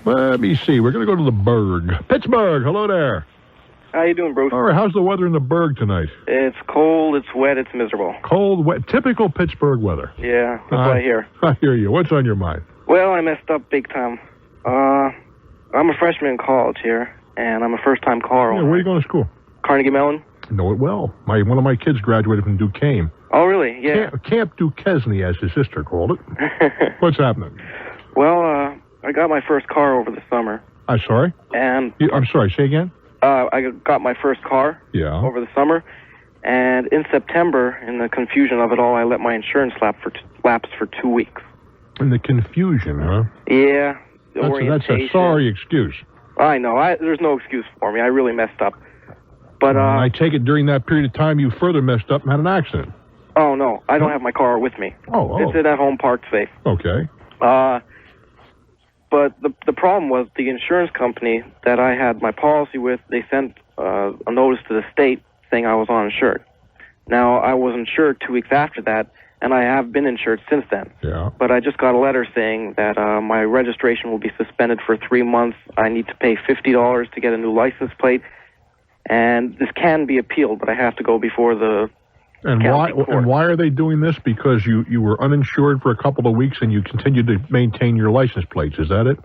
Let me see. We're going to go to the Berg. Pittsburgh, hello there. How you doing, Bruce? All right, how's the weather in the Berg tonight? It's cold, it's wet, it's miserable. Cold, wet, typical Pittsburgh weather. Yeah, that's what I hear. I hear you. What's on your mind? Well, I messed up big time. I'm a freshman in college here, and I'm a first-time caller. Yeah, where are you going to school? Carnegie Mellon. Know it well. One of my kids graduated from Duquesne. Oh, really? Yeah. Camp Duquesne, as his sister called it. What's happening? Well, I got my first car over the summer. I'm sorry? I'm sorry, say again? I got my first car over the summer, and in September, in the confusion of it all, I let my insurance lapse for 2 weeks. In the confusion, huh? Yeah. That's a sorry excuse. I know. There's no excuse for me. I really messed up. But I take it during that period of time you further messed up and had an accident. Oh, no. I don't have my car with me. Oh. It's at home parked safe. Okay. But the problem was the insurance company that I had my policy with, they sent a notice to the state saying I was uninsured. Now, I was insured 2 weeks after that, and I have been insured since then. Yeah. But I just got a letter saying that my registration will be suspended for 3 months. I need to pay $50 to get a new license plate. And this can be appealed, but I have to go before the county court. And why are they doing this? Because you were uninsured for a couple of weeks and you continued to maintain your license plates. Is that it?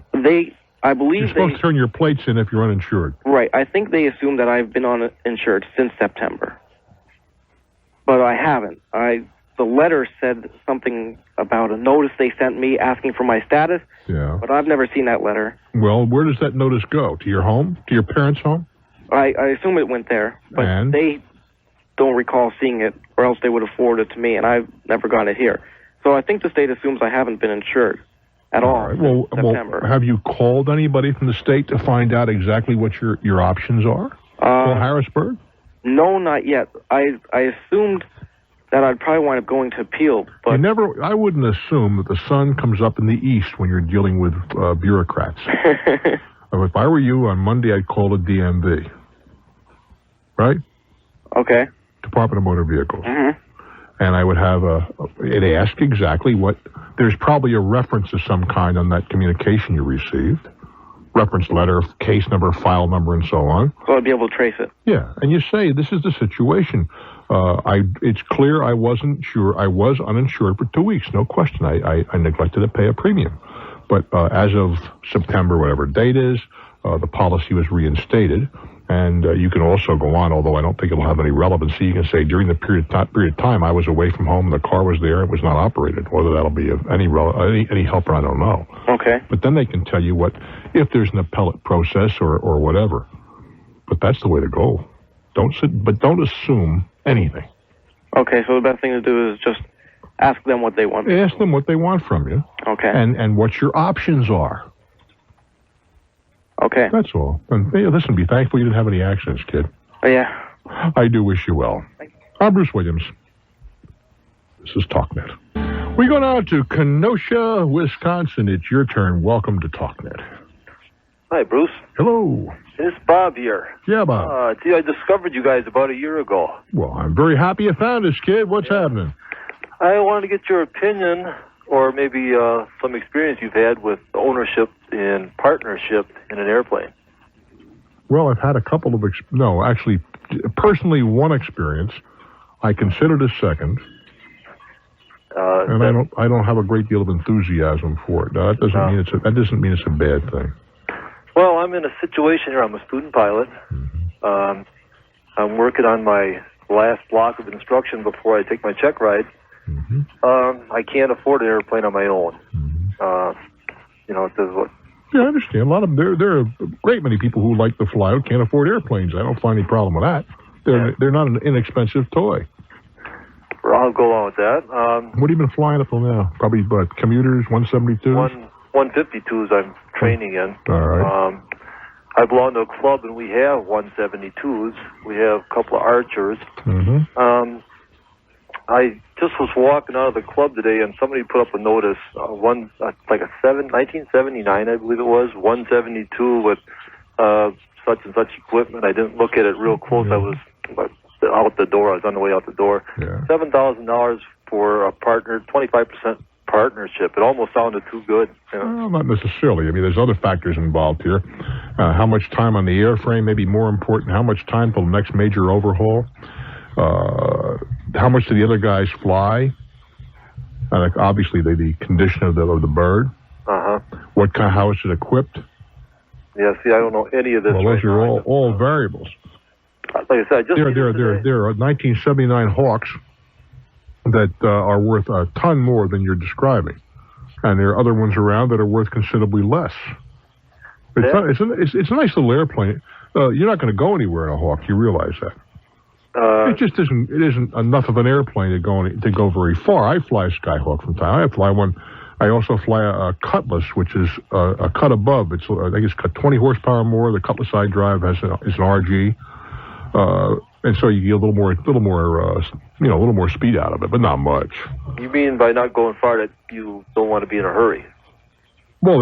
I believe you're supposed to turn your plates in if you're uninsured. Right. I think they assume that I've been uninsured since September. But I haven't. The letter said something about a notice they sent me asking for my status. Yeah. But I've never seen that letter. Well, where does that notice go? To your home? To your parents' home? I assume it went there. But they don't recall seeing it, or else they would have forwarded it to me, and I've never got it here. So I think the state assumes I haven't been insured at all since September. Well, have you called anybody from the state to find out exactly what your options are? Call Harrisburg? No, not yet. I assumed that I'd probably wind up going to appeal, but... I wouldn't assume that the sun comes up in the east when you're dealing with bureaucrats. If I were you, on Monday I'd call the DMV. Right? Okay. Department of Motor Vehicles. Mm-hmm. And I would have it ask exactly what... There's probably a reference of some kind on that communication you received. Reference letter, case number, file number, and so on. So I'd be able to trace it. Yeah, and you say, this is the situation. It's clear I wasn't sure. I was uninsured for 2 weeks, no question. I neglected to pay a premium. But as of September, whatever date is, the policy was reinstated. And you can also go on, although I don't think it'll have any relevancy. You can say during the period of time I was away from home, the car was there, it was not operated. Whether that'll be of any help, I don't know. Okay. But then they can tell you if there's an appellate process or whatever. But that's the way to go. Don't assume anything. Okay, so the best thing to do is just ask them what they want. Ask them what they want from you. Okay. And what your options are. Okay. That's all. And listen, be thankful you didn't have any accidents, kid. Oh, yeah. I do wish you well. I'm Bruce Williams. This is Talknet. We go now to Kenosha, Wisconsin. It's your turn. Welcome to Talknet. Hi, Bruce. Hello. It's Bob here. Yeah, Bob. I discovered you guys about a year ago. Well, I'm very happy you found us, kid. What's happening? I wanted to get your opinion, or maybe some experience you've had with ownership and partnership in an airplane. Well, I've had a couple of... personally, one experience. I considered a second. And I don't have a great deal of enthusiasm for it. Now, that doesn't mean it's a bad thing. Well, I'm in a situation here. I'm a student pilot. Mm-hmm. I'm working on my last block of instruction before I take my check ride. Mm-hmm. I can't afford an airplane on my own. Mm-hmm. Yeah, I understand. A lot of there are a great many people who like to fly who can't afford airplanes. I don't find any problem with that. They're not an inexpensive toy. I'll go along with that. What have you been flying up till now? Probably commuters, 172s? 152s I'm training in. All right. I belong to a club, and we have 172s. We have a couple of Archers. Mm-hmm. I just was walking out of the club today, and somebody put up a notice, 1979, I believe it was, 172 with such and such equipment. I didn't look at it real close. Yeah. I was out the door. I was on the way out the door. Yeah. $7,000 for a partner, 25% partnership. It almost sounded too good. You know? Well, not necessarily. I mean, there's other factors involved here. How much time on the airframe may be more important. How much time till the next major overhaul. How much do the other guys fly? Obviously, the condition of the bird. How is it equipped? Yeah, see, I don't know any of this. Well, those are all variables. Like I said, there are 1979 Hawks that are worth a ton more than you're describing, and there are other ones around that are worth considerably less. It's a nice little airplane. You're not going to go anywhere in a Hawk. You realize that. It just isn't. It isn't enough of an airplane to go very far. I fly a Skyhawk from time. I fly one. I also fly a Cutlass, which is a cut above. I think it's cut 20 horsepower more. The Cutlass I drive is an RG, and so you get a little more speed out of it, but not much. You mean by not going far that you don't want to be in a hurry? Well,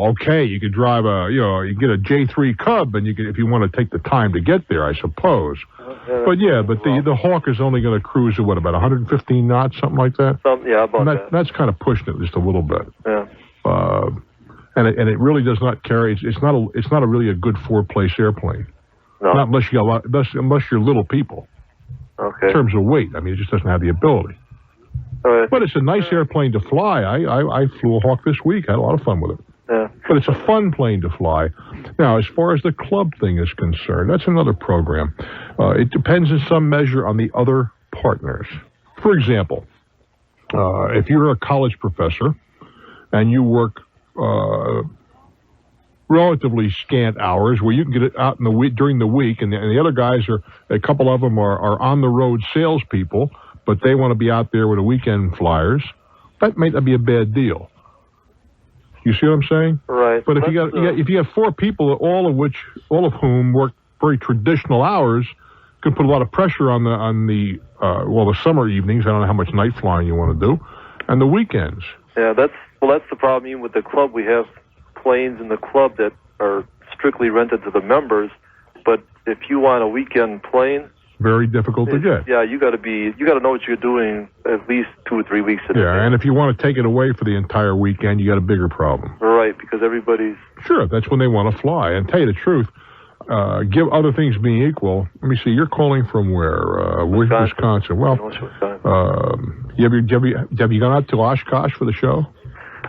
okay. You could drive you get a J3 Cub, and if you want to take the time to get there, I suppose. But the Hawk is only going to cruise at about 115 knots, something like that. About that. That's kind of pushing it just a little bit. Yeah. And it really does not carry. It's not really a good 4-place airplane. No. Not unless you're little people. Okay. In terms of weight, I mean, it just doesn't have the ability. But it's a nice airplane to fly. I flew a Hawk this week. I had a lot of fun with it. Yeah. But it's a fun plane to fly. Now, as far as the club thing is concerned, that's another program. It depends in some measure on the other partners. For example, if you're a college professor and you work relatively scant hours where you can get it out in the week during the week, and the other guys a couple of them are on the road salespeople, but they want to be out there with the weekend flyers, that may not be a bad deal. You see what I'm saying? Right. But if you have 4 people, all of whom work very traditional hours, could put a lot of pressure on the summer evenings. I don't know how much night flying you want to do, and the weekends. Yeah, that's the problem. Even with the club, we have planes in the club that are strictly rented to the members. But if you want a weekend plane, very difficult to get. Yeah, you got to know what you're doing at least 2 or 3 weeks in advance. Yeah, and if you want to take it away for the entire weekend, you got a bigger problem. Right, because everybody's... Sure, that's when they want to fly. And tell you the truth, give other things being equal. Let me see, you're calling from where? Wisconsin. Well, have you gone out to Oshkosh for the show?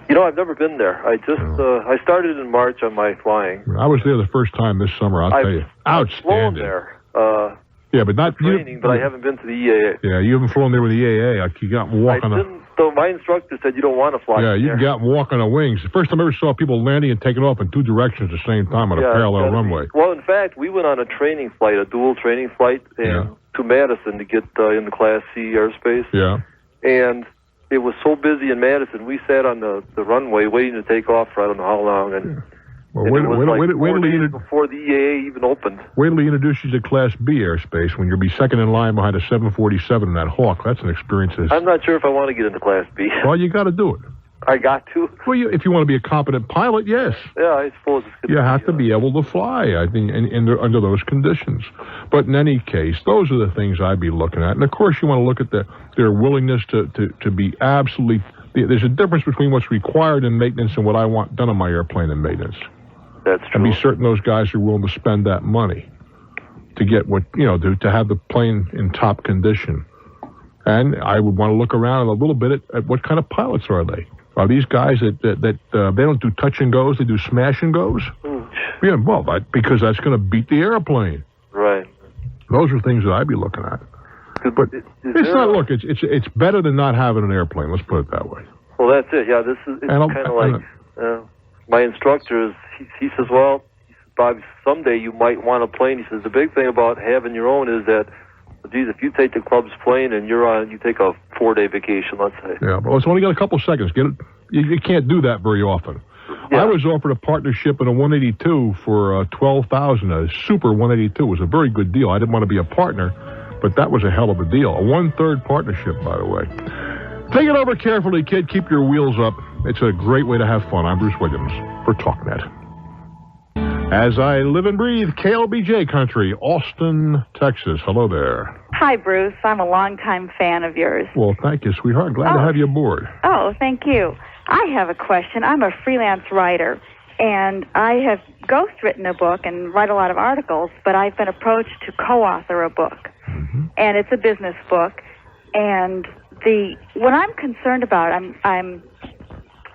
I've never been there. I just I started in March on my flying. I was there the first time this summer. I'll tell you, outstanding. Flown there. Yeah, but not training. But I haven't been to the EAA. Yeah, you haven't flown there with the EAA. You got to walk on. So my instructor said you don't want to fly. Yeah, you can get out and walk on the wings. The first time I ever saw people landing and taking off in 2 directions at the same time on a parallel runway. Well, in fact, we went on a training flight, a dual training flight, to Madison to get in the Class C airspace. Yeah. And it was so busy in Madison, we sat on the runway waiting to take off for I don't know how long. And well, wait before the EAA even opened. Wait till he introduces you to Class B airspace when you'll be second in line behind a 747 in that Hawk. That's an experience. I'm not sure if I want to get into Class B. Well, you got to do it. I got to? Well, if you want to be a competent pilot, yes. Yeah, I suppose it's you have to be able to fly, I think, under those conditions. But in any case, those are the things I'd be looking at. And, of course, you want to look at their willingness to be absolutely... There's a difference between what's required in maintenance and what I want done on my airplane in maintenance. That's true. And be certain those guys are willing to spend that money to get to have the plane in top condition. And I would want to look around a little bit at what kind of pilots are they. Are these guys that they don't do touch and goes, they do smash and goes? Yeah, well, because that's going to beat the airplane. Right. Those are things that I'd be looking at. But it's better than not having an airplane. Let's put it that way. Well, that's it. Yeah, it's kind of like my instructor is. He says, well, Bob, someday you might want a plane. He says the big thing about having your own is that, geez, if you take the club's plane and you take a 4-day vacation, let's say. Yeah, but it's only got a couple seconds. Get it? You can't do that very often. Yeah. I was offered a partnership in a 182 for $12,000. A Super 182 was a very good deal. I didn't want to be a partner, but that was a hell of a deal. A 1/3 partnership, by the way. Take it over carefully, kid. Keep your wheels up. It's a great way to have fun. I'm Bruce Williams for Talknet. As I live and breathe, KLBJ country, Austin, Texas. Hello there. Hi, Bruce. I'm a longtime fan of yours. Well, thank you, sweetheart. Glad to have you aboard. Oh, thank you. I have a question. I'm a freelance writer, and I have ghostwritten a book and write a lot of articles, but I've been approached to co-author a book, and it's a business book. And what I'm concerned about, I'm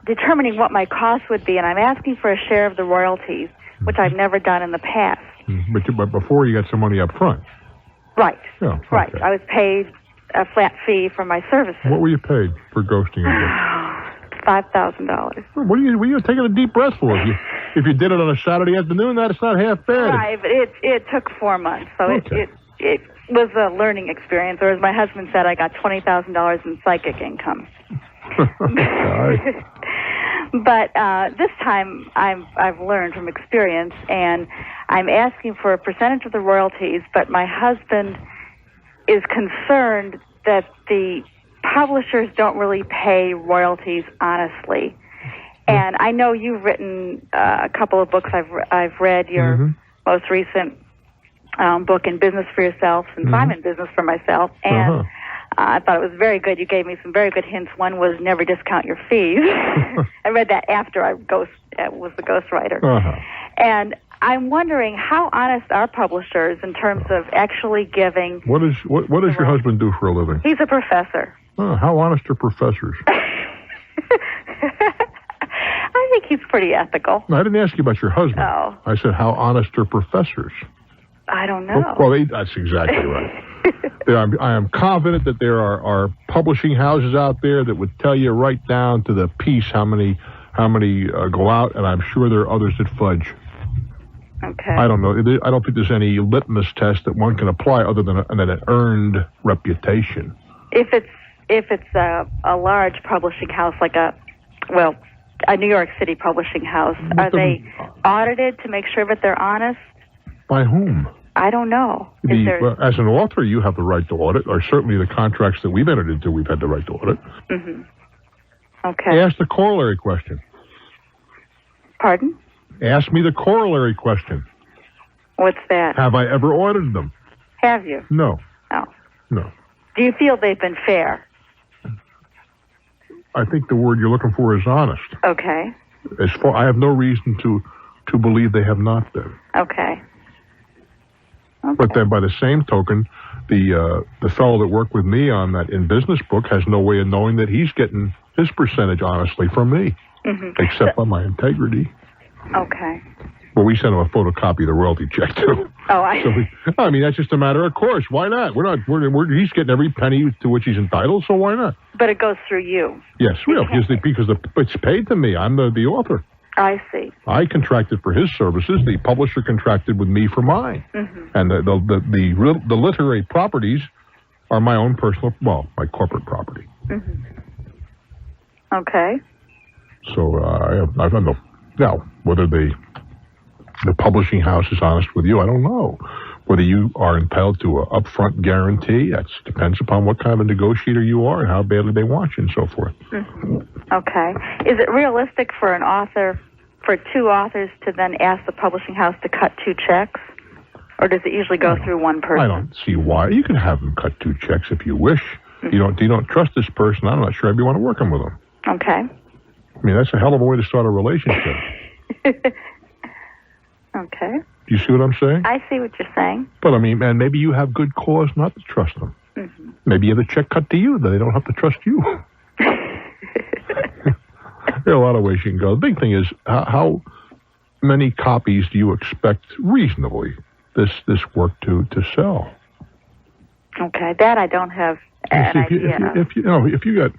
determining what my cost would be, and I'm asking for a share of the royalties, which I've never done in the past. But before you got some money up front. Right. Oh, okay. Right. I was paid a flat fee for my services. What were you paid for ghosting a book? $5,000. What are you taking a deep breath for? If you did it on a Saturday afternoon, that's not half bad. Right, but it took 4 months, so Okay. it was a learning experience. Or as my husband said, I got $20,000 in psychic income. But this time I've learned from experience, and I'm asking for a percentage of the royalties, but my husband is concerned that the publishers don't really pay royalties honestly. And I know you've written a couple of books. I've read your most recent book, In Business for Yourself, since I'm in business for myself, and I thought it was very good. You gave me some very good hints. One was never discount your fees. I read that after I was the ghostwriter. And I'm wondering, how honest are publishers in terms of actually giving... What does your husband do for a living? He's a professor. How honest are professors? I think he's pretty ethical. No, I didn't ask you about your husband. Oh. I said, how honest are professors? I don't know. Well, that's exactly right. I am confident that there are publishing houses out there that would tell you right down to the piece how many go out, and I'm sure there are others that fudge. Okay. I don't know. I don't think there's any litmus test that one can apply other than an earned reputation. If it's a large publishing house, like a New York City publishing house, are they audited to make sure that they're honest? By whom? I don't know. As an author, you have the right to audit, or certainly the contracts that we've entered into, we've had the right to audit. Okay. Ask the corollary question. Pardon? Ask me the corollary question. What's that? Have I ever audited them? Have you? No. Oh. No. Do you feel they've been fair? I think the word you're looking for is honest. Okay. I have no reason to believe they have not been. Okay. But then, by the same token, the fellow that worked with me on that In Business book has no way of knowing that he's getting his percentage honestly from me, except by my integrity. Okay. Well, we sent him a photocopy of the royalty check too. Oh, I mean, that's just a matter of course. Why not? He's getting every penny to which he's entitled, so why not? But it goes through you. Yes, because it's paid to me. I'm the author. I see. I contracted for his services. The publisher contracted with me for mine. And the literary properties are my own my corporate property. Okay. So I don't know. Now, whether the publishing house is honest with you, I don't know. Whether you are entitled to an upfront guarantee, that depends upon what kind of a negotiator you are and how badly they want you and so forth. Okay. Is it realistic for two authors to then ask the publishing house to cut 2 checks? Or does it usually go through one person? I don't see why. You can have them cut 2 checks if you wish. You don't trust this person, I'm not sure I'd be want to working with them. Okay. I mean, that's a hell of a way to start a relationship. Okay. Do you see what I'm saying? I see what you're saying. But, I mean, and maybe you have good cause not to trust them. Maybe you have the check cut to you, that they don't have to trust you. There are a lot of ways you can go. The big thing is, how many copies do you expect reasonably this work to sell? Okay, that I don't have an idea. If you got,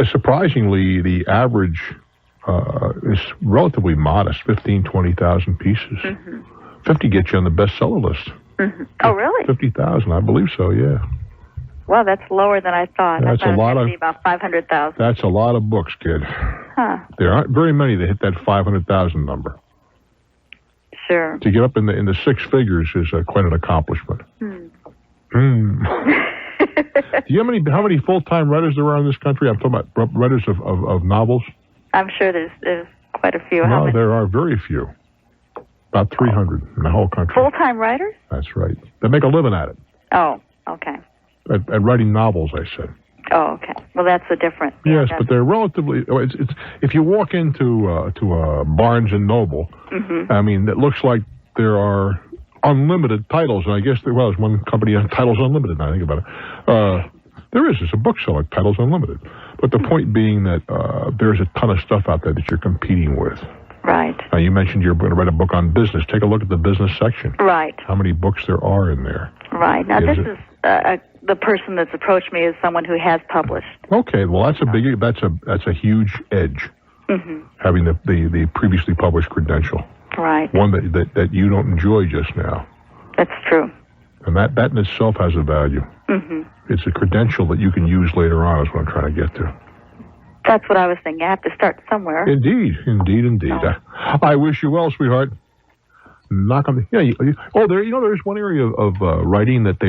surprisingly, the average is relatively modest, 15,000, 20,000 pieces. 50 gets you on the bestseller list. Oh, really? 50,000, I believe so, yeah. Well, that's lower than I thought. That's I thought a lot it would be about 500,000. That's a lot of books, kid. Huh. There aren't very many that hit that 500,000 number. Sure. To get up in the 6 figures is quite an accomplishment. Do you know how many full-time writers there are in this country? I'm talking about writers of novels. I'm sure there's quite a few. No, there are very few. About 300 in the whole country. Full-time writers? That's right. They make a living at it. Oh. Okay. At writing novels, I said. Oh, okay. Well, that's a different. Yes, but they're relatively. It's if you walk into to Barnes and Noble, I mean, it looks like there are unlimited titles, and I guess there's one company that titles unlimited. Now I think about it. There is. It's a bookseller, Titles Unlimited. But the point being that there's a ton of stuff out there that you're competing with. Right. Now, you mentioned you're going to write a book on business. Take a look at the business section. Right. How many books there are in there. Right. Now, this is the person that's approached me is someone who has published. Okay. Well, that's a huge edge. Having the previously published credential. Right. One that you don't enjoy just now. That's true. And that in itself has a value. It's a credential that you can use later on, is what I'm trying to get to. That's what I was thinking. I have to start somewhere. Indeed. Oh. I wish you well, sweetheart. Knock on the... there's one area of writing that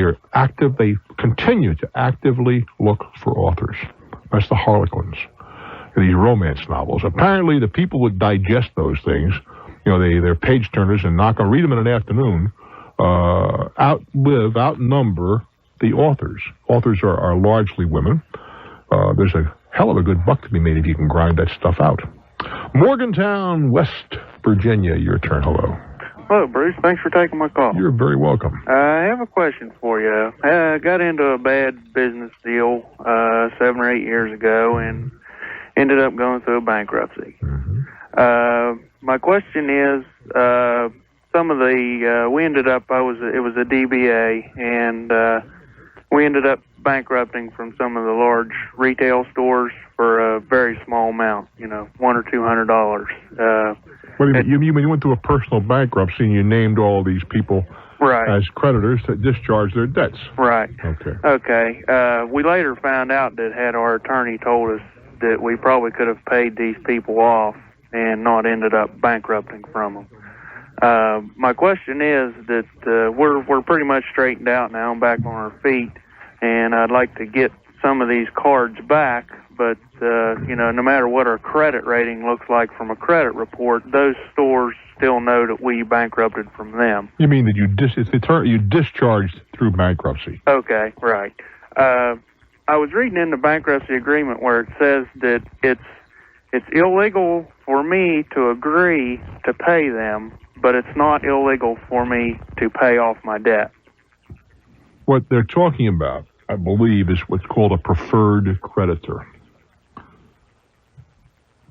they continue to actively look for authors. That's the Harlequins. These romance novels. Apparently, the people would digest those things. They're page turners and read them in an afternoon, outnumber the authors. Authors are largely women. There's a hell of a good buck to be made if you can grind that stuff out. Morgantown, West Virginia, your turn. Hello. Hello, Bruce. Thanks for taking my call. You're very welcome. I have a question for you. I got into a bad business deal 7 or 8 years ago and ended up going through a bankruptcy. My question is, some of the we ended up. It was a DBA, and we ended up bankrupting from some of the large retail stores for a very small amount, $100 or $200. What do you mean? You went through a personal bankruptcy and you named all these people as creditors that discharge their debts. Right. Okay. We later found out that had our attorney told us that we probably could have paid these people off and not ended up bankrupting from them. My question is that we're pretty much straightened out now and back on our feet, and I'd like to get some of these cards back, but no matter what our credit rating looks like from a credit report, those stores still know that we bankrupted from them. You mean that you discharged through bankruptcy? Okay, right. I was reading in the bankruptcy agreement where it says that it's illegal for me to agree to pay them, but it's not illegal for me to pay off my debt. What they're talking about, I believe, is what's called a preferred creditor.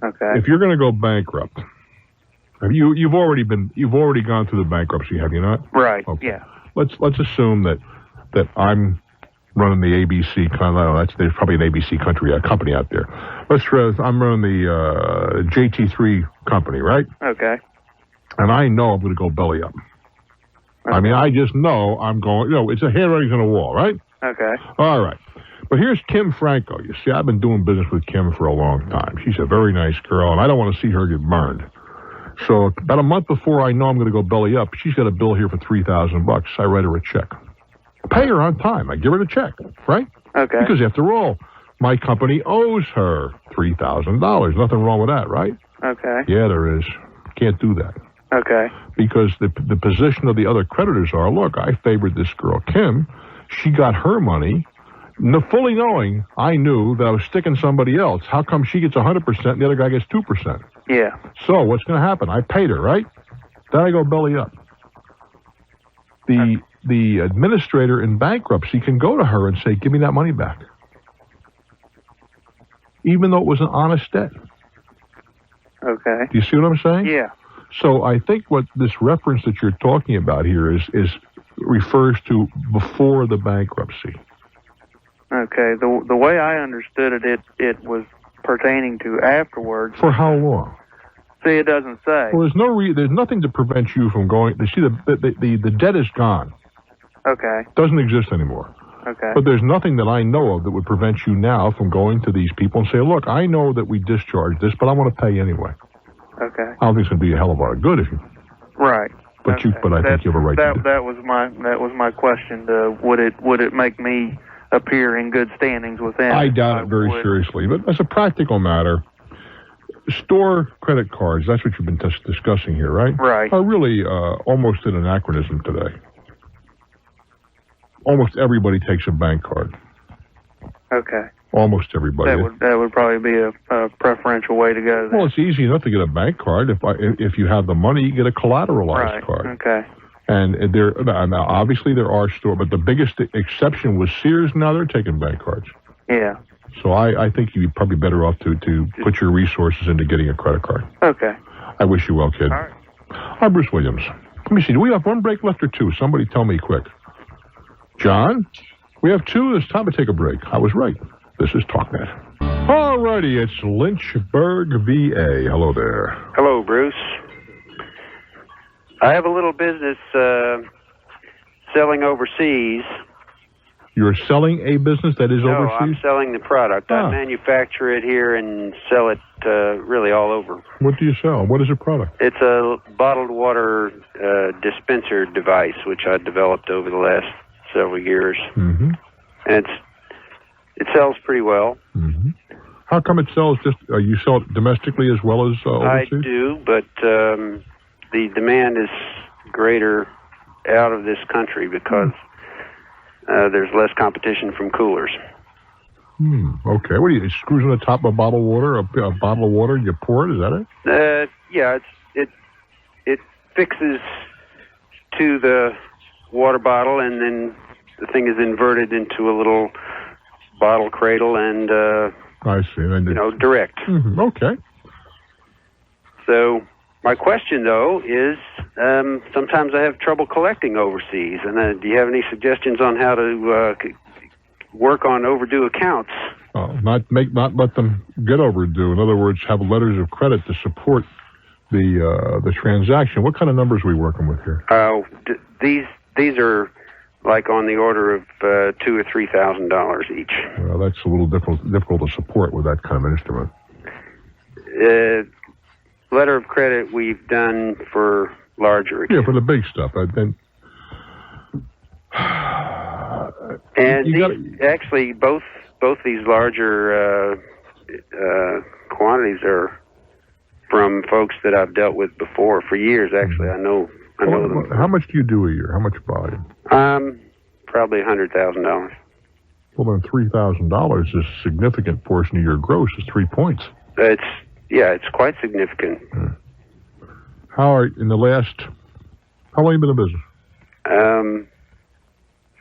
Okay. If you're going to go bankrupt, you've already gone through the bankruptcy, have you not? Right. Okay. Yeah. Let's assume that I'm running the ABC. There's probably an ABC company out there. I'm running the JT3 company, right? Okay. And I know I'm going to go belly up. Okay. I mean, I just know I'm going. It's a handwriting's on the wall, right? Okay. All right. But here's Kim Franco. You see, I've been doing business with Kim for a long time. She's a very nice girl, and I don't want to see her get burned. So about a month before I know I'm going to go belly up, she's got a bill here for $3,000. I write her a check. Pay her on time. I give her the check, right? Okay. Because after all, my company owes her $3,000. Nothing wrong with that, right? Okay. Yeah, there is. Can't do that. Okay. Because the position of the other creditors are, look, I favored this girl, Kim. She got her money, fully knowing I knew that I was sticking somebody else. How come she gets 100% and the other guy gets 2%? Yeah. So what's going to happen? I paid her, right? Then I go belly up. The administrator in bankruptcy can go to her and say, give me that money back. Even though it was an honest debt. Okay. Do you see what I'm saying? Yeah. So I think what this reference that you're talking about here is refers to before the bankruptcy. Okay. The way I understood it was pertaining to afterwards. For how long? See, it doesn't say. Well, there's nothing to prevent you from going. See, the debt is gone. Okay. Doesn't exist anymore. Okay. But there's nothing that I know of that would prevent you now from going to these people and say, look, I know that we discharged this, but I want to pay anyway. Okay. I don't think it's going to be a hell of a lot of good if you. Right. But okay. I think you have a right to do. That was my question. Would it make me appear in good standings with them? I doubt it very seriously. But as a practical matter, store credit cards, that's what you've been discussing here, right? Right. Are really almost an anachronism today. almost everybody takes a bank card. Okay. Almost everybody. That would probably be a preferential way to go. Well, it's easy enough to get a bank card. If you have the money, you get a collateralized card. Okay. And now obviously there are stores, but the biggest exception was Sears. Now they're taking bank cards. Yeah. So I think you'd be probably better off to put your resources into getting a credit card. Okay. I wish you well, kid. All right. I'm Bruce Williams. Let me see. Do we have one break left or two? Somebody tell me quick. John? We have two. It's time to take a break. I was right. This is Talknet. All righty. It's Lynchburg, VA. Hello there. Hello, Bruce. I have a little business selling overseas. You're selling a business that is overseas? No, I'm selling the product. I manufacture it here and sell it really all over. What do you sell? What is your product? It's a bottled water dispenser device, which I developed over the last several years. Mm-hmm. And it sells pretty well. Mm-hmm. How come it sells you sell it domestically as well as overseas? I do, but the demand is greater out of this country because there's less competition from coolers. Okay. What do you screws on the top of a bottle of water? A bottle of water, you pour it? Is that it? Yeah. It fixes to the water bottle, and then the thing is inverted into a little bottle cradle, and I see. And direct. Mm-hmm. Okay. So my question, though, is sometimes I have trouble collecting overseas, and do you have any suggestions on how to work on overdue accounts? Not let them get overdue. In other words, have letters of credit to support the transaction. What kind of numbers are we working with here? These are like on the order of $2,000 or $3,000 each. Well, that's a little difficult to support with that kind of an instrument. Letter of credit we've done for larger accounts. Yeah, for the big stuff. Actually, both these larger quantities are from folks that I've dealt with before for years. Actually, I know them. How much do you do a year? How much volume? Probably $100,000. Well, then $3,000 is a significant portion of your gross. Is 3 points. It's quite significant. How long have you been in business?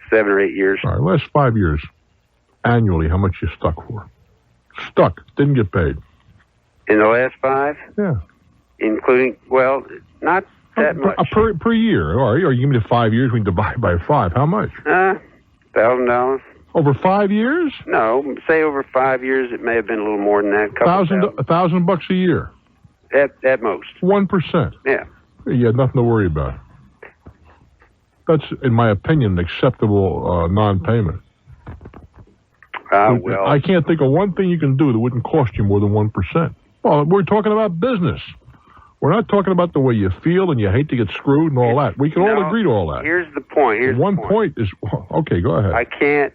7 or 8 years. All right, last 5 years. Annually, how much you stuck for? Didn't get paid. In the last 5? Yeah. Including, not that much. Per year. All right, or you give me 5 years, we can divide by 5. How much? $1,000. Over 5 years? No, say over 5 years, it may have been a little more than that. $1,000 a year. At most. 1%. Yeah. You had nothing to worry about. That's, in my opinion, an acceptable non-payment. I can't think of one thing you can do that wouldn't cost you more than 1%. Well, we're talking about business. We're not talking about the way you feel and you hate to get screwed and all that. We can all agree to all that. Here's the point. One point is okay. Go ahead. I can't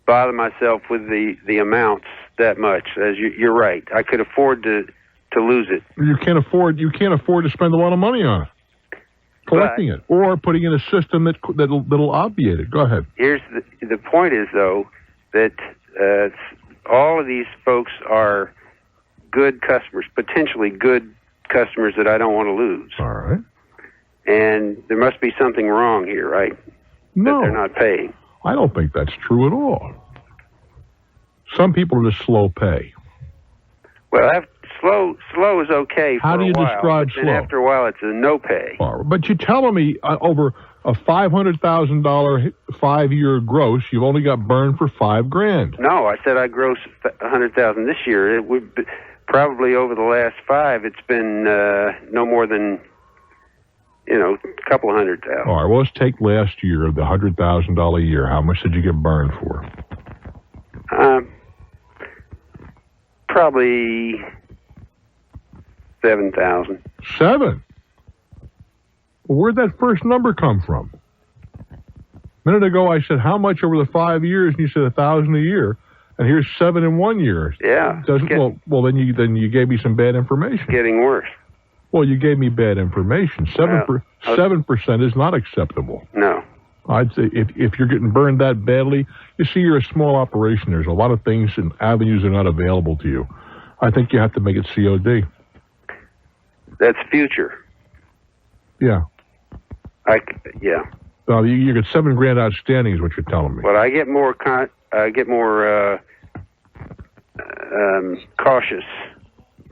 bother myself with the amounts that much. As you're right, I could afford to lose it. You can't afford to spend a lot of money on it, collecting it, or putting in a system that'll obviate it. Go ahead. Here's the point is though that all of these folks are good customers, potentially good customers that I don't want to lose. All right. And there must be something wrong here, right? No. That they're not paying. I don't think that's true at all. Some people are just slow pay. Well, slow is okay for a while. How do you describe slow? slow? After a while, it's a no pay. But you're telling me over a $500,000 5-year gross, you've only got burned for $5,000. No, I said I gross $100,000 this year. It would be, probably over the last 5, it's been no more than a couple of $100,000. All right. Well, let's take last year, the $100,000 a year. How much did you get burned for? Probably $7,000. 7? Well, where'd that first number come from? A minute ago, I said how much over the 5 years, and you said $1,000 a year, and here's 7 in 1 year. Yeah. Well, then you gave me some bad information. Getting worse. Well, you gave me bad information. 7% is not acceptable. No. I'd say if you're getting burned that badly, you see, you're a small operation. There's a lot of things and avenues that are not available to you. I think you have to make it COD. That's future. Yeah. Yeah. You get $7,000 outstanding, is what you're telling me. Well, I get more cautious.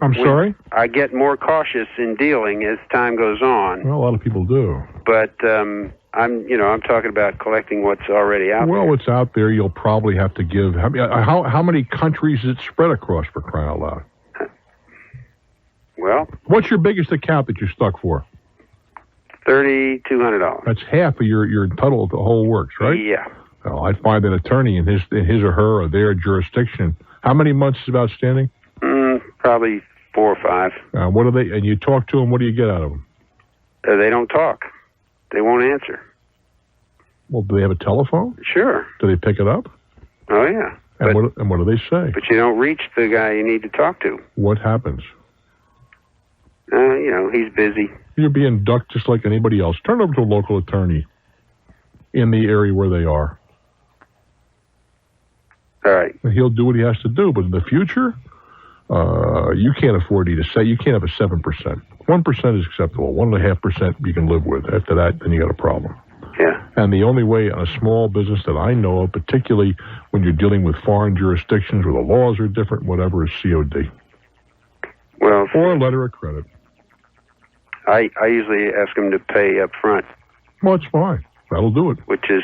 I'm sorry? I get more cautious in dealing as time goes on. Well, a lot of people do. But I'm talking about collecting what's already out there. Well, what's out there, you'll probably have to give. How many countries is it spread across, for crying out loud? Well, what's your biggest account that you're stuck for? $3,200. That's half of your total of the whole works, right? Yeah. Well, I'd find an attorney in his or her or their jurisdiction. How many months is outstanding? Probably 4 or 5. What do they? And you talk to them. What do you get out of them? They don't talk. They won't answer. Well, do they have a telephone? Sure. Do they pick it up? Oh yeah. And what do they say? But you don't reach the guy you need to talk to. What happens? He's busy. You're being ducked just like anybody else. Turn over to a local attorney in the area where they are. All right. And he'll do what he has to do. But in the future, you can't afford to say you can't have a 7%. 1% is acceptable. 1.5% you can live with. After that, then you got a problem. Yeah. And the only way on a small business that I know of, particularly when you're dealing with foreign jurisdictions where the laws are different, whatever, is COD. Well, or a letter of credit. I usually ask them to pay up front. Well, it's fine. That'll do it. Which is,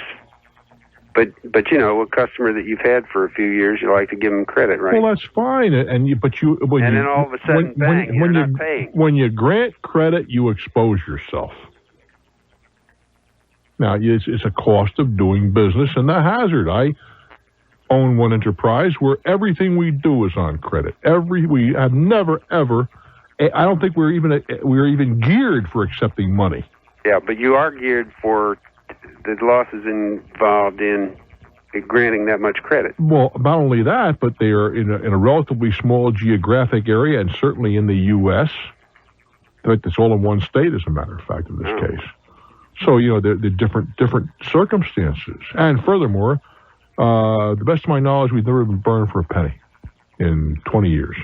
but a customer that you've had for a few years, you like to give them credit, right? Well, that's fine. Then all of a sudden, you're not paying. When you grant credit, you expose yourself. Now, it's a cost of doing business and the hazard. I own one enterprise where everything we do is on credit. We have never, ever, I don't think we're even geared for accepting money. Yeah, but you are geared for the losses involved in granting that much credit. Well, not only that, but they are in a relatively small geographic area, and certainly in the U.S. In fact, it's all in one state, as a matter of fact, in this case. So, they're different circumstances. And furthermore, the best of my knowledge, we've never been burned for a penny in 20 years.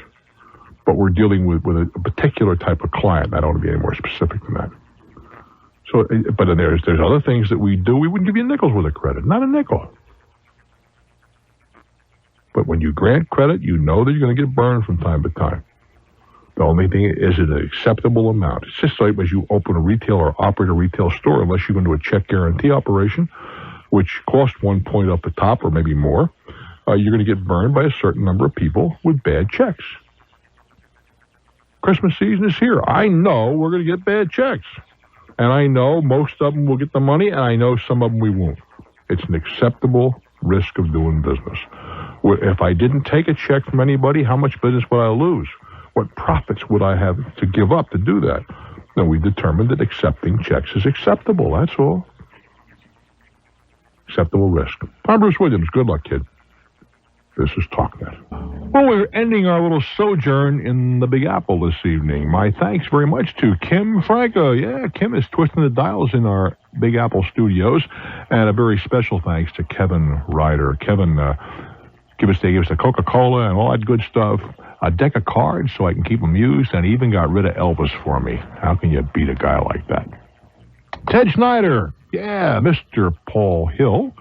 But we're dealing with a particular type of client. I don't want to be any more specific than that. So, but then there's other things that we do. We wouldn't give you nickels with a credit, not a nickel. But when you grant credit, you know that you're going to get burned from time to time. The only thing is it an acceptable amount. It's just like as you open a retail or operate a retail store, unless you go into a check guarantee operation, which costs 1 point up the top or maybe more, you're going to get burned by a certain number of people with bad checks. Christmas season is here. I know we're going to get bad checks. And I know most of them will get the money, and I know some of them we won't. It's an acceptable risk of doing business. If I didn't take a check from anybody, how much business would I lose? What profits would I have to give up to do that? And we determined that accepting checks is acceptable. That's all. Acceptable risk. I'm Bruce Williams. Good luck, kid. This is Talknet. Well, we're ending our little sojourn in the Big Apple this evening. My thanks very much to Kim Franco. Yeah, Kim is twisting the dials in our Big Apple studios. And a very special thanks to Kevin Ryder. Kevin gave us a Coca-Cola and all that good stuff, a deck of cards so I can keep them used, and even got rid of Elvis for me. How can you beat a guy like that? Ted Schneider. Yeah, Mr. Paul Hill.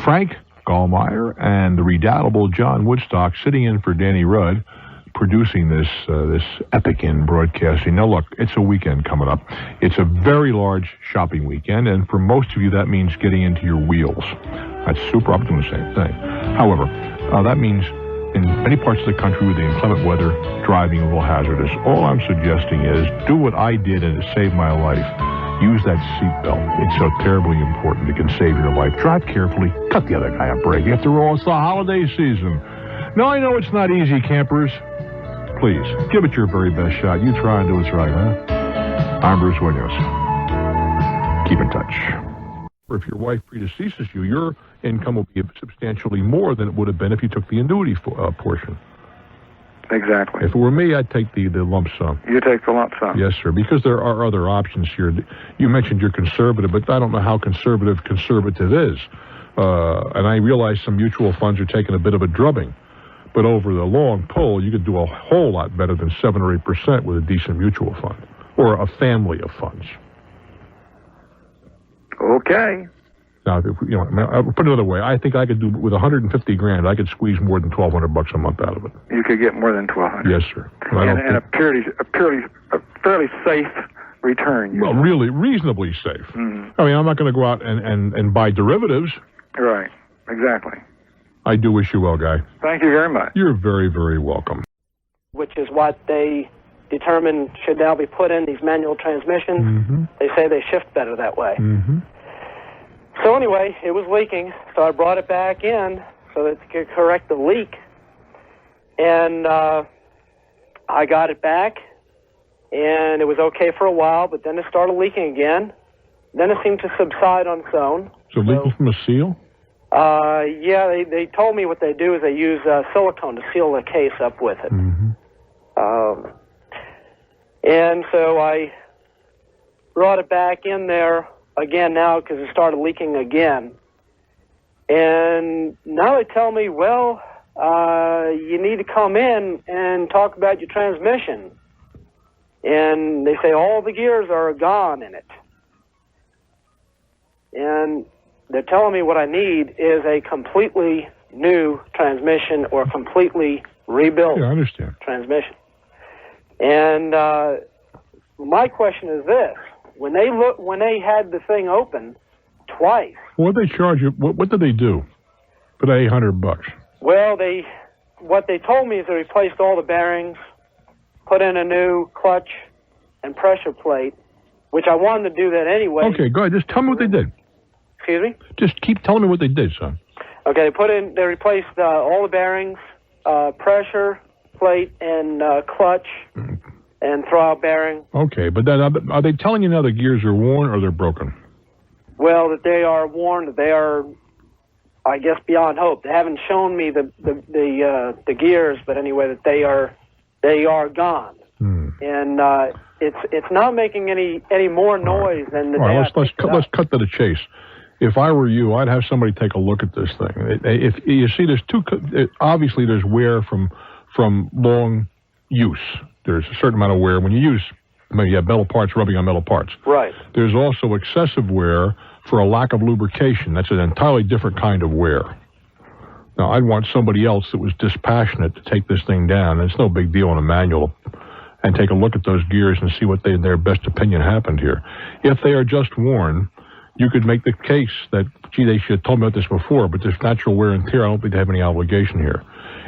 Frank Gallmeyer and the redoubtable John Woodstock sitting in for Danny Rudd, producing this epic in broadcasting. Now, look, it's a weekend coming up. It's a very large shopping weekend, and for most of you, that means getting into your wheels. That's super. I'm doing the same thing. However, that means in many parts of the country with the inclement weather, driving a little hazardous. All I'm suggesting is do what I did, and it saved my life. Use that seatbelt. It's so terribly important. It can save your life. Drive carefully. Cut the other guy a break. After all, it's the holiday season. Now, I know it's not easy, campers. Please, give it your very best shot. You try and do what's right, huh? I'm Bruce Williams. Keep in touch. If your wife predeceases you, your income will be substantially more than it would have been if you took the annuity portion. Exactly. If it were me, I'd take the lump sum. You take the lump sum. Yes, sir, because there are other options here. You mentioned you're conservative, but I don't know how conservative is. And I realize some mutual funds are taking a bit of a drubbing. But over the long pull, you could do a whole lot better than 7 or 8% with a decent mutual fund or a family of funds. Okay. Now, I'll put it another way. I think I could do with $150,000. I could squeeze more than $1,200 a month out of it. You could get more than $1,200. Yes, sir. And a fairly safe return. Well, really reasonably safe. Mm-hmm. I mean, I'm not going to go out and buy derivatives. Right. Exactly. I do wish you well, Guy. Thank you very much. You're very, very welcome. Which is what they determine should now be put in these manual transmissions. Mm-hmm. They say they shift better that way. Mm-hmm. So anyway, it was leaking, so I brought it back in so that it could correct the leak. And I got it back, and it was okay for a while, but then it started leaking again. Then it seemed to subside on its own. So leaking from a seal? Yeah, they told me what they do is they use silicone to seal the case up with it. Mm-hmm. And so I brought it back in there again now because it started leaking again. And now they tell me, well, you need to come in and talk about your transmission. And they say all the gears are gone in it. And they're telling me what I need is a completely new transmission or completely rebuilt I understand. transmission. And my question is this: when they had the thing open twice. What did they charge you? What did they do for the $800? Well, what they told me is they replaced all the bearings, put in a new clutch and pressure plate, which I wanted to do that anyway. Okay, go ahead. Just tell me what they did. Excuse me? Just keep telling me what they did, son. Okay, they replaced all the bearings, pressure plate, and clutch, and throwout bearing. Okay, but then are they telling you now the gears are worn or they're broken? Well, that they are worn, that they are, I guess, beyond hope. They haven't shown me the gears, but anyway, that they are gone. And it's not making any more noise than the day. Let's cut to the chase. If I were you, I'd have somebody take a look at this thing. If you see, obviously there's wear from long use. There's a certain amount of wear when you use. You have metal parts rubbing on metal parts. Right. There's also excessive wear for a lack of lubrication. That's an entirely different kind of wear. Now, I'd want somebody else that was dispassionate to take this thing down. It's no big deal in a manual. And take a look at those gears and see what in their best opinion happened here. If they are just worn, you could make the case that, gee, they should have told me about this before, but there's natural wear and tear. I don't think they have any obligation here.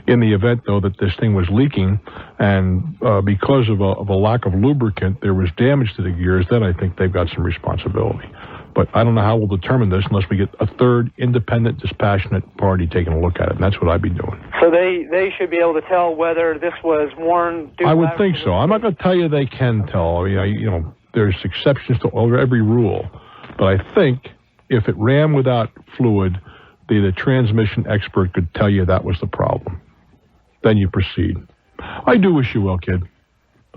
In the event, though, that this thing was leaking and because of a lack of lubricant, there was damage to the gears, then I think they've got some responsibility. But I don't know how we'll determine this unless we get a third independent, dispassionate party taking a look at it, and that's what I'd be doing. So they should be able to tell whether this was worn. I would think so. I'm not going to tell you they can tell. I mean, there's exceptions to every rule. But I think if it ran without fluid, the transmission expert could tell you that was the problem. Then you proceed. I do wish you well, kid.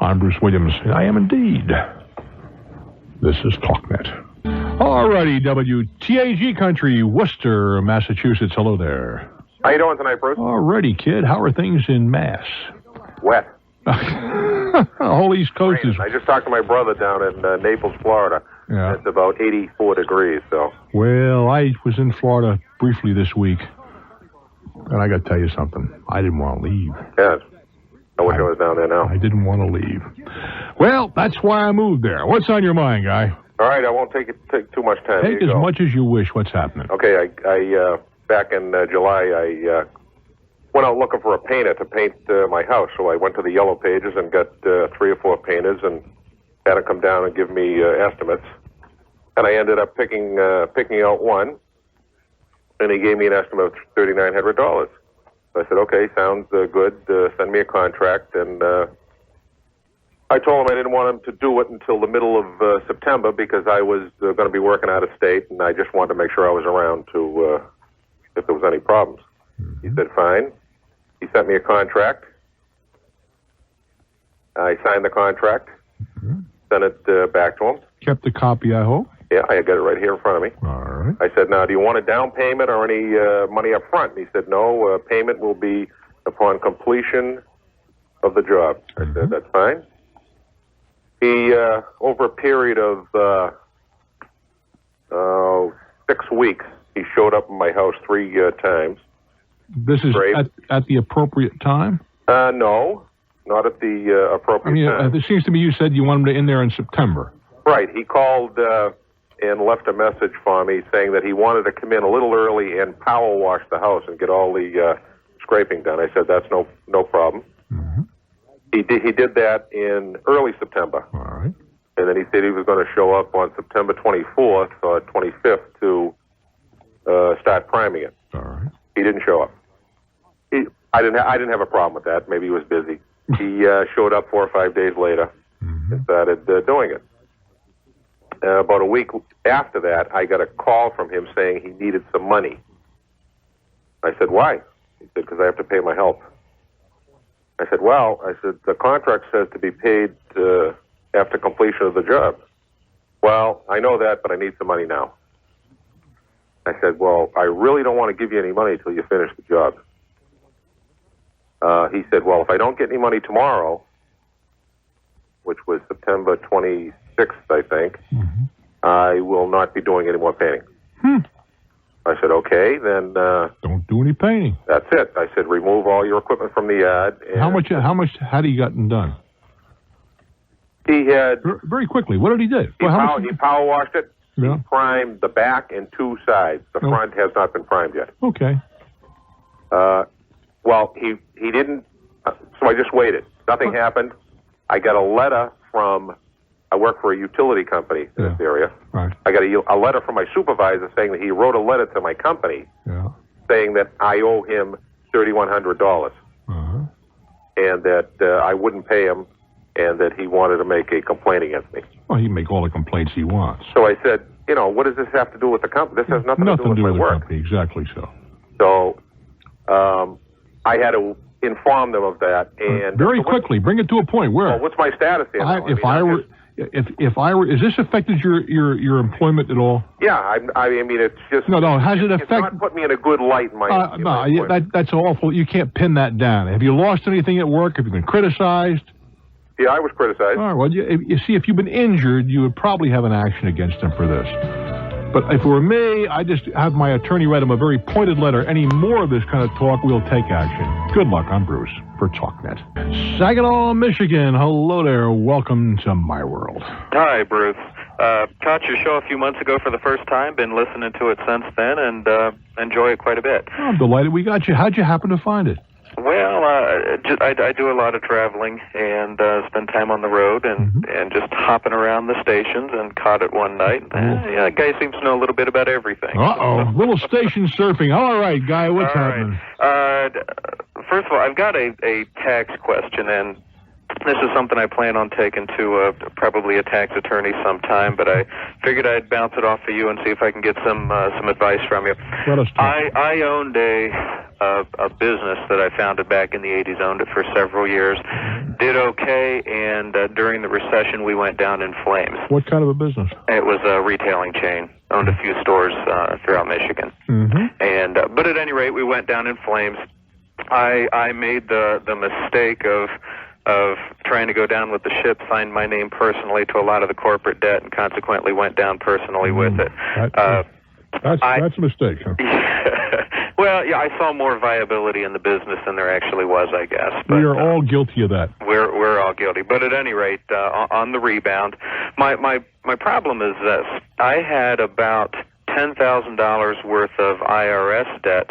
I'm Bruce Williams, and I am indeed. This is Talknet. Alrighty, WTAG Country, Worcester, Massachusetts. Hello there. How you doing tonight, Bruce? Alrighty, kid. How are things in Mass? Wet. Whole East Coast is... I just talked to my brother down in Naples, Florida. Yeah. It's about 84 degrees, so... Well, I was in Florida briefly this week, and I got to tell you something. I didn't want to leave. Yes. I wish I was down there now. I didn't want to leave. Well, that's why I moved there. What's on your mind, Guy? All right, I won't take too much time. Take as much as you wish. What's happening? Okay, I back in July, I went out looking for a painter to paint my house. So I went to the Yellow Pages and got 3 or 4 painters and had them come down and give me estimates. And I ended up picking out one, and he gave me an estimate of $3,900. So I said, okay, sounds good. Send me a contract. And I told him I didn't want him to do it until the middle of September because I was going to be working out of state, and I just wanted to make sure I was around to if there was any problems. He said, fine. He sent me a contract, I signed the contract, sent it back to him. Kept the copy, I hope? Yeah, I got it right here in front of me. All right. I said, now, do you want a down payment or any money up front? And he said, no, payment will be upon completion of the job. I said, that's fine. He, over a period of 6 weeks, he showed up in my house 3 times. This is at the appropriate time? No, not at the appropriate time. It seems to me you said you wanted him in there in September. Right. He called and left a message for me saying that he wanted to come in a little early and power wash the house and get all the scraping done. I said, that's no problem. Mm-hmm. He did that in early September. All right. And then he said he was going to show up on September 24th or 25th to start priming it. All right. He didn't show up. I didn't have a problem with that. Maybe he was busy. He showed up 4 or 5 days later and started doing it. About a week after that, I got a call from him saying he needed some money. I said, why? He said, because I have to pay my help. I said, the contract says to be paid after completion of the job. Well, I know that, but I need some money now. I said, well, I really don't want to give you any money until you finish the job. He said, well, if I don't get any money tomorrow, which was September 26th, I think, I will not be doing any more painting. I said, okay, then... don't do any painting. That's it. I said, remove all your equipment from the yard. And how much had he gotten done? He had... Very quickly, what did he do? He power washed it. Yeah. He primed the back and 2 sides. The front has not been primed yet. Okay. Well, he didn't... so I just waited. Nothing happened. I got a letter from... I work for a utility company in this area. Right. I got a letter from my supervisor saying that he wrote a letter to my company saying that I owe him $3,100 and that I wouldn't pay him and that he wanted to make a complaint against me. Well, he can make all the complaints he wants. So I said, what does this have to do with the company? This has nothing to do with my work. Company. Exactly so. So I had to inform them of that. And very quickly, bring it to a point where... Well, what's my status here? If I were, has this affected your employment at all? Yeah, I mean, it's just... No, has it affected... It's not put me in a good light in my... that's awful. You can't pin that down. Have you lost anything at work? Have you been criticized? Yeah, I was criticized. All right, well, you see, if you've been injured, you would probably have an action against him for this. But if it were me, I just have my attorney write him a very pointed letter. Any more of this kind of talk, we'll take action. Good luck. I'm Bruce for Talknet. Saginaw, Michigan. Hello there. Welcome to my world. Hi, Bruce. Caught your show a few months ago for the first time. Been listening to it since then and enjoy it quite a bit. I'm delighted we got you. How'd you happen to find it? Well, I do a lot of traveling and spend time on the road and just hopping around the stations and caught it one night. The guy seems to know a little bit about everything. Uh-oh, little station surfing. All right, guy, what's happening? First of all, I've got a tax question, and this is something I plan on taking to probably a tax attorney sometime, but I figured I'd bounce it off of you and see if I can get some advice from you. I owned a business that I founded back in the 80s, owned it for several years, did okay, and during the recession we went down in flames. What kind of a business? It was a retailing chain, owned a few stores throughout Michigan. And but at any rate, we went down in flames. I made the mistake of trying to go down with the ship, signed my name personally to a lot of the corporate debt, and consequently went down personally with it. That's a mistake, huh? Well, yeah, I saw more viability in the business than there actually was, I guess. But, we are all guilty of that. We're all guilty. But at any rate, on the rebound, my problem is this. I had about $10,000 worth of IRS debt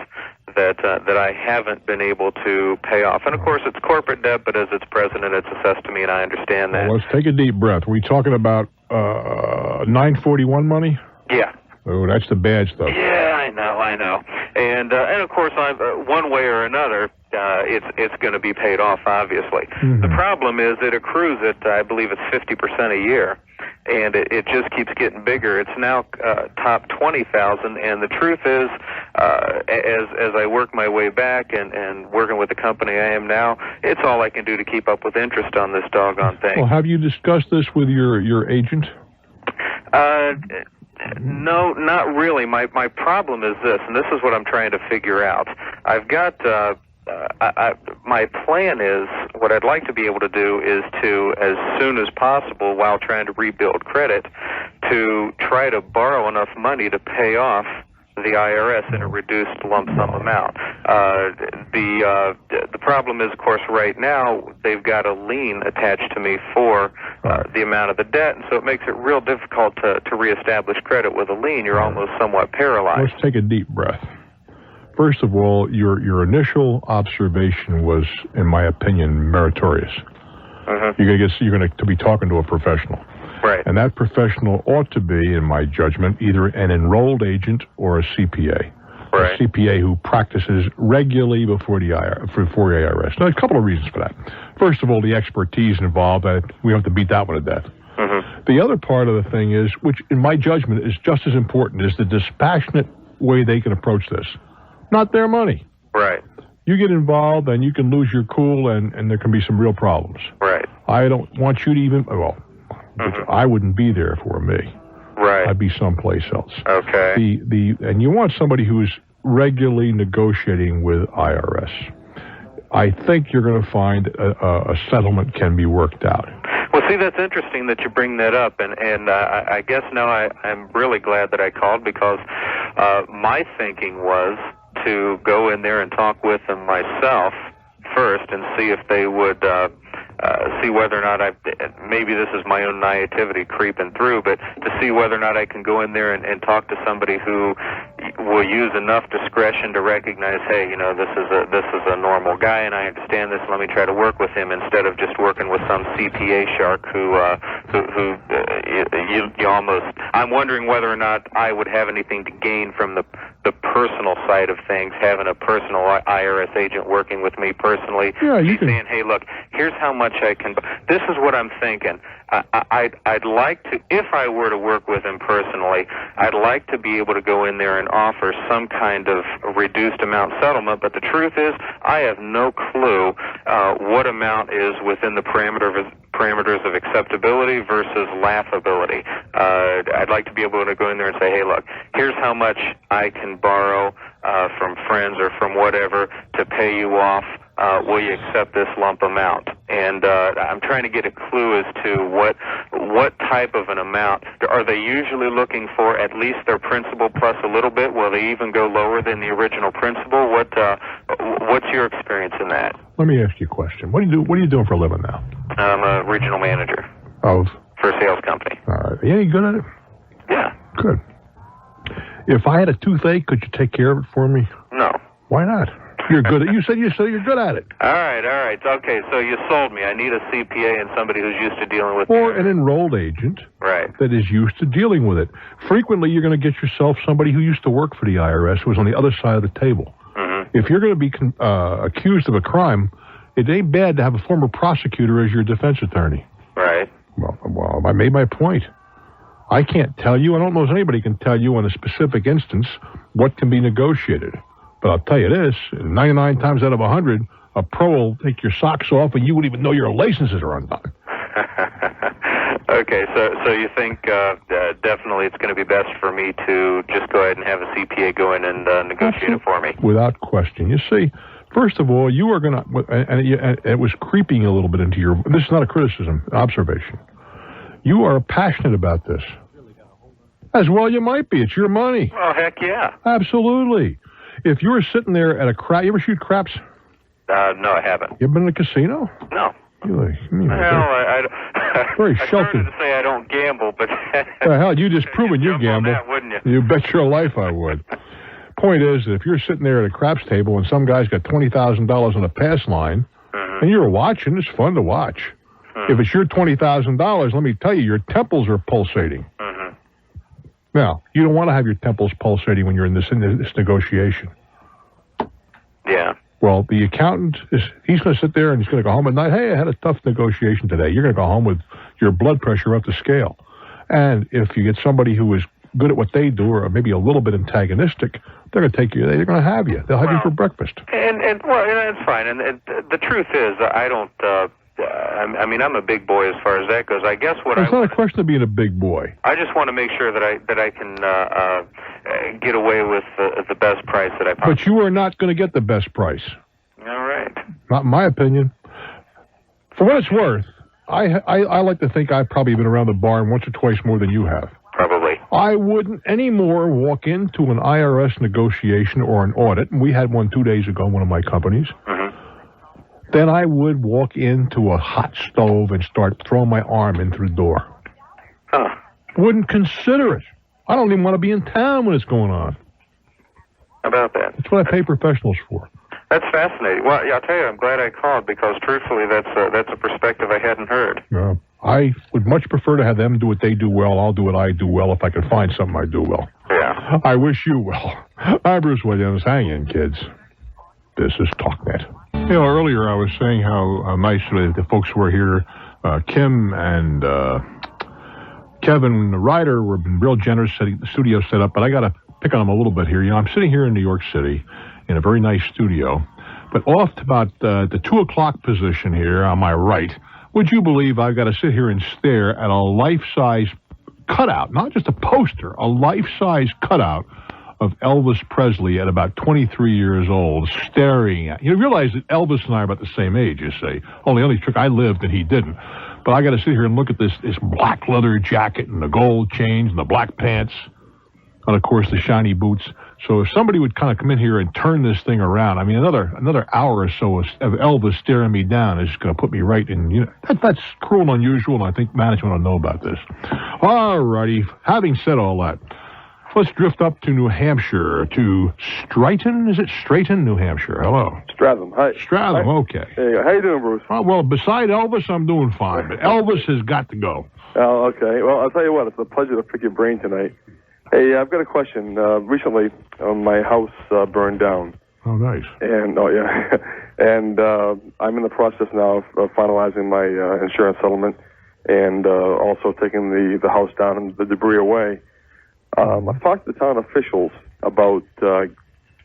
that I haven't been able to pay off. And, of course, it's corporate debt, but as its president, it's assessed to me, and I understand that. Well, let's take a deep breath. Are we talking about 941 money? Yeah. Oh, that's the bad stuff. Yeah, I know. And of course, one way or another, it's going to be paid off, obviously. The problem is it accrues at, I believe it's 50% a year, and it just keeps getting bigger. It's now top 20,000, and the truth is as I work my way back and working with the company I am now, it's all I can do to keep up with interest on this doggone thing. Well, have you discussed this with your agent? No, not really. My problem is this, and this is what I'm trying to figure out. I've got my plan is, what I'd like to be able to do is to, as soon as possible, while trying to rebuild credit, to try to borrow enough money to pay off the IRS in a reduced lump sum amount. The problem is, of course, right now they've got a lien attached to me for the amount of the debt, and so it makes it real difficult to reestablish credit with a lien. You're almost somewhat paralyzed. Let's take a deep breath. First of all, your initial observation was, in my opinion, meritorious. You're going to be talking to a professional. Right. And that professional ought to be, in my judgment, either an enrolled agent or a CPA. Right. A CPA who practices regularly before the IRS. Now, a couple of reasons for that. First of all, the expertise involved. We have to beat that one to death. The other part of the thing is, which in my judgment is just as important, is the dispassionate way they can approach this. Not their money. Right. You get involved and you can lose your cool and there can be some real problems. Right. I don't want you to even, I wouldn't be there if it were me. Right. I'd be someplace else. Okay. And you want somebody who's regularly negotiating with IRS. I think you're going to find a settlement can be worked out. Well, see, that's interesting that you bring that up, and I guess now I'm really glad that I called, because my thinking was to go in there and talk with them myself first and see if they would see whether or not maybe this is my own naivety creeping through, but to see whether or not I can go in there and talk to somebody who will use enough discretion to recognize, hey, this is a normal guy, and I understand this. Let me try to work with him instead of just working with some CPA shark who you almost. I'm wondering whether or not I would have anything to gain from the personal side of things, having a personal IRS agent working with me personally. Yeah, you saying, hey, look, here's how much I can. This is what I'm thinking. I'd like to, if I were to work with him personally, I'd like to be able to go in there and offer some kind of reduced amount settlement, but the truth is I have no clue what amount is within the parameters of acceptability versus laughability. I'd like to be able to go in there and say, hey, look, here's how much I can borrow from friends or from whatever to pay you off. Will you accept this lump amount? And I'm trying to get a clue as to what type of an amount. Are they usually looking for at least their principal plus a little bit? Will they even go lower than the original principal? What's your experience in that? Let me ask you a question. What are you doing for a living now? I'm a regional manager. Of? For a sales company. All right. Are you any good at it? Yeah. Good. If I had a toothache, could you take care of it for me? No. Why not? You're good at. You said you're good at it. All right. Okay, so you sold me. I need a CPA and somebody who's used to dealing with. Or an enrolled agent. Right. That is used to dealing with it. Frequently, you're going to get yourself somebody who used to work for the IRS, who was on the other side of the table. If you're going to be accused of a crime, it ain't bad to have a former prosecutor as your defense attorney. Right. Well, I made my point. I can't tell you. I don't know if anybody can tell you on a specific instance what can be negotiated. But I'll tell you this, 99 times out of 100, a pro will take your socks off and you wouldn't even know your licenses are undone. Okay, so you think definitely it's going to be best for me to just go ahead and have a CPA go in and negotiate it for me? Without question. You see, first of all, you are going to, and it was creeping a little bit into your, this is not a criticism, observation. You are passionate about this. As well you might be. It's your money. Oh, heck yeah. Absolutely. If you were sitting there at a crap, you ever shoot craps? No, I haven't. You ever been in a casino? No. Very I sheltered. started to say I don't gamble, but... hell, you just proven you gamble. That, wouldn't you? You bet your life I would. Point is, that if you're sitting there at a craps table and some guy's got $20,000 on a pass line, and you're watching, it's fun to watch. If it's your $20,000, let me tell you, your temples are pulsating. Now, you don't want to have your temples pulsating when you're in this negotiation. Yeah. Well, the accountant, he's going to sit there and he's going to go home at night. Hey, I had a tough negotiation today. You're going to go home with your blood pressure up the scale. And if you get somebody who is good at what they do, or maybe a little bit antagonistic, they're going to take you. They're going to have you. They'll have you for breakfast. And it's fine. And the truth is, I don't. I mean, I'm a big boy as far as that goes. I guess it's not a question of being a big boy. I just want to make sure that I can get away with the best price that I possibly. But you are not going to get the best price. All right. Not in my opinion. For what it's worth, I like to think I've probably been around the barn once or twice more than you have. Probably. I wouldn't anymore walk into an IRS negotiation or an audit, and we had one 2 days ago in one of my companies, then I would walk into a hot stove and start throwing my arm in through the door. Huh. Wouldn't consider it. I don't even want to be in town when it's going on. How about that? That's what I pay professionals for. That's fascinating. Well, yeah, I'll tell you, I'm glad I called because, truthfully, that's a perspective I hadn't heard. Yeah. I would much prefer to have them do what they do well. I'll do what I do well if I can find something I do well. Yeah. I wish you well. I'm Bruce Williams. Hang in, kids. This is Talknet. You know, earlier I was saying how nice the folks were here. Kim and Kevin Ryder were been real generous getting the studio set up, but I got to pick on them a little bit here. You know, I'm sitting here in New York City in a very nice studio, but off to about the 2 o'clock position here on my right, would you believe I've got to sit here and stare at a life-size cutout, not just a poster, a life-size cutout of Elvis Presley at about 23 years old, staring at. You realize that Elvis and I are about the same age, you say. Only trick, I lived and he didn't. But I got to sit here and look at this black leather jacket and the gold chains and the black pants, and of course the shiny boots. So if somebody would kind of come in here and turn this thing around, I mean, another hour or so of Elvis staring me down is going to put me right in. You know, that's cruel and unusual, and I think management will know about this. All righty. Having said all that, let's drift up to New Hampshire, to Strayton. Is it Strayton, New Hampshire? Hello. Stratham. Hi. Stratham, Hi. okay. There you go. How you doing, Bruce? Oh, well, beside Elvis, I'm doing fine, but Elvis has got to go. Oh, okay. Well, I'll tell you what, it's a pleasure to pick your brain tonight. Hey, I've got a question. Recently, my house burned down. Oh, nice. And, and I'm in the process now of finalizing my insurance settlement and also taking the house down and the debris away. I've talked to the town officials about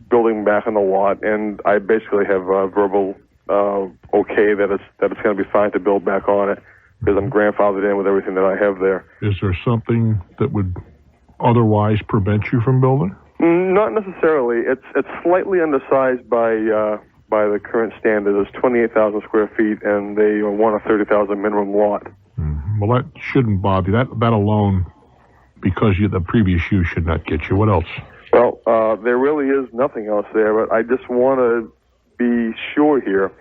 building back on the lot, and I basically have verbal okay that it's going to be fine to build back on it because I'm grandfathered in with everything that I have there. Is there something that would otherwise prevent you from building? Not necessarily. It's slightly undersized by the current standard. It's 28,000 square feet, and they want a 30,000 minimum lot. Well, that shouldn't bother you. That alone, because the previous use, should not get you. What else? Well, there really is nothing else there, but I just want to be sure here.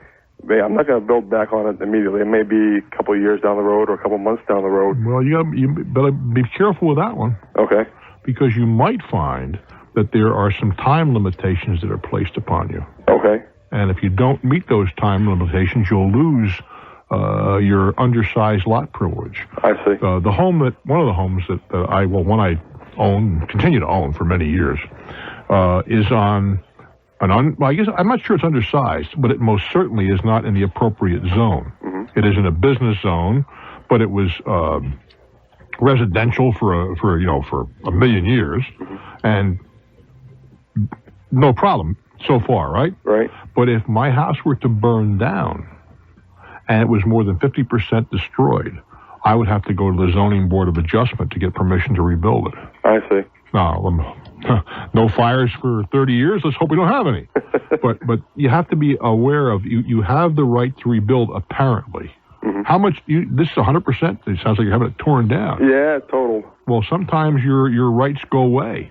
I'm not going to build back on it immediately. It may be a couple of years down the road or a couple of months down the road. Well, you better be careful with that one. Okay. Because you might find that there are some time limitations that are placed upon you. Okay. And if you don't meet those time limitations, you'll lose your undersized lot privilege. I see. One of the homes that I own, continue to own for many years, is on I guess I'm not sure it's undersized, but it most certainly is not in the appropriate zone. Mm-hmm. It is in a business zone, but it was residential for a million years, and no problem so far, right? Right. But if my house were to burn down and it was more than 50% destroyed, I would have to go to the Zoning Board of Adjustment to get permission to rebuild it. I see. Now, no fires for 30 years. Let's hope we don't have any. But you have to be aware of, you have the right to rebuild, apparently. Mm-hmm. How much, this is 100%? It sounds like you're having it torn down. Yeah, total. Well, sometimes your rights go away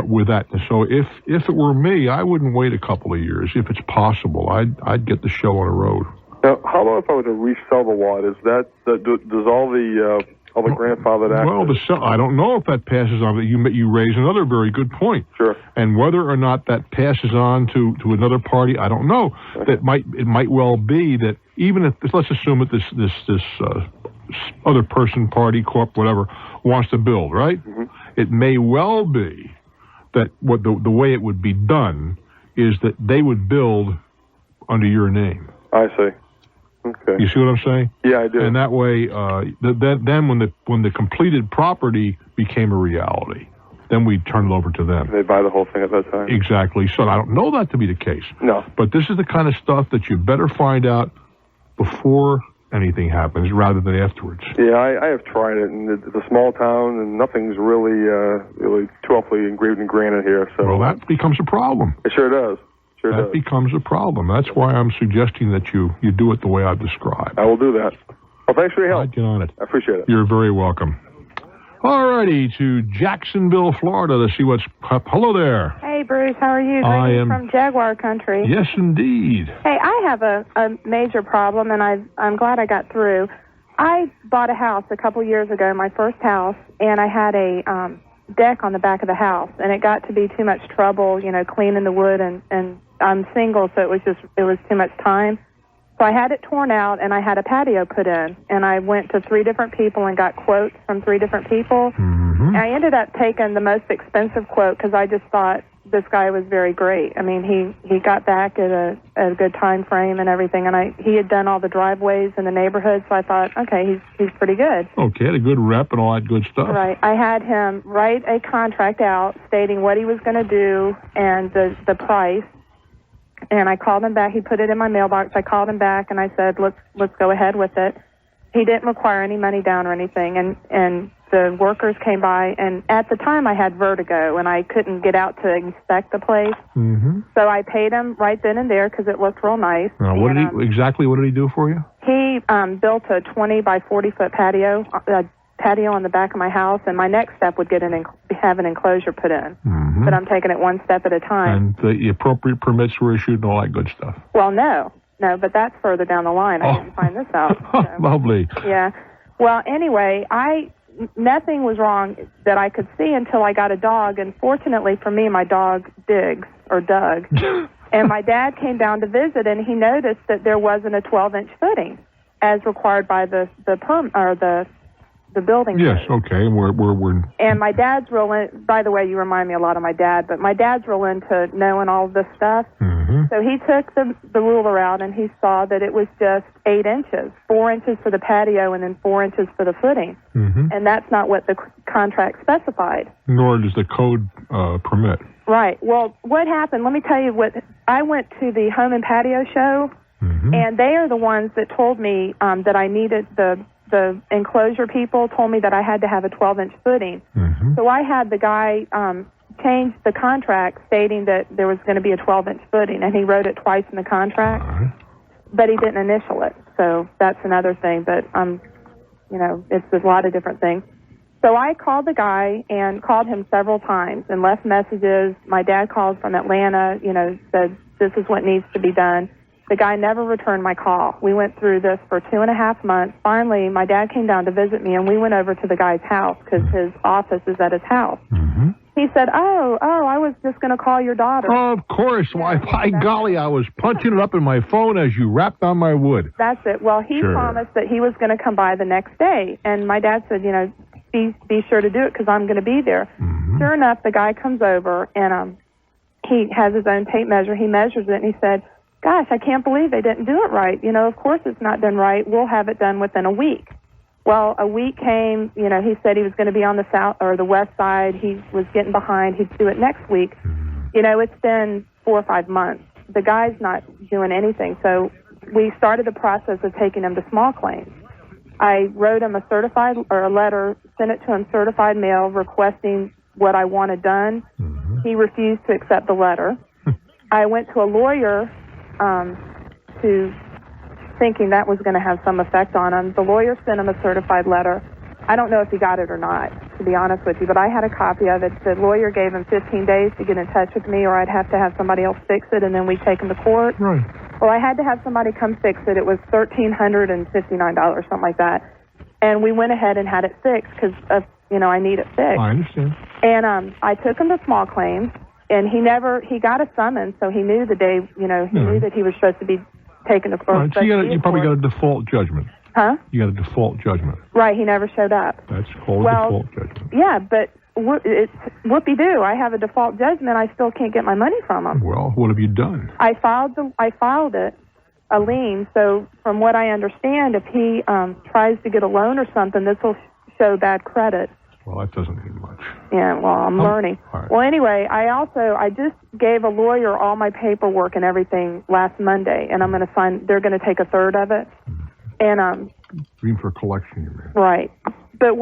with that. So if it were me, I wouldn't wait a couple of years. If it's possible, I'd get the show on the road. Now, how about if I were to resell the lot? Is does all the grandfathered access? Well, I don't know if that passes on. You raise another very good point. Sure. And whether or not that passes on to another party, I don't know. Okay. It might well be that even if, let's assume that this other person, party, corp, whatever, wants to build, right? Mm-hmm. It may well be that what the way it would be done is that they would build under your name. I see. Okay. You see what I'm saying? Yeah, I do. And that way, then when the completed property became a reality. Then we turn it over to them. They buy the whole thing at that time. Exactly. So I don't know that to be the case. No. But this is the kind of stuff that you better find out before anything happens rather than afterwards. Yeah, I have tried it, and it's a small town, and nothing's really too awfully engraved in granite here. So well, that becomes a problem. It sure does. That becomes a problem. That's why I'm suggesting that you do it the way I've described. I will do that. Well, thanks for your help. I'd get on it. I appreciate it. You're very welcome. All righty, to Jacksonville, Florida, to see what's up. Hello there. Hey, Bruce. How are you? I am from Jaguar Country. Yes, indeed. Hey, I have a major problem, and I'm glad I got through. I bought a house a couple years ago, my first house, and I had a deck on the back of the house, and it got to be too much trouble, cleaning the wood, and I'm single, so it was too much time. So I had it torn out, and I had a patio put in, and I went to 3 different people and got quotes from 3 different people. Mm-hmm. And I ended up taking the most expensive quote because I just thought this guy was very great. I mean, he got back at a good time frame and everything, and he had done all the driveways in the neighborhood, so I thought, okay, he's pretty good. Okay, had a good rep and all that good stuff. Right. I had him write a contract out stating what he was going to do and the price. And I called him back. He put it in my mailbox. I called him back, and I said, let's go ahead with it. He didn't require any money down or anything, and the workers came by, and at the time I had vertigo, and I couldn't get out to inspect the place. Mm-hmm. So I paid him right then and there because it looked real nice. Now, what did he do for you? He built a 20 by 40 foot patio on the back of my house, and my next step would have an enclosure put in. Mm-hmm. But I'm taking it one step at a time. And the appropriate permits were issued and all that good stuff. Well, no, but that's further down the line. I didn't find this out. So. Lovely. Yeah. Well, anyway, nothing was wrong that I could see until I got a dog, and fortunately for me, my dog Diggs, or Doug, and my dad came down to visit, and he noticed that there wasn't a 12-inch footing as required by the building. Yes, okay. We're And my dad's by the way, you remind me a lot of my dad, but my dad's real into knowing all of this stuff. Mm-hmm. So he took the ruler out, and he saw that it was just 8 inches, 4 inches for the patio and then 4 inches for the footing. Mm-hmm. And that's not what the contract specified. Nor does the code permit. Right. Well, what happened, let me tell you I went to the home and patio show, mm-hmm. and they are the ones that told me that I needed the enclosure people told me that I had to have a 12-inch footing. Mm-hmm. So I had the guy change the contract stating that there was going to be a 12-inch footing, and he wrote it twice in the contract, but he didn't initial it. So that's another thing, but it's a lot of different things. So I called the guy and called him several times and left messages. My dad called from Atlanta, said this is what needs to be done. The guy never returned my call. We went through this for 2.5 months. Finally, my dad came down to visit me, and we went over to the guy's house because his office is at his house. Mm-hmm. He said, oh, I was just going to call your daughter. Oh, of course. Why, by golly, I was punching it up in my phone as you rapped on my wood. That's it. Well, he promised that he was going to come by the next day, and my dad said, be sure to do it because I'm going to be there. Mm-hmm. Sure enough, the guy comes over, and he has his own tape measure. He measures it, and he said, gosh, I can't believe they didn't do it right. Of course it's not done right. We'll have it done within a week. Well, a week came, he said he was going to be on the south or the west side. He was getting behind. He'd do it next week. It's been 4 or 5 months. The guy's not doing anything. So we started the process of taking him to small claims. I wrote him a letter, sent it to him certified mail requesting what I wanted done. Mm-hmm. He refused to accept the letter. I went to a lawyer to thinking that was going to have some effect on him. The lawyer sent him a certified letter. I don't know if he got it or not, to be honest with you, but I had a copy of it. The lawyer gave him 15 days to get in touch with me, or I'd have to have somebody else fix it, and then we'd take him to court. Right. Well, I had to have somebody come fix it. It was $1,359, something like that. And we went ahead and had it fixed because, I need it fixed. I understand. And I took him to small claims. And he got a summons, so he knew the day, he knew that he was supposed to be taken to court. Right, so you probably got a default judgment. Huh? You got a default judgment. Right, he never showed up. That's called a default judgment. Yeah, but it's whoopee-doo. I have a default judgment. I still can't get my money from him. Well, what have you done? I filed it, a lien, so from what I understand, if he tries to get a loan or something, this will show bad credit. Well, that doesn't mean much. Yeah, well, I'm learning. Right. Well, anyway, I just gave a lawyer all my paperwork and everything last Monday, and I'm going to sign. They're going to take a third of it, and Even for collection, you mean? Right. But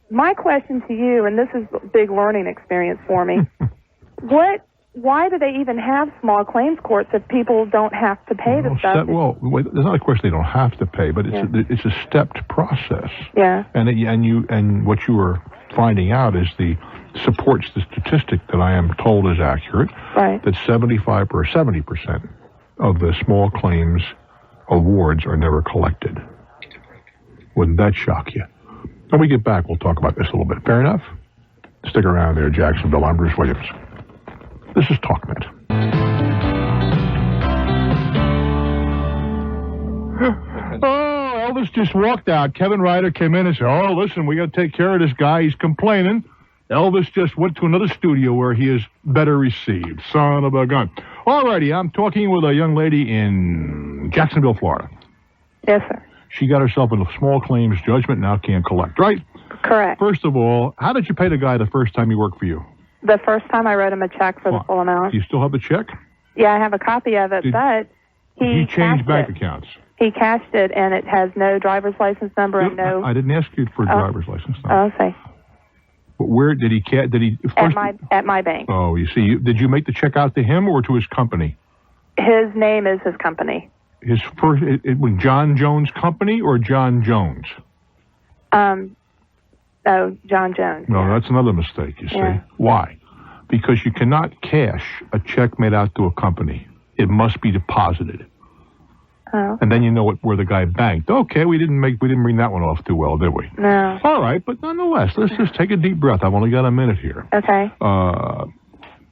my question to you, and this is a big learning experience for me, why do they even have small claims courts if people don't have to pay the stuff? There's not a question they don't have to pay, but it's a stepped process. Yeah. And what you were finding out is supports the statistic that I am told is accurate. Right. That 70% of the small claims awards are never collected. Wouldn't that shock you? When we get back, we'll talk about this a little bit. Fair enough? Stick around there, Jacksonville. I'm Bruce Williams. This is Talknet. Oh, Elvis just walked out. Kevin Ryder came in and said, oh, listen, we got to take care of this guy. He's complaining. Elvis just went to another studio where he is better received. Son of a gun. All righty, I'm talking with a young lady in Jacksonville, Florida. Yes, sir. She got herself in a small claims judgment, now can't collect, right? Correct. First of all, how did you pay the guy the first time he worked for you? The first time I wrote him a check for the full amount. Do you still have the check? Yeah, I have a copy of it, but he changed bank accounts. He cashed it, and it has no driver's license number and no... I didn't ask you for a driver's license number. Oh, okay. But where did he... At my bank. Oh, you see. Did you make the check out to him or to his company? His name is his company. His first... It was John Jones Company or John Jones? Oh, John Jones. No, that's another mistake, you see. Yeah. Why? Because you cannot cash a check made out to a company. It must be deposited. Oh. And then you know where the guy banked. Okay, we didn't bring that one off too well, did we? No. All right, but nonetheless, let's just take a deep breath. I've only got a minute here. Okay.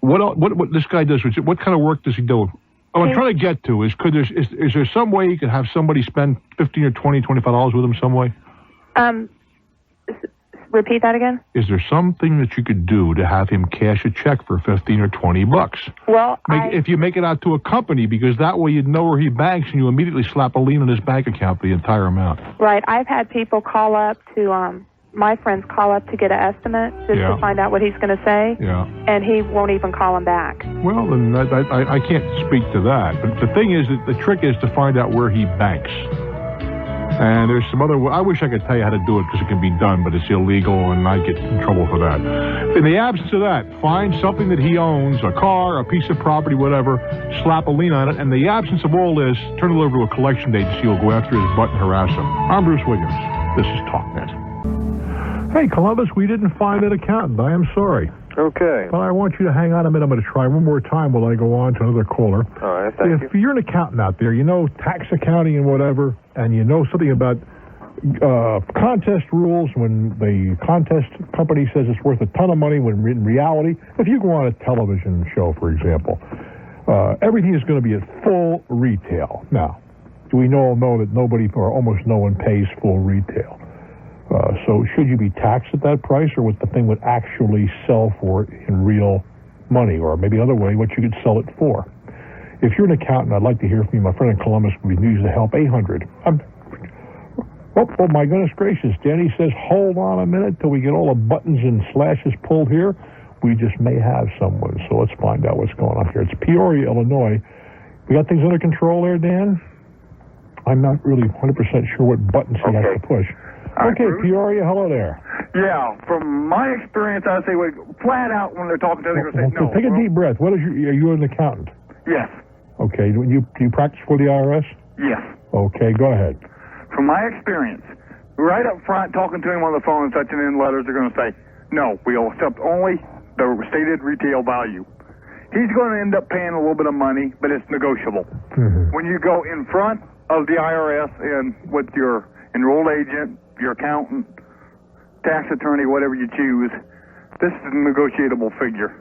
What this guy does? What kind of work does he do? What I'm trying to get to is is there some way you could have somebody spend $15 or $20, $25 with him some way? Repeat that again? Is there something that you could do to have him cash a check for $15 or $20? Well, if you make it out to a company, because that way you'd know where he banks and you immediately slap a lien on his bank account for the entire amount. Right. I've had people call up to, my friends call up to get an estimate just to find out what he's going to say. Yeah. And he won't even call him back. Well, then I can't speak to that. But the thing is, that the trick is to find out where he banks. And there's some other... I wish I could tell you how to do it because it can be done, but it's illegal and I get in trouble for that. In the absence of that, find something that he owns, a car, a piece of property, whatever, slap a lien on it, and in the absence of all this, turn it over to a collection agency who will go after his butt and harass him. I'm Bruce Williams. This is Talknet. Hey, Columbus, we didn't find an accountant. I am sorry. Okay. But I want you to hang on a minute. I'm going to try one more time while I go on to another caller. All right, thank you. If you're an accountant out there, you know tax accounting and whatever, and you know something about contest rules when the contest company says it's worth a ton of money when in reality, if you go on a television show, for example, everything is going to be at full retail. Now, do we all know that nobody or almost no one pays full retail? So should you be taxed at that price, or what the thing would actually sell for in real money, or maybe another way, what you could sell it for? If you're an accountant, I'd like to hear from you. My friend in Columbus would be needing the help. 800. Oh, my goodness gracious. Danny says, hold on a minute till we get all the buttons and slashes pulled here. We just may have someone, so let's find out what's going on here. It's Peoria, Illinois. We got things under control there, Dan? I'm not really 100% sure what buttons he has to push. Okay, Peoria, hello there. Yeah, from my experience, I'd say flat out when they're talking to you, they're going to say no. Take a deep breath. Are you an accountant? Yes. Okay, do you practice for the IRS? Yes. Okay, go ahead. From my experience, right up front, talking to him on the phone and touching in letters, they're going to say, no, we'll accept only the stated retail value. He's going to end up paying a little bit of money, but it's negotiable. Mm-hmm. When you go in front of the IRS and with your enrolled agent, your accountant, tax attorney, whatever you choose, this is a negotiable figure.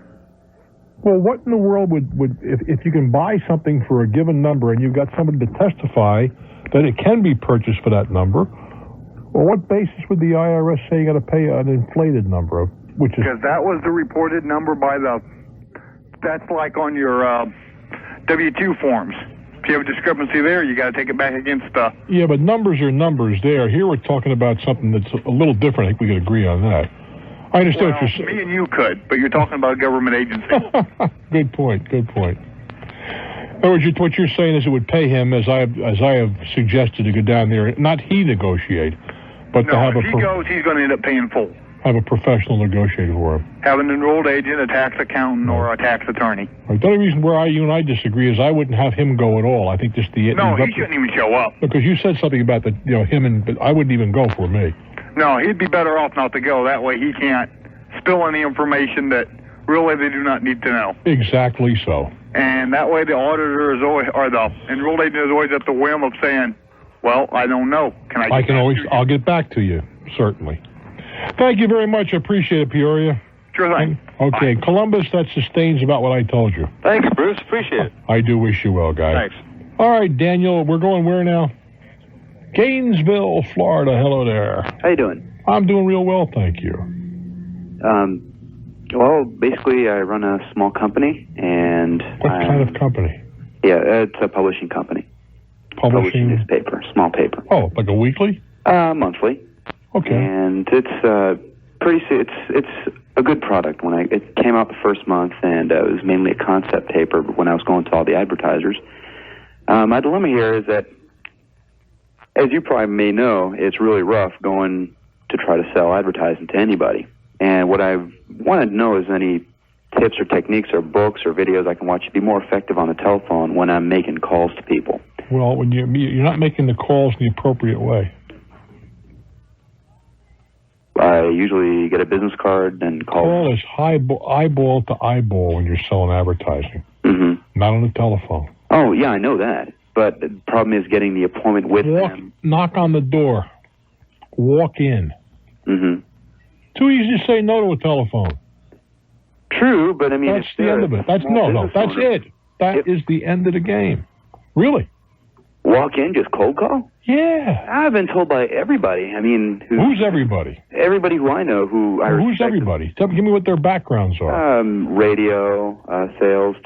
Well, what in the world would if you can buy something for a given number and you've got somebody to testify that it can be purchased for that number, well, what basis would the IRS say you got to pay an inflated number of, which is... Because that was the reported number by that's like on your W-2 forms. If you have a discrepancy there, you got to take it back against the... Yeah, but numbers are numbers there. Here we're talking about something that's a little different. I think we could agree on that. I understand what you're saying. Me and you could, but you're talking about a government agency. Good point. In other words, what you're saying is it would pay him, as I have suggested, to go down there, not he negotiate, but to have if he goes, he's going to end up paying full. Have a professional negotiator for him. Have an enrolled agent, a tax accountant, or a tax attorney. Right. The only reason where you and I disagree is I wouldn't have him go at all. I think just the... No, he shouldn't even show up. Because you said something about but I wouldn't even go for me. No, he'd be better off not to go. That way he can't spill any information that really they do not need to know. Exactly so. And that way the auditor is always, or the enrolled agent is always at the whim of saying, well, I don't know. I'll get back to you, certainly. Thank you very much. I appreciate it, Peoria. Sure thing. Okay, bye. Columbus, that sustains about what I told you. Thanks, Bruce. Appreciate it. I do wish you well, guy. Thanks. All right, Daniel, we're going where now? Gainesville, Florida. Hello there. How you doing? I'm doing real well, thank you. Well, basically, I run a small company, and... What kind of company? Yeah, it's a publishing company. Publishing newspaper, small paper. Oh, like a weekly? Monthly. Okay. And it's it's a good product. It came out the first month, and it was mainly a concept paper. But when I was going to all the advertisers, my dilemma here is that, as you probably may know, it's really rough going to try to sell advertising to anybody. And what I wanted to know is any tips or techniques or books or videos I can watch to be more effective on the telephone when I'm making calls to people. Well, when you're not making the calls in the appropriate way. I usually get a business card and call. Call is eyeball to eyeball when you're selling advertising. Mm-hmm. Not on the telephone. Oh, yeah, I know that. But the problem is getting the appointment with them. Knock on the door. Walk in. Mm-hmm. Too easy to say no to a telephone. True, but I mean... That's the end of it. That's it. That is the end of the game. Really. Walk in, just cold call? Yeah. I've been told by everybody. I mean... Who's everybody? Everybody who I know who I Who's everybody? Give me what their backgrounds are. Radio, sales,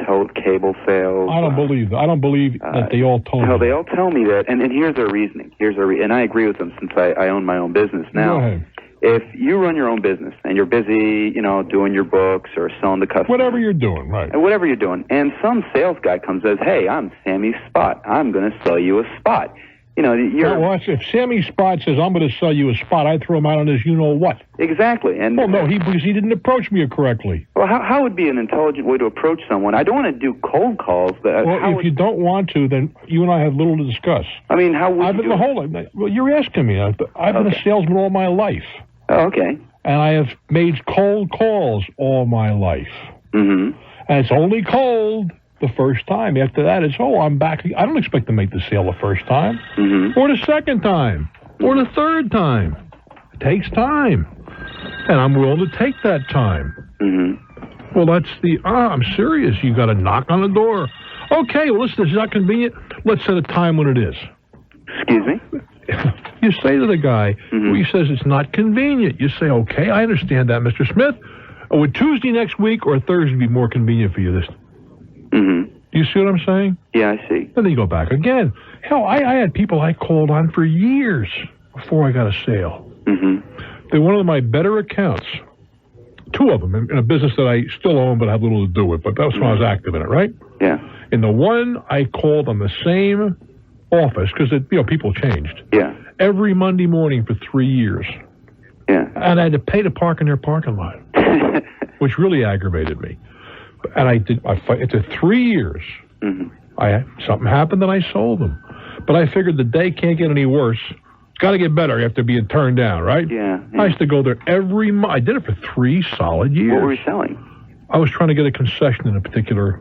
cable sales. I don't believe that. I don't believe that they all told me. They all tell me that, and here's their reasoning. And I agree with them since I own my own business now. Go ahead. If you run your own business and you're busy, doing your books or selling to customers. Whatever you're doing, right. Whatever you're doing. And some sales guy comes and says, hey, I'm Sammy Spot. I'm going to sell you a spot. If Sammy Spot says, I'm going to sell you a spot, I throw him out on his you-know-what. Exactly. And because he didn't approach me correctly. Well, how would be an intelligent way to approach someone? I don't want to do cold calls. But if you don't want to, then you and I have little to discuss. I mean, how would you do it? Well, you're asking me. I've been a salesman all my life. Oh, okay. And I have made cold calls all my life. Mm-hmm. And it's only cold the first time. After that, it's, I'm back. I don't expect to make the sale the first time. Mm-hmm. Or the second time. Or the third time. It takes time. And I'm willing to take that time. Mm-hmm. Well, that's I'm serious. You got to knock on the door. Okay, well, listen, is that convenient? Let's set a time when it is. Excuse me? You say to the guy, he says it's not convenient. You say, okay, I understand that, Mr. Smith. Would Tuesday next week or Thursday be more convenient for you? Mm-hmm. You see what I'm saying? Yeah, I see. Then you go back again. Hell, I had people I called on for years before I got a sale. Mm-hmm. They're one of my better accounts. Two of them in a business that I still own but have little to do with, but that was when I was active in it, right? Yeah. In the one I called on the same office, because people changed. Yeah. Every Monday morning for 3 years. Yeah. And I had to pay to park in their parking lot, which really aggravated me. And I did. After 3 years, something happened and I sold them. But I figured the day can't get any worse. It's got to get better after being turned down, right? Yeah. I used to go there every month. I did it for 3 solid years. What were you selling? I was trying to get a concession in a particular.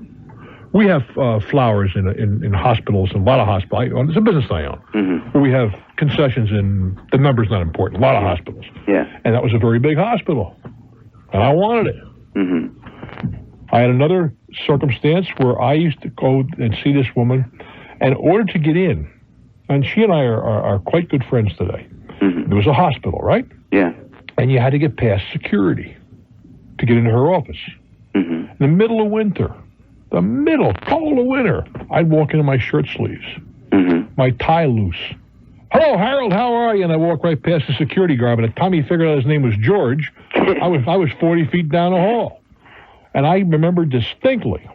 We have flowers in hospitals, and a lot of hospitals. It's a business I own. Mm-hmm. Where we have concessions in, the number's not important, a lot of hospitals. Yeah. And that was a very big hospital. And I wanted it. Mm-hmm. I had another circumstance where I used to go and see this woman, and in order to get in, and she and I are quite good friends today. Mm-hmm. There was a hospital, right? Yeah. And you had to get past security to get into her office. Mm-hmm. In the middle of winter. the middle, cold of winter, I'd walk in my shirt sleeves, my tie loose. Hello, Harold, how are you? And I walk right past the security guard. By the time he figured out his name was George, I was 40 feet down the hall. And I remember distinctly,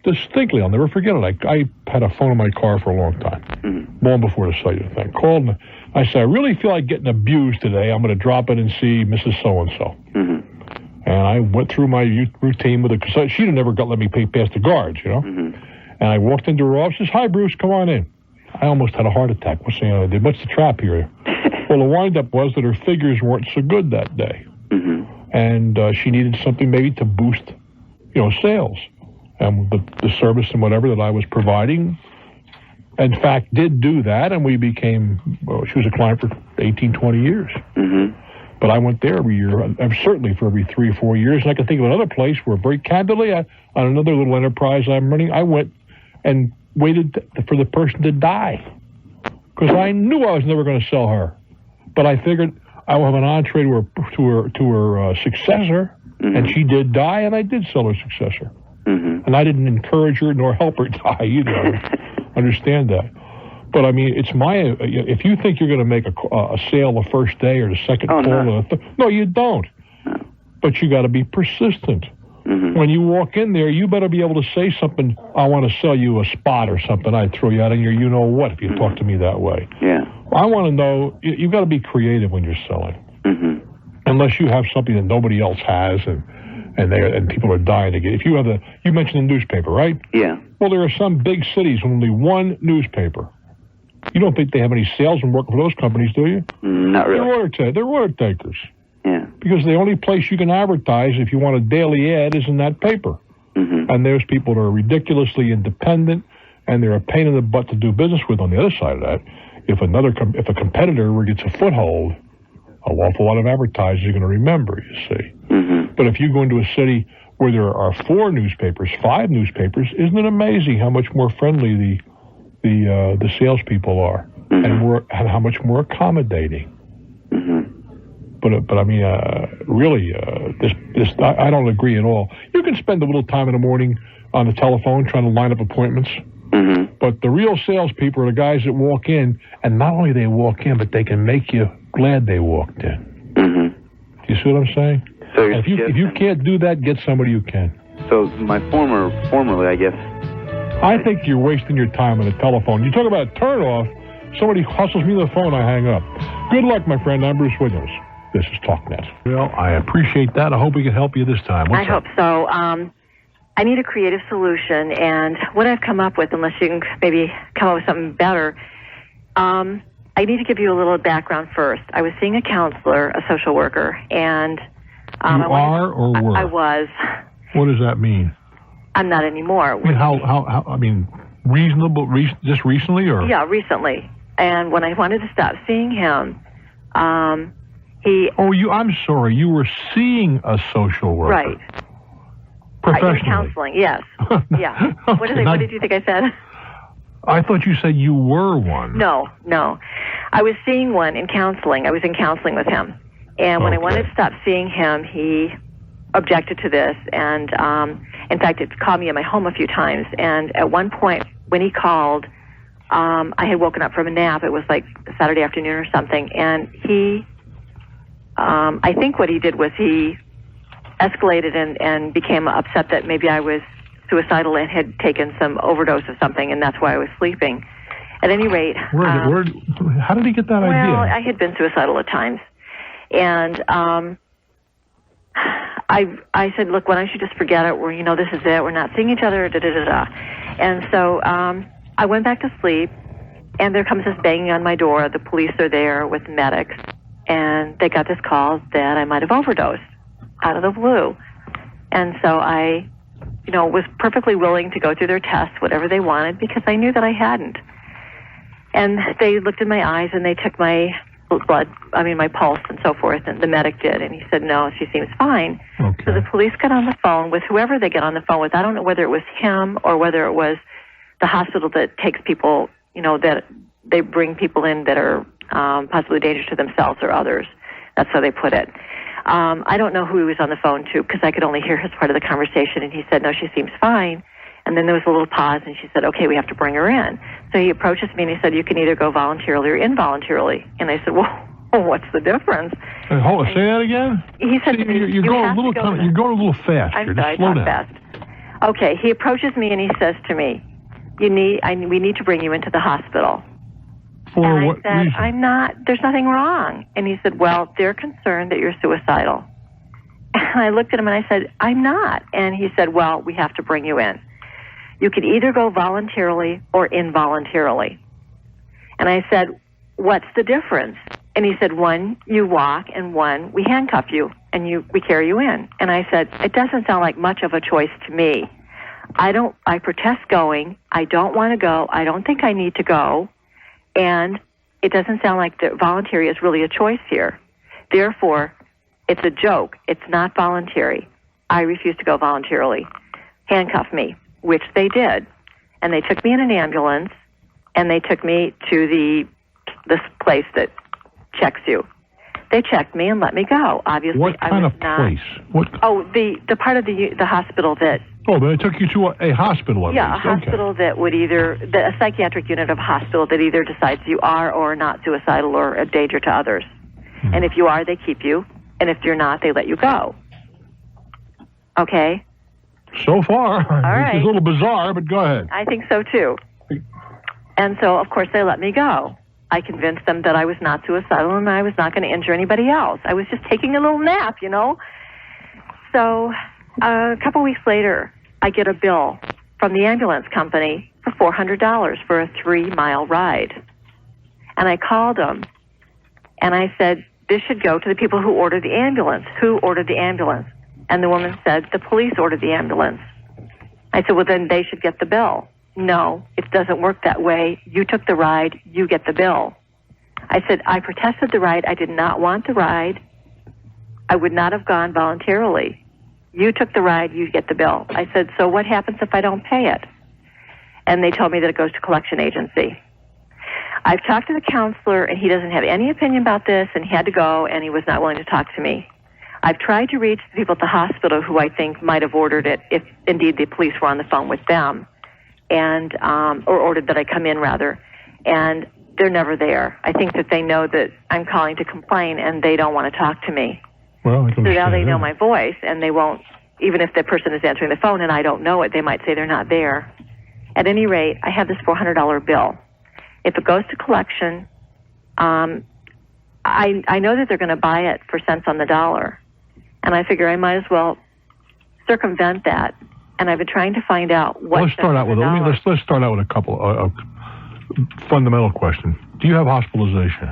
I'll never forget it. I had a phone in my car for a long time, long before the cellular thing. Called and I said, I really feel like getting abused today. I'm going to drop in and see Mrs. So-and-so. And I went through my routine with her, because she'd have never let me pay past the guards, you know. And I walked into her office, hi, Bruce, come on in. I almost had a heart attack. What's the trap here? Well, the wind-up was that her figures weren't so good that day. And she needed something maybe to boost, sales. And the service and whatever that I was providing, in fact, did do that, and we became, she was a client for 18, 20 years. But I went there every year, certainly for every 3 or 4 years. And I can think of another place where, very candidly, on another little enterprise I'm running, I went and waited for the person to die, because I knew I was never going to sell her. But I figured I will have an entree to her successor, and she did die, and I did sell her successor. And I didn't encourage her nor help her die either. I understand that. But I mean, it's if you think you're going to make a sale the first day or the second call, no, you don't. But you got to be persistent. When you walk in there, you better be able to say something. I want to sell you a spot or something. I'd throw you out of your you-know-what if you talk to me that way. I want to know, you've got to be creative when you're selling. Unless you have something that nobody else has, and people are dying to get. If you have you mentioned the newspaper, right? Yeah. Well, there are some big cities with only one newspaper. You don't think they have any salesmen working for those companies, do you? Not really. They're order takers. Yeah. Because the only place you can advertise if you want a daily ad is in that paper. And there's people that are ridiculously independent, and they're a pain in the butt to do business with. On the other side of that, if a competitor gets a foothold, an awful lot of advertisers are going to remember, you see. But if you go into a city where there are 4 newspapers, 5 newspapers, isn't it amazing how much more friendly the salespeople are, and how much more accommodating? But I mean, really, I don't agree at all. You can spend a little time in the morning on the telephone trying to line up appointments. But the real salespeople are the guys that walk in, and not only they walk in, but they can make you glad they walked in. Do you see what I'm saying? So if you can't do that, get somebody who can. So formerly, I guess. I think you're wasting your time on the telephone. You talk about turn off. Somebody hustles me on the phone, I hang up. Good luck, my friend. I'm Bruce Williams. This is Talknet. Well, I appreciate that. I hope we can help you this time. I hope so. I need a creative solution, and what I've come up with, unless you can maybe come up with something better, I need to give you a little background first. I was seeing a counselor, a social worker, and you are or were? I was. What does that mean? I'm not anymore. I mean, how? I mean, reasonable? Just recently, or? Yeah, recently. And when I wanted to stop seeing him, he. Oh, I'm sorry. You were seeing a social worker, right? Professionally. Counseling, yes. Yeah. Okay, what did you think I said? I thought you said you were one. No. I was seeing one in counseling. I was in counseling with him. And when I wanted to stop seeing him, he objected to this. And, in fact, it called me in my home a few times. And at one point, when he called, I had woken up from a nap. It was like Saturday afternoon or something. And he, I think what he did was he escalated and became upset that maybe I was suicidal and had taken some overdose of something, and that's why I was sleeping. At any rate... how did he get that idea? Well, I had been suicidal at times. And I said, look, why don't you just forget it? This is it. We're not seeing each other, da-da-da-da. And so I went back to sleep, and there comes this banging on my door. The police are there with medics, and they got this call that I might have overdosed out of the blue. And so I, was perfectly willing to go through their tests, whatever they wanted, because I knew that I hadn't. And they looked in my eyes and they took my my pulse and so forth, and the medic did, and he said, no, she seems fine. Okay. So the police got on the phone with whoever they get on the phone with. I don't know whether it was him or whether it was the hospital that takes people, that they bring people in that are possibly dangerous to themselves or others. That's how they put it. I don't know who he was on the phone to, because I could only hear his part of the conversation, and he said, no, she seems fine. And then there was a little pause, and she said, okay, we have to bring her in. So he approaches me, and he said, you can either go voluntarily or involuntarily. And I said, well, what's the difference? Say that again? He said, you're going a little fast. I'm sorry, I talk fast. Okay, he approaches me, and he says to me, we need to bring you into the hospital. For what reason? I'm not, there's nothing wrong. And he said, well, they're concerned that you're suicidal. And I looked at him and I said, I'm not. And he said, well, we have to bring you in. You could either go voluntarily or involuntarily. And I said, what's the difference? And he said, one, you walk, and one, we handcuff you, and we carry you in. And I said, it doesn't sound like much of a choice to me. I protest going. I don't want to go. I don't think I need to go. And it doesn't sound like the voluntary is really a choice here. Therefore, it's a joke. It's not voluntary. I refuse to go voluntarily. Handcuff me, which they did. And they took me in an ambulance, and they took me to this place that checks you. They checked me and let me go. Obviously, what kind of place? The part of the hospital that. Oh, they took you to a hospital. Yeah, a hospital that would a psychiatric unit of a hospital that either decides you are or are not suicidal or a danger to others. And if you are, they keep you, and if you're not, they let you go. Okay. So far, all right. It's a little bizarre, but go ahead. I think so too. And so, of course, they let me go. I convinced them that I was not suicidal and I was not going to injure anybody else. I was just taking a little nap, So a couple weeks later, I get a bill from the ambulance company for $400 for a 3-mile ride. And I called them, and I said, this should go to the people who ordered the ambulance. Who ordered the ambulance? And the woman said, the police ordered the ambulance. I said, well, then they should get the bill. No, it doesn't work that way. You took the ride, you get the bill. I said, I protested the ride. I did not want the ride. I would not have gone voluntarily. You took the ride, you get the bill. I said, so what happens if I don't pay it? And they told me that it goes to collection agency. I've talked to the counselor, and he doesn't have any opinion about this, and he had to go, and he was not willing to talk to me. I've tried to reach the people at the hospital who I think might have ordered it, if indeed the police were on the phone with them, and or ordered that I come in, rather, and they're never there. I think that they know that I'm calling to complain, and they don't want to talk to me. Well, so now they know my voice, and they won't, even if the person is answering the phone and I don't know it, they might say they're not there. At any rate, I have this $400 bill. If it goes to collection, I know that they're going to buy it for cents on the dollar, and I figure I might as well circumvent that. And I've been trying to find out what. Let's start out with a couple of fundamental questions. Do you have hospitalization?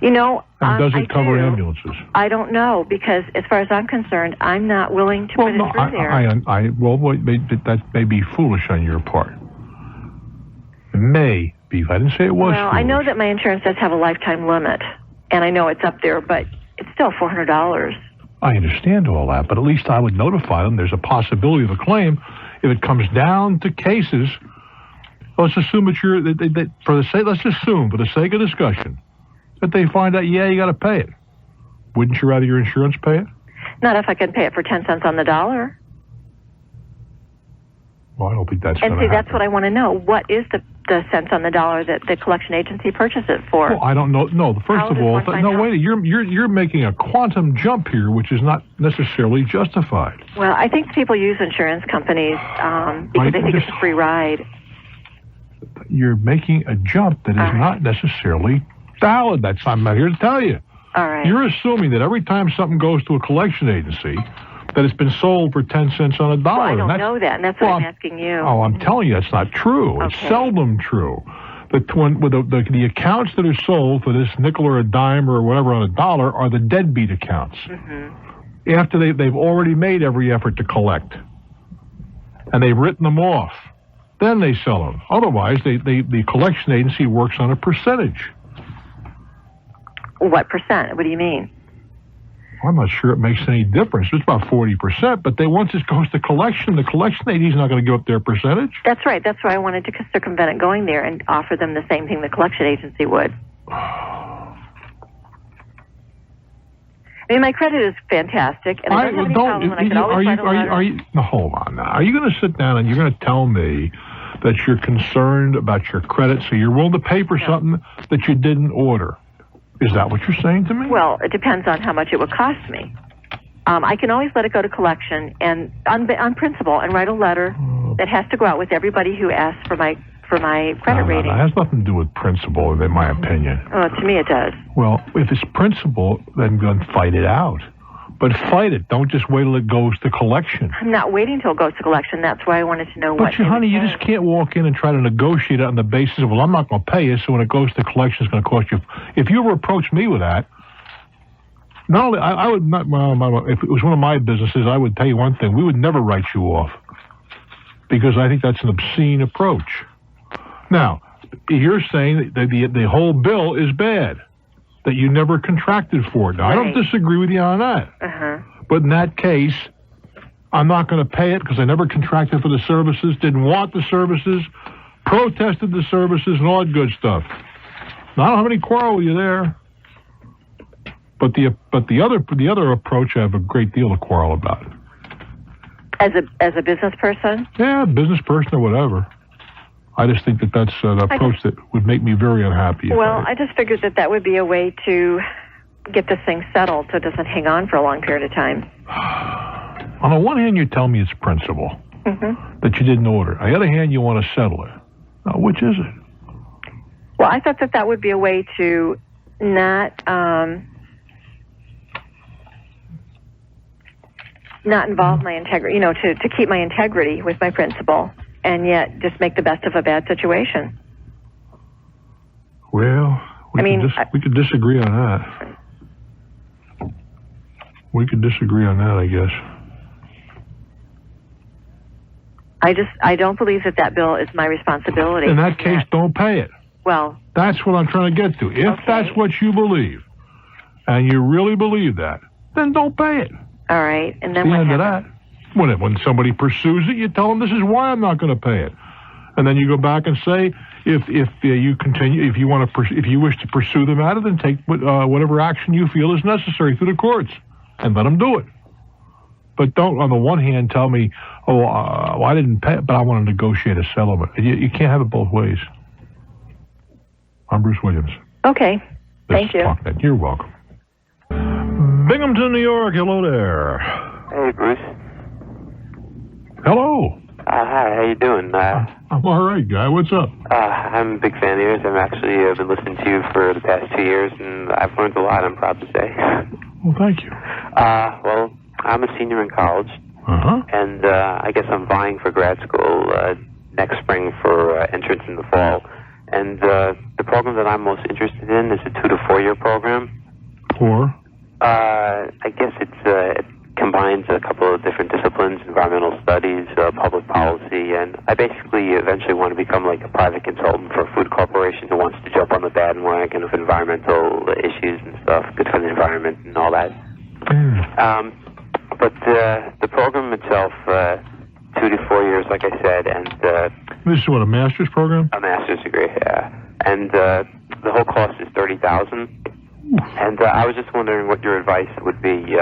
And does it cover ambulances? I don't know, because as far as I'm concerned, I'm not willing to put it through there. That may be foolish on your part. It may be. I didn't say it was. Well, foolish. I know that my insurance does have a lifetime limit, and I know it's up there, but it's still $400. I understand all that, but at least I would notify them there's a possibility of a claim. If it comes down to cases, let's assume that let's assume, for the sake of discussion, that they find out, you got to pay it. Wouldn't you rather your insurance pay it? Not if I can pay it for 10 cents on the dollar. Well, I don't think that's going to happen. And see, happen. that's what I want to know. What is the cents on the dollar that the collection agency purchased it for? Well, I don't know. No, first of all, wait. You're making a quantum jump here, which is not necessarily justified. Well, I think people use insurance companies because they think it's a free ride. You're making a jump that is not necessarily valid. I'm not here to tell you. All right. You're assuming that every time something goes to a collection agency, that it's been sold for 10 cents on a dollar. Well, I don't know that, and that's what I'm asking you. Oh, I'm telling you, that's not true. Okay. It's seldom true. The accounts that are sold for this nickel or a dime or whatever on a dollar are the deadbeat accounts. Mm-hmm. After they've already made every effort to collect, and they've written them off, then they sell them. Otherwise, the collection agency works on a percentage. What percent? What do you mean? I'm not sure it makes any difference. It's about 40%, but once it goes to collection, the collection agency's not going to give up their percentage. That's right. That's why I wanted to circumvent it going there and offer them the same thing the collection agency would. I mean, my credit is fantastic, and I don't have any problem, and I can always write a letter. No, hold on now. Are you going to sit down and you're going to tell me that you're concerned about your credit, so you're willing to pay for something that you didn't order? Is that what you're saying to me? Well, it depends on how much it would cost me. I can always let it go to collection and on principle and write a letter that has to go out with everybody who asks for my credit rating. That has nothing to do with principle, in my opinion. Oh, to me it does. Well, if it's principle, then fight it out. But fight it. Don't just wait till it goes to collection. I'm not waiting till it goes to collection. That's why I wanted to know what. But, honey, you just can't walk in and try to negotiate it on the basis of, well, I'm not going to pay you, so when it goes to collection, it's going to cost you. If you ever approached me with that, not only I would not. If it was one of my businesses, I would tell you one thing: we would never write you off, because I think that's an obscene approach. Now, you're saying that the whole bill is bad, that you never contracted for it. Now, I don't disagree with you on that. But in that case, I'm not going to pay it because I never contracted for the services, didn't want the services, protested the services, and all that good stuff. Now, I don't have any quarrel with you there. But the other approach, I have a great deal of quarrel about. As a business person? Yeah, business person or whatever. I just think that's an approach that would make me very unhappy. Well, I just figured that would be a way to get this thing settled so it doesn't hang on for a long period of time. On the one hand, you tell me it's principle that you didn't order. On the other hand, you want to settle it. Now, which is it? Well, I thought that would be a way to not involve my integrity, to keep my integrity with my principal, and yet just make the best of a bad situation. Well, we could disagree on that. We could disagree on that, I guess. I don't believe that bill is my responsibility. In that case, don't pay it. Well, that's what I'm trying to get to. If that's what you believe, and you really believe that, then don't pay it. All right, and then the end of that. When somebody pursues it, you tell them, this is why I'm not going to pay it. And then you go back and say, if you continue, if you wish to pursue the matter, then take whatever action you feel is necessary through the courts, and let them do it. But don't, on the one hand, tell me, I didn't pay it, but I want to negotiate a settlement. You can't have it both ways. I'm Bruce Williams. Okay. Thank you. Talknet. You're welcome. Binghamton, New York. Hello there. Hey, Bruce. Hello. Hi, how you doing? I'm all right, guy. What's up? I'm a big fan of yours. I've been listening to you for the past 2 years, and I've learned a lot, I'm proud to say. Well, thank you. Well, I'm a senior in college, and I guess I'm vying for grad school next spring for entrance in the fall. And the program that I'm most interested in is a 2 to 4 year program. For? I guess it combines a couple of different disciplines: environmental studies, public policy, and I basically eventually want to become like a private consultant for a food corporation who wants to jump on the bandwagon of environmental issues and stuff, good for the environment and all that. But the program itself, 2 to 4 years, like I said, and this is what, a master's program? A master's degree, yeah. And the whole cost is $30,000. And I was just wondering what your advice would be.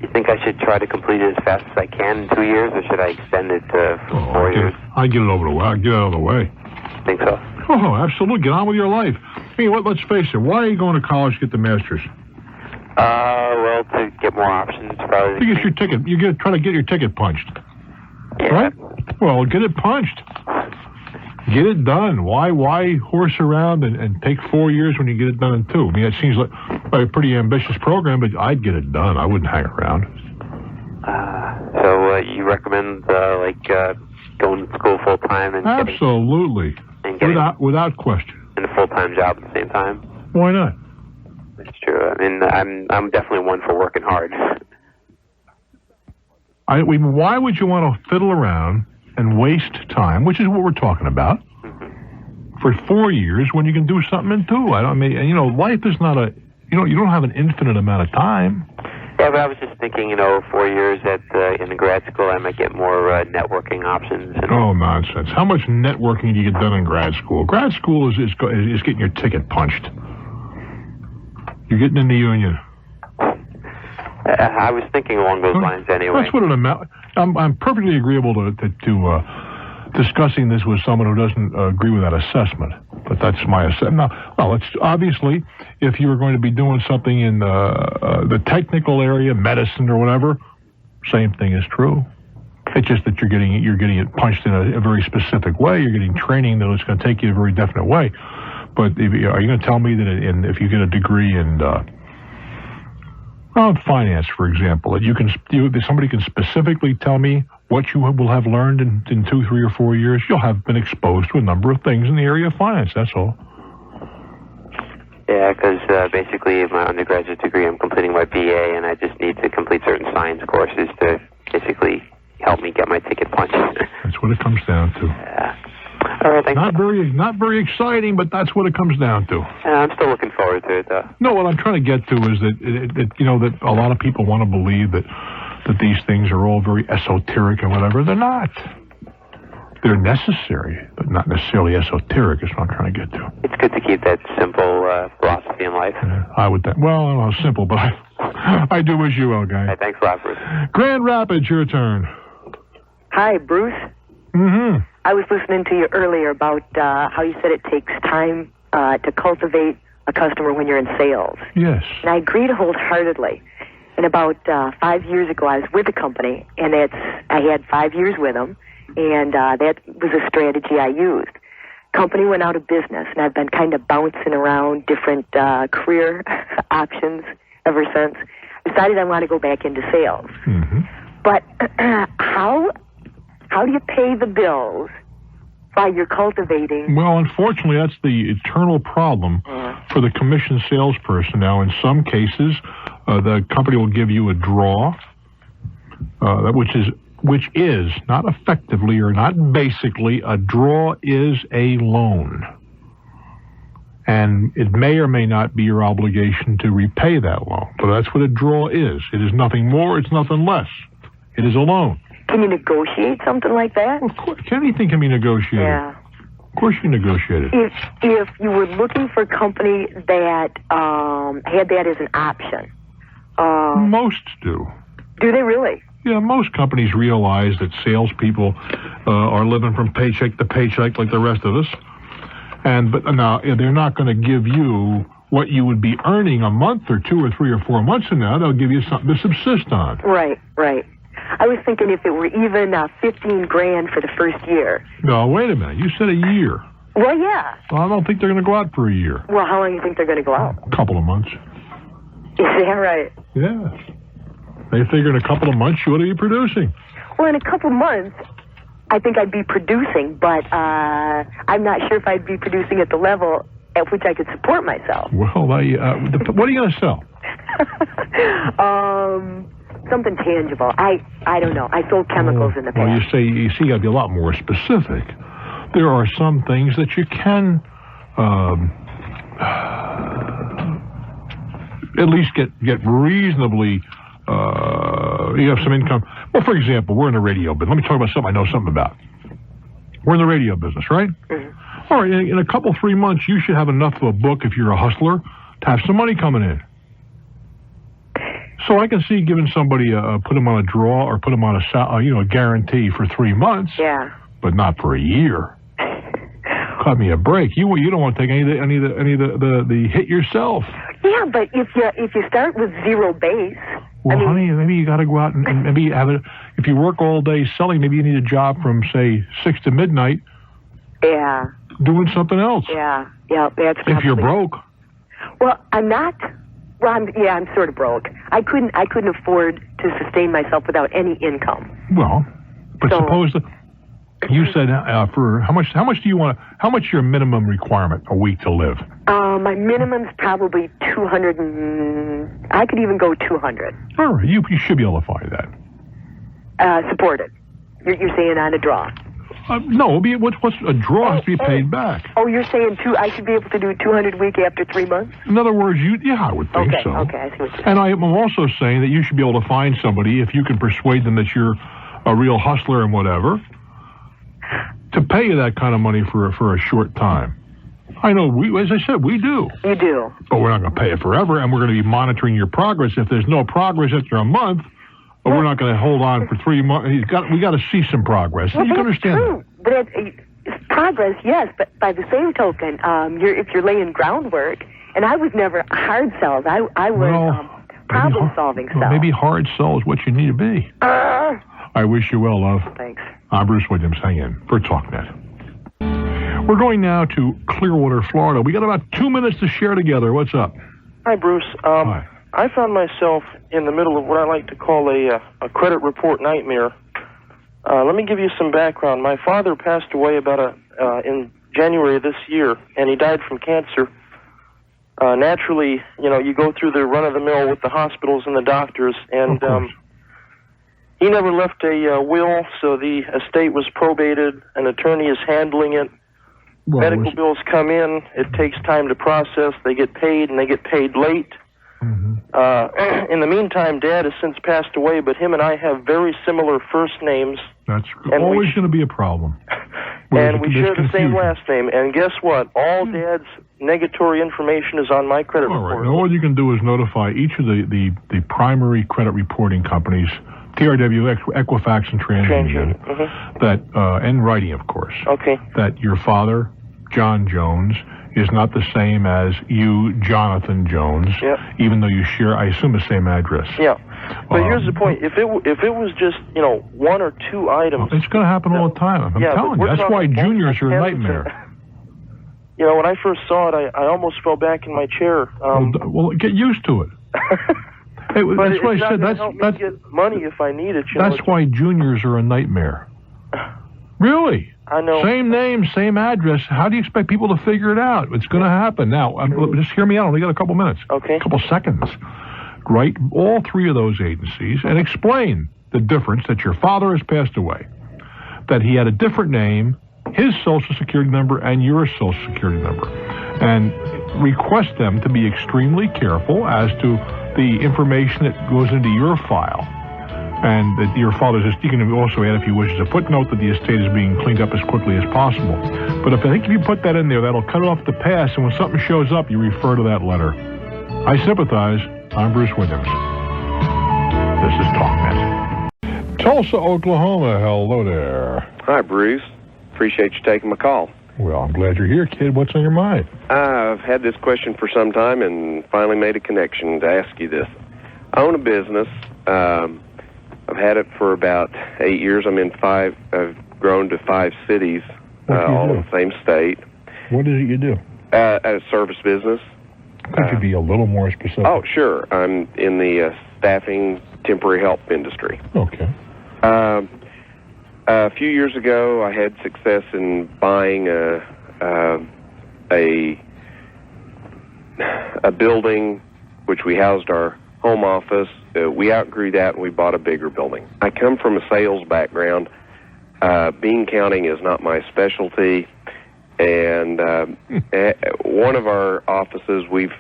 You think I should try to complete it as fast as I can in 2 years, or should I extend it to 4 years? I'd get it over the way. I'd get it out of the way. Think so? Oh, absolutely. Get on with your life. I mean, let's face it. Why are you going to college to get the master's? Well, to get more options, probably. To get your ticket. Try to get your ticket punched. Yeah. Right? Well, get it punched. Get it done. Why horse around and take 4 years when you get it done in 2? I mean, it seems like a pretty ambitious program, but I'd get it done. I wouldn't hang around. So you recommend going to school full time and absolutely, getting without question, and a full-time job at the same time? Why not? That's true. I mean, I'm definitely one for working hard. Why would you want to fiddle around and waste time, which is what we're talking about, for 4 years when you can do something in 2? Life is not you don't have an infinite amount of time. Yeah, but I was just thinking, 4 years in the grad school, I might get more networking options. Oh, nonsense. How much networking do you get done in grad school? Grad school is getting your ticket punched. You're getting in the union. I was thinking along those lines anyway. That's what it amounts. I'm perfectly agreeable to discussing this with someone who doesn't agree with that assessment. But that's my assessment. Now, it's obviously, if you were going to be doing something in the technical area, medicine or whatever, same thing is true. It's just that you're getting it punched in a very specific way. You're getting training that it's going to take you a very definite way. But are you going to tell me that if you get a degree in finance, for example, that somebody can specifically tell me what you will have learned in 2, 3, or 4 years? You'll have been exposed to a number of things in the area of finance. That's all. Yeah, because basically, my undergraduate degree, I'm completing my BA, and I just need to complete certain science courses to basically help me get my ticket punched. That's what it comes down to. Yeah. All right, thanks. Not very exciting, but that's what it comes down to. I'm still looking forward to it, though. No, what I'm trying to get to is that a lot of people want to believe that these things are all very esoteric and whatever. They're not. They're necessary, but not necessarily esoteric is what I'm trying to get to. It's good to keep that simple philosophy in life. Yeah, I would think. Well, I don't know, simple, but I do as you will, guy. Hey, thanks a lot, Bruce. Grand Rapids, your turn. Hi, Bruce. Mm-hmm. I was listening to you earlier about how you said it takes time to cultivate a customer when you're in sales. Yes. And I agreed wholeheartedly. And about 5 years ago, I was with a company, and I had 5 years with them, and that was a strategy I used. Company went out of business, and I've been kind of bouncing around different career options ever since. Decided I want to go back into sales. Mm-hmm. But how do you pay the bills while you're cultivating? Well, unfortunately, that's the eternal problem for the commission salesperson. Now, in some cases, the company will give you a draw, which is not effectively or not basically, a draw is a loan. And it may or may not be your obligation to repay that loan. But that's what a draw is. It is nothing more, it's nothing less. It is a loan. Can you negotiate something like that? Of course, anything can be negotiated. Yeah. Of course you can negotiate it. If you were looking for a company that had that as an option. Most do. Do they really? Yeah, most companies realize that salespeople are living from paycheck to paycheck like the rest of us. But now, they're not going to give you what you would be earning a month or 2 or 3 or 4 months from now. They'll give you something to subsist on. Right. I was thinking if it were even $15,000 for the first year. No, wait a minute. You said a year. Well, yeah. Well, I don't think they're going to go out for a year. Well, how long do you think they're going to go out? A couple of months. Is that right? Yeah. They figure in a couple of months you ought to be producing. Well, in a couple of months, I think I'd be producing, but I'm not sure if I'd be producing at the level at which I could support myself. Well, what are you going to sell? Something tangible. I don't know. I sold chemicals in the past. Well, you see, you got to be a lot more specific. There are some things that you can at least get reasonably. You have some income. Well, for example, we're in the radio business. Let me talk about something I know something about. We're in the radio business, right? Mm-hmm. All right. In a couple, 3 months, you should have enough of a book if you're a hustler to have some money coming in. So I can see giving somebody put them on a draw or put them on a guarantee for 3 months. Yeah. But not for a year. Cut me a break. You don't want to take any of the hit yourself. Yeah, but if you start with zero base. Well, honey, maybe you got to go out and maybe have it. If you work all day selling, maybe you need a job from say 6 to midnight. Yeah. Doing something else. Yeah. That's probably. If you're broke. Well, I'm not. Well, I'm sort of broke. I couldn't afford to sustain myself without any income. Well, but suppose that you said for how much do you want? How much your minimum requirement a week to live? My minimum's probably 200, and I could even go 200. All right, you should be able to find that. Supported. You're saying on a draw. No, what's a draw has to be paid back. Oh, you're saying I should be able to do 200 a week after 3 months? In other words, I would think so. Okay, I see what you're saying. And I'm also saying that you should be able to find somebody, if you can persuade them that you're a real hustler and whatever, to pay you that kind of money for a short time. I know. As I said, we do. You do. But we're not going to pay it forever, and we're going to be monitoring your progress. If there's no progress after a month, we're not going to hold on for 3 months. We got to see some progress. Well, you can understand true. But it's progress, yes. But by the same token, if you're laying groundwork, and I was never hard sells. I was problem-solving stuff. Maybe hard sell is what you need to be. I wish you well, love. Thanks. I'm Bruce Williams. Hang in for Talknet. We're going now to Clearwater, Florida. We got about 2 minutes to share together. What's up? Hi, Bruce. Hi. I found myself in the middle of what I like to call a credit report nightmare. Let me give you some background. My father passed away in January of this year, and he died from cancer. Naturally, you go through the run-of-the-mill with the hospitals and the doctors, and he never left a will, so the estate was probated. An attorney is handling it. Well, medical bills come in. It takes time to process. They get paid, and they get paid late. In the meantime, Dad has since passed away, but him and I have very similar first names. That's always going to be a problem. And we share the same last name. And guess what? All Dad's negatory information is on my credit report. Right. Now, all you can do is notify each of the primary credit reporting companies, TRW, Equifax, and TransUnion, that, and writing, of course, that your father, John Jones, is not the same as you, Jonathan Jones, even though you share, I assume, the same address. Yeah. But here's the point. If it was just, one or two items... It's going to happen all the time. I'm telling you. That's why juniors are a nightmare. When I first saw it, I almost fell back in my chair. Well, get used to it. Hey, but that's why I said that's get money if I need it. That's why juniors are a nightmare. Really? I know. Same name, same address. How do you expect people to figure it out? It's going to happen. Now, just hear me out. I only got a couple minutes. A couple seconds. Write all three of those agencies and explain the difference that your father has passed away, that he had a different name, his Social Security number, and your Social Security number. And request them to be extremely careful as to the information that goes into your file. And that your father's, you can also add, if you wish, a footnote that the estate is being cleaned up as quickly as possible. But if you put that in there, that'll cut off the past, and when something shows up, you refer to that letter. I sympathize. I'm Bruce Williams. This is Talknet. Tulsa, Oklahoma. Hello there. Hi, Bruce. Appreciate you taking my call. Well, I'm glad you're here, kid. What's on your mind? I've had this question for some time and finally made a connection to ask you this. I own a business. I've had it for about 8 years. I've grown to 5 cities, all in the same state. What is it you do? A service business. Could you be a little more specific? Oh, sure. I'm in the staffing, temporary help industry. Okay. A few years ago, I had success in buying a building which we housed our home office. We outgrew that and we bought a bigger building. I come from a sales background. Bean counting is not my specialty. And one of our offices, we've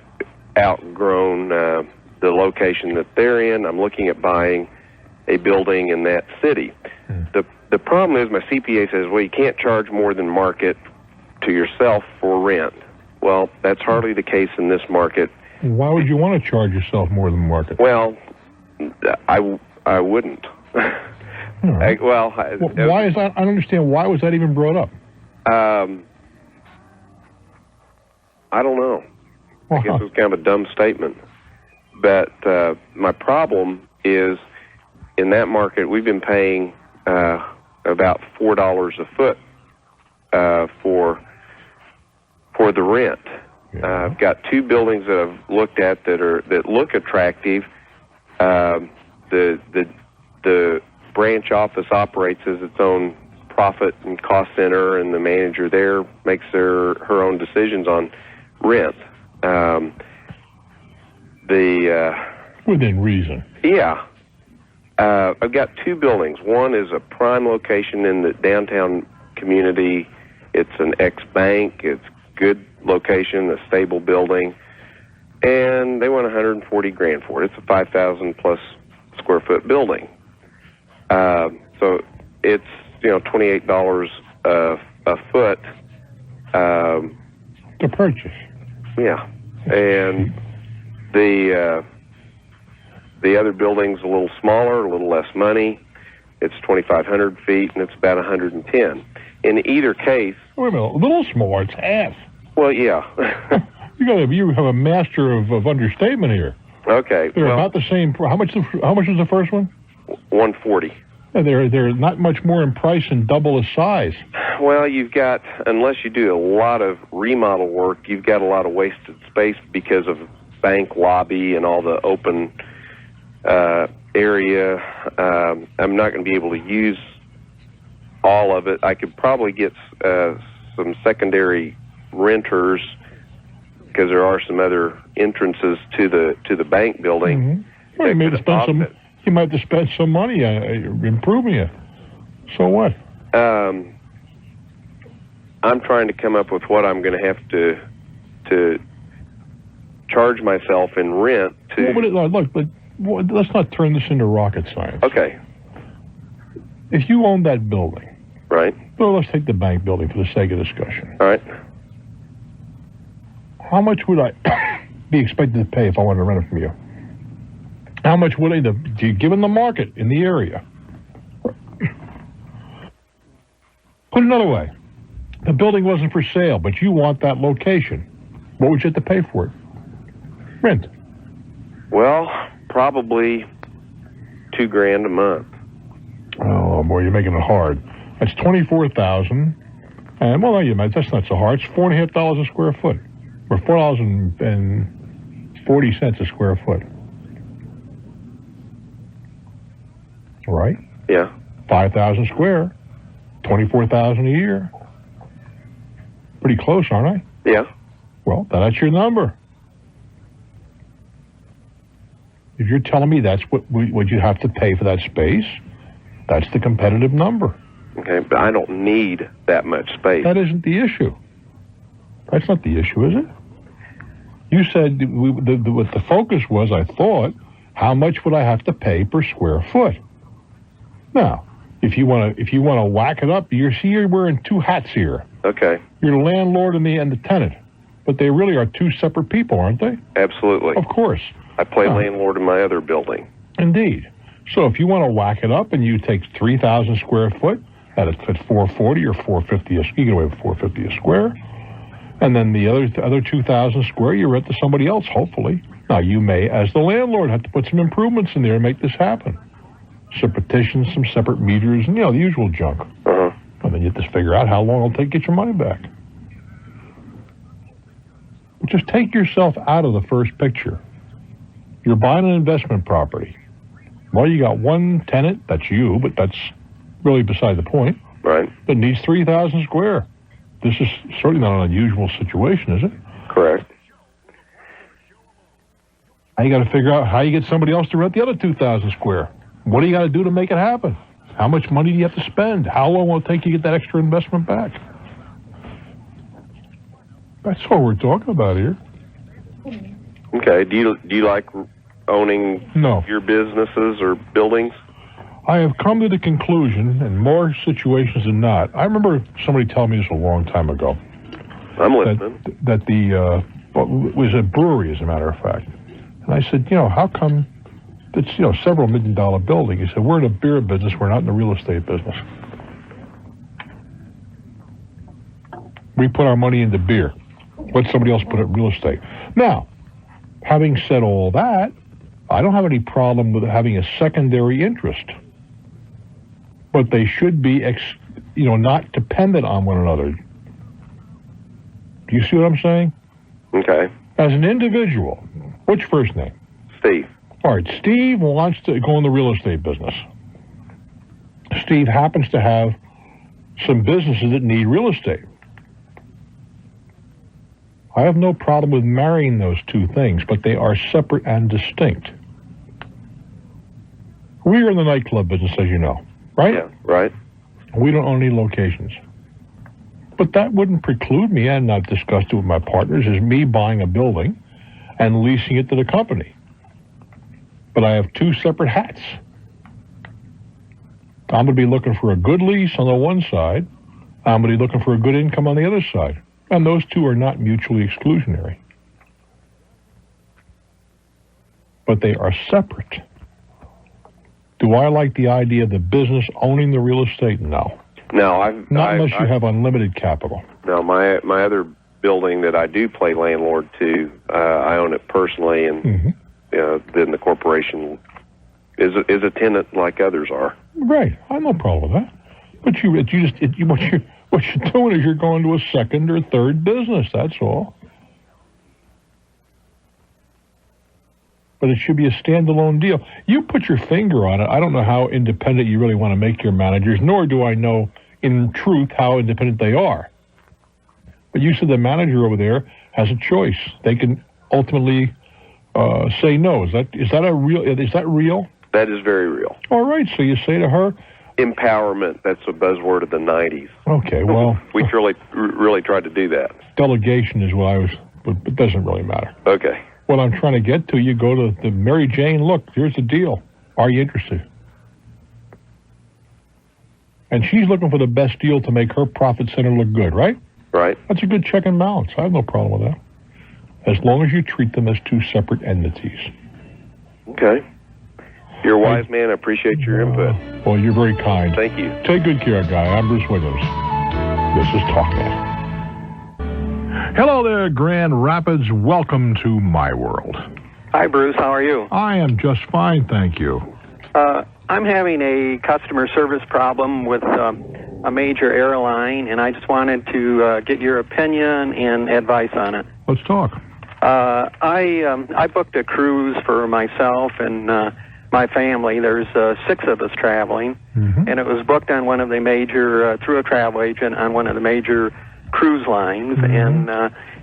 outgrown the location that they're in. I'm looking at buying a building in that city. The problem is my CPA says, well, you can't charge more than market to yourself for rent. Well, that's hardly the case in this market. Why would you want to charge yourself more than market? Well, I wouldn't. Right. Why is that? I don't understand. Why was that even brought up? I don't know. I guess it's kind of a dumb statement. But my problem is, in that market, we've been paying about $4 a foot for the rent. I've got 2 buildings that I've looked at that look attractive. The branch office operates as its own profit and cost center, and the manager there makes her own decisions on rent. Within reason. Yeah. I've got 2 buildings. One is a prime location in the downtown community. It's an ex-bank. It's good location, a stable building. And they want $140,000 for it. It's a 5,000 plus square foot building. So it's, $28 a foot. To purchase. Yeah. And the other building's a little smaller, a little less money. It's 2,500 feet, and it's about 110. In either case... Wait a minute, a little smaller, it's half. Well, yeah. You have a master of understatement here. Okay. They're about the same. How much was the first one? 140. Yeah, they're not much more in price and double the size. Well, you've got, unless you do a lot of remodel work, you've got a lot of wasted space because of bank lobby and all the open area. I'm not going to be able to use all of it. I could probably get some secondary renters because there are some other entrances to the bank building. Mm-hmm. Well, you might have to spend some money improving it. So what? I'm trying to come up with what I'm going to have to charge myself in rent to... Look, let's not turn this into rocket science. Okay. If you own that building... Right. Well, let's take the bank building for the sake of discussion. All right. How much would I be expected to pay if I wanted to rent it from you? How much would I, given the market in the area? Put it another way. The building wasn't for sale, but you want that location. What would you have to pay for it? Rent. Well, probably $2,000 a month. Oh boy, you're making it hard. That's $24,000, and well, that's not so hard. It's $4.50 a square foot, or $4.40 a square foot. Right? Yeah. 5,000 square, 24,000 a year. Pretty close, aren't I? Yeah. Well, that's your number. If you're telling me that's what you have to pay for that space, that's the competitive number. Okay, but I don't need that much space. That isn't the issue. That's not the issue, is it? You said what the focus was, I thought, how much would I have to pay per square foot? Now, if you want to whack it up, you're wearing two hats here. Okay. You're the landlord and the tenant, but they really are two separate people, aren't they? Absolutely. Of course. I play landlord in my other building. Indeed. So if you want to whack it up and you take 3,000 square foot at $440 or $450, you get away with $450 a square, and then the other 2,000 square you rent to somebody else, hopefully. Now you may, as the landlord, have to put some improvements in there and make this happen. Some petitions, some separate meters, and the usual junk. Uh-huh. And then you just figure out how long it'll take to get your money back. But just take yourself out of the first picture. You're buying an investment property. Well, you got one tenant, that's you, but that's really beside the point. Right. That needs 3,000 square. This is certainly not an unusual situation, is it? Correct. Now you got to figure out how you get somebody else to rent the other 2,000 square. What do you got to do to make it happen? How much money do you have to spend? How long will it take you to get that extra investment back? That's what we're talking about here. Okay. Do you like owning your businesses or buildings? I have come to the conclusion, in more situations than not. I remember somebody telling me this a long time ago. I'm listening. That it was a brewery, as a matter of fact. And I said, how come it's, several $1 million building? He said, we're in a beer business. We're not in the real estate business. We put our money into beer. Let somebody else put it in real estate. Now, having said all that, I don't have any problem with having a secondary interest. But they should be, not dependent on one another. Do you see what I'm saying? Okay. As an individual, what's your first name? Steve. All right, Steve wants to go in the real estate business. Steve happens to have some businesses that need real estate. I have no problem with marrying those two things, but they are separate and distinct. We are in the nightclub business, as you know, right? Yeah, right. We don't own any locations. But that wouldn't preclude me, and I've discussed it with my partners, is me buying a building and leasing it to the company. But I have two separate hats. I'm going to be looking for a good lease on the one side. I'm going to be looking for a good income on the other side. And those two are not mutually exclusionary. But they are separate. Do I like the idea of the business owning the real estate? No. No, not unless you have unlimited capital. No, my other building that I do play landlord to, I own it personally, and then the corporation is a tenant like others are. Right, I have no problem with that. But what you're doing is you're going to a second or third business. That's all. But it should be a standalone deal. You put your finger on it. I don't know how independent you really want to make your managers, nor do I know, in truth, how independent they are. But you said the manager over there has a choice. They can ultimately say no. Is that real? That is very real. All right. So you say to her, empowerment. That's a buzzword of the '90s. Okay. Well, we really tried to do that. Delegation is what I was, but it doesn't really matter. Okay. What I'm trying to get to, you go to the Mary Jane, look, here's the deal. Are you interested? And she's looking for the best deal to make her profit center look good, right? Right. That's a good check and balance. I have no problem with that. As long as you treat them as two separate entities. Okay. You're a wise man. I appreciate your input. Well, you're very kind. Thank you. Take good care, guy. I'm Bruce Williams. This is Talknet. Hello there, Grand Rapids. Welcome to my world. Hi, Bruce. How are you? I am just fine, thank you. I'm having a customer service problem with a major airline, and I just wanted to get your opinion and advice on it. Let's talk. I booked a cruise for myself and my family. There's 6 of us traveling, and it was booked on one of the major, through a travel agent on one of the major cruise lines,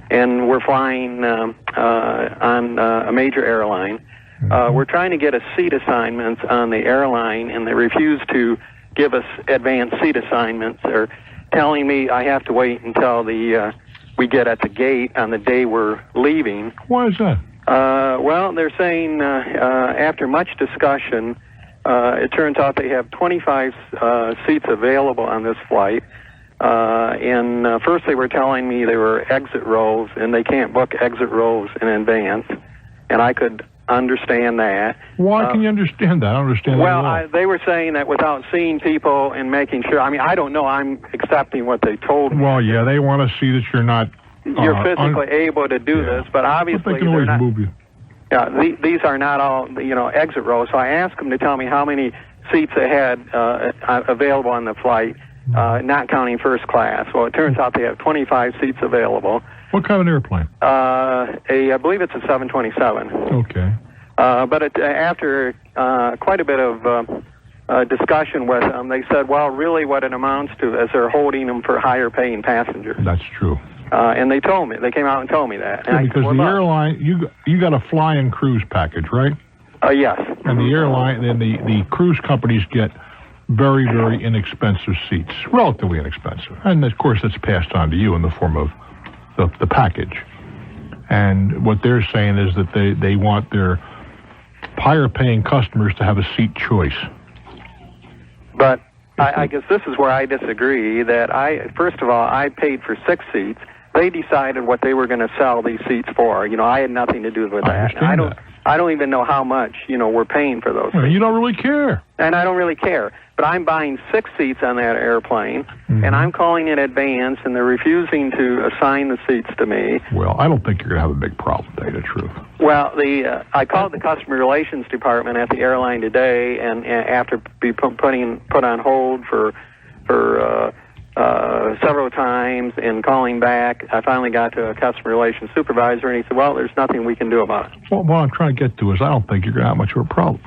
and we're flying on a major airline. We're trying to get a seat assignments on the airline, and they refuse to give us advanced seat assignments. They're telling me I have to wait until we get at the gate on the day we're leaving. Why is that? Well, they're saying after much discussion, it turns out they have 25 seats available on this flight. And first they were telling me they were exit rows, and they can't book exit rows in advance. And I could understand that. Why can you understand that? I don't understand that at all. They were saying that without seeing people and making sure, I don't know, I'm accepting what they told me. Well, yeah, they want to see that you're not... You're physically able to do this, but obviously but they can always move you. Yeah, these are not all, exit rows. So I asked them to tell me how many seats they had available on the flight, not counting first class. Well, it turns out they have 25 seats available. What kind of an airplane? I believe it's a 727. Okay. But after quite a bit of discussion with them, they said, well, really what it amounts to is they're holding them for higher paying passengers. That's true. And they told me, they came out and told me that. And because the airline, you got a fly-in cruise package, right? Yes. And the airline, and the cruise companies get very, very inexpensive seats, relatively inexpensive. And of course, that's passed on to you in the form of the package. And what they're saying is that they want their higher-paying customers to have a seat choice. But I guess this is where I disagree, that first of all, I paid for 6 seats. They decided what they were going to sell these seats for. I had nothing to do with that. I don't even know how much, we're paying for those seats. You don't really care. And I don't really care. But I'm buying 6 seats on that airplane, and I'm calling in advance, and they're refusing to assign the seats to me. Well, I don't think you're going to have a big problem, to tell you the truth. Well, I called the customer relations department at the airline today, and after being put on hold for several times and calling back, I finally got to a customer relations supervisor, and he said, well, there's nothing we can do about it. Well, what I'm trying to get to is I don't think you're going to have much of a problem.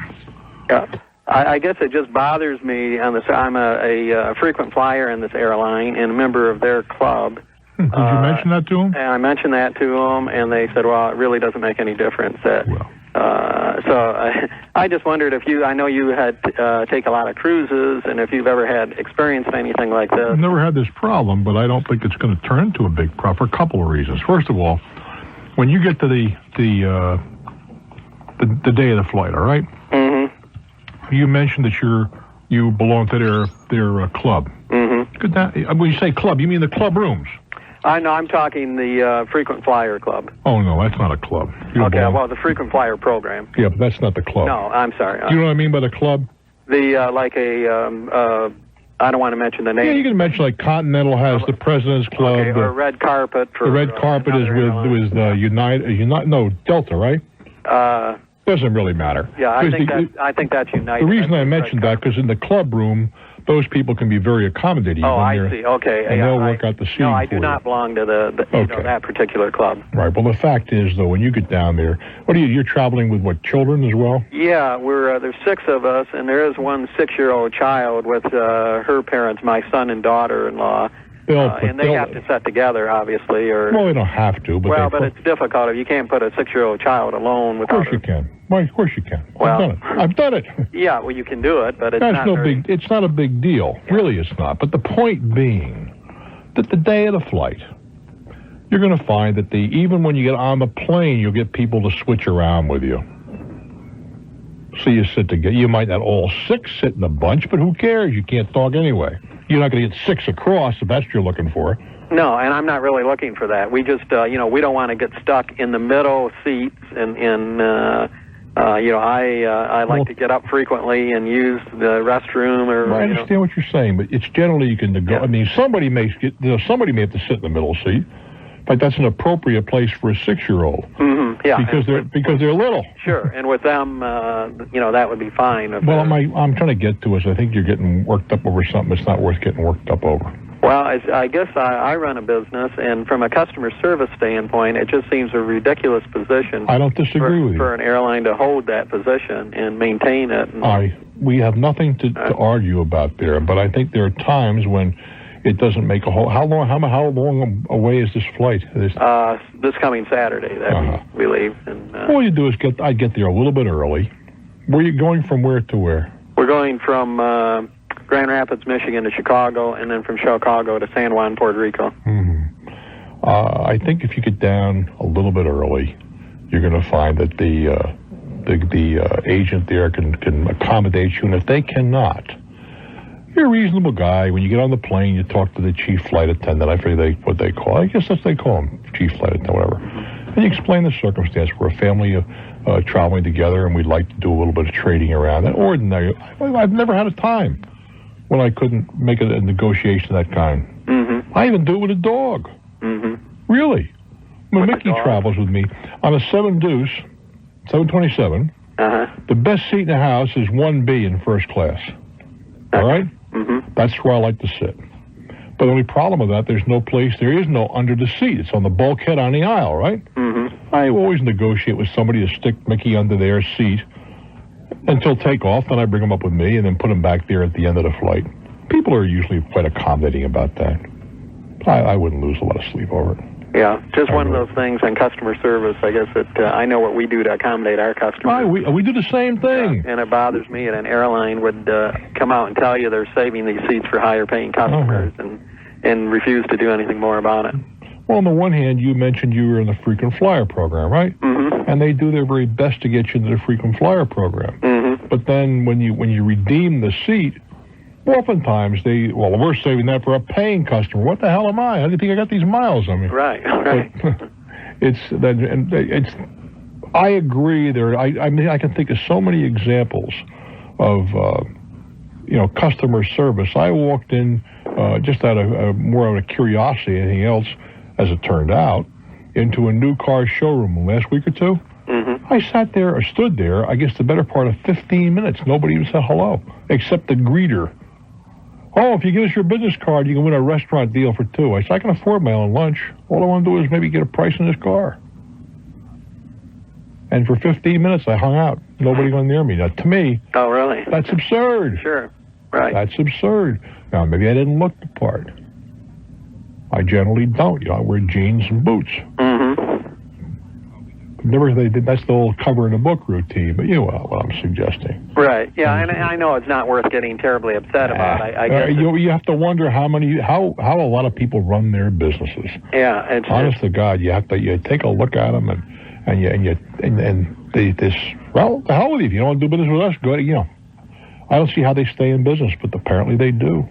Yeah. I guess it just bothers me on this. I'm a frequent flyer in this airline and a member of their club. Did you mention that to them? And I mentioned that to them, and they said, well, it really doesn't make any difference. I just wondered if I know you had take a lot of cruises, and if you've ever had experienced anything like this. I've never had this problem, but I don't think it's going to turn into a big problem for a couple of reasons. First of all, when you get to the day of the flight, all right? You mentioned that you belong to their club. Mm-hmm. When you say club, you mean the club rooms? I know. I'm talking the Frequent Flyer Club. Oh, no, that's not a club. Okay, well, the Frequent Flyer program. Yeah, but that's not the club. No, I'm sorry. Do you know what I mean by the club? I don't want to mention the name. Yeah, you can mention like Continental has the President's Club. Okay, or Red Carpet. The Red Carpet is with Delta, right? Doesn't really matter. Yeah, I think that's United. The reason I mentioned that because in the club room, those people can be very accommodating. Oh, I see. Okay. And they'll work out the seating. No, I do not belong to that particular club. Right. Well, the fact is, though, when you get down there, you're traveling with what, children as well? Yeah, there's 6 of us, and there is one 6-year-old child with her parents, my son and daughter-in-law. And they have to sit together, obviously. Well, they don't have to. But it's difficult. You can't put a 6-year-old child alone without. Of course you can. Why, of course you can. Well, I've done it. Yeah, well, you can do it, but it's It's not a big deal. Yeah. Really, it's not. But the point being that the day of the flight, you're going to find that even when you get on the plane, you'll get people to switch around with you. So you sit together. You might not all 6 sit in a bunch, but who cares? You can't talk anyway. You're not going to get 6 across if that's what you're looking for. No, and I'm not really looking for that. We just, we don't want to get stuck in the middle seats I like to get up frequently and use the restroom I understand what you're saying, but it's generally you can negotiate. Yeah. I mean, somebody may have to sit in the middle seat, but that's an appropriate place for a 6-year-old. Mm-hmm. Yeah, because they're little. Sure, and with them, that would be fine. Well, I'm trying to get to is I think you're getting worked up over something that's not worth getting worked up over. Well, I guess I run a business, and from a customer service standpoint, it just seems a ridiculous position. I don't disagree with you. For an airline to hold that position and maintain it. We have nothing to argue about there, but I think there are times when it doesn't make a whole. How long away is this flight? This coming Saturday that we leave. And, all you do is I get there a little bit early. Where are you going from where to where? We're going from Grand Rapids, Michigan to Chicago, and then from Chicago to San Juan, Puerto Rico. Mm-hmm. I think if you get down a little bit early, you're going to find that the agent there can accommodate you, and if they cannot, you're a reasonable guy. When you get on the plane, you talk to the chief flight attendant. I forget what they call. I guess that's they call him, chief flight attendant, whatever. And you explain the circumstance. We're a family traveling together, and we'd like to do a little bit of trading around. And ordinary, I've never had a time when I couldn't make a negotiation of that kind. Mm-hmm. I even do it with a dog. Mm-hmm. Really. When Mickey travels with me on a 727, the best seat in the house is 1B in first class. All right? Mm-hmm. That's where I like to sit. But the only problem with that, there is no under the seat. It's on the bulkhead on the aisle, right? Mm-hmm. I always negotiate with somebody to stick Mickey under their seat until takeoff, then I bring them up with me and then put them back there at the end of the flight. People are usually quite accommodating about that. I wouldn't lose a lot of sleep over it. Yeah, just one of those things on customer service, I guess, that I know what we do to accommodate our customers. We do the same thing. And it bothers me that an airline would come out and tell you they're saving these seats for higher-paying customers and refuse to do anything more about it. Well, on the one hand, you mentioned you were in the frequent flyer program, right? Mm-hmm. And they do their very best to get you into the frequent flyer program. Mm-hmm. But then when you redeem the seat, oftentimes we're saving that for a paying customer. What the hell am I? How do you think I got these miles on me? Right. I agree there. I mean, I can think of so many examples of customer service. I walked in just out of more out of curiosity than anything else, as it turned out, into a new car showroom last week or two. Mm-hmm. I stood there, I guess the better part of 15 minutes. Nobody even said hello, except the greeter. Oh, if you give us your business card, you can win a restaurant deal for 2. I said, I can afford my own lunch. All I want to do is maybe get a price on this car. And for 15 minutes, I hung out. Nobody went near me. Now, to me... Oh, really? That's absurd. Sure. Right. That's absurd. Now, maybe I didn't look the part. I generally don't. I wear jeans and boots. Mm-hmm. That's the old cover in the book routine, but you know what I'm suggesting. Right. Yeah, and I know it's not worth getting terribly upset about. I guess you have to wonder how a lot of people run their businesses. Yeah. Honest to God, you take a look at them well, the hell with you. If you don't want to do business with us, go ahead. I don't see how they stay in business, but apparently they do.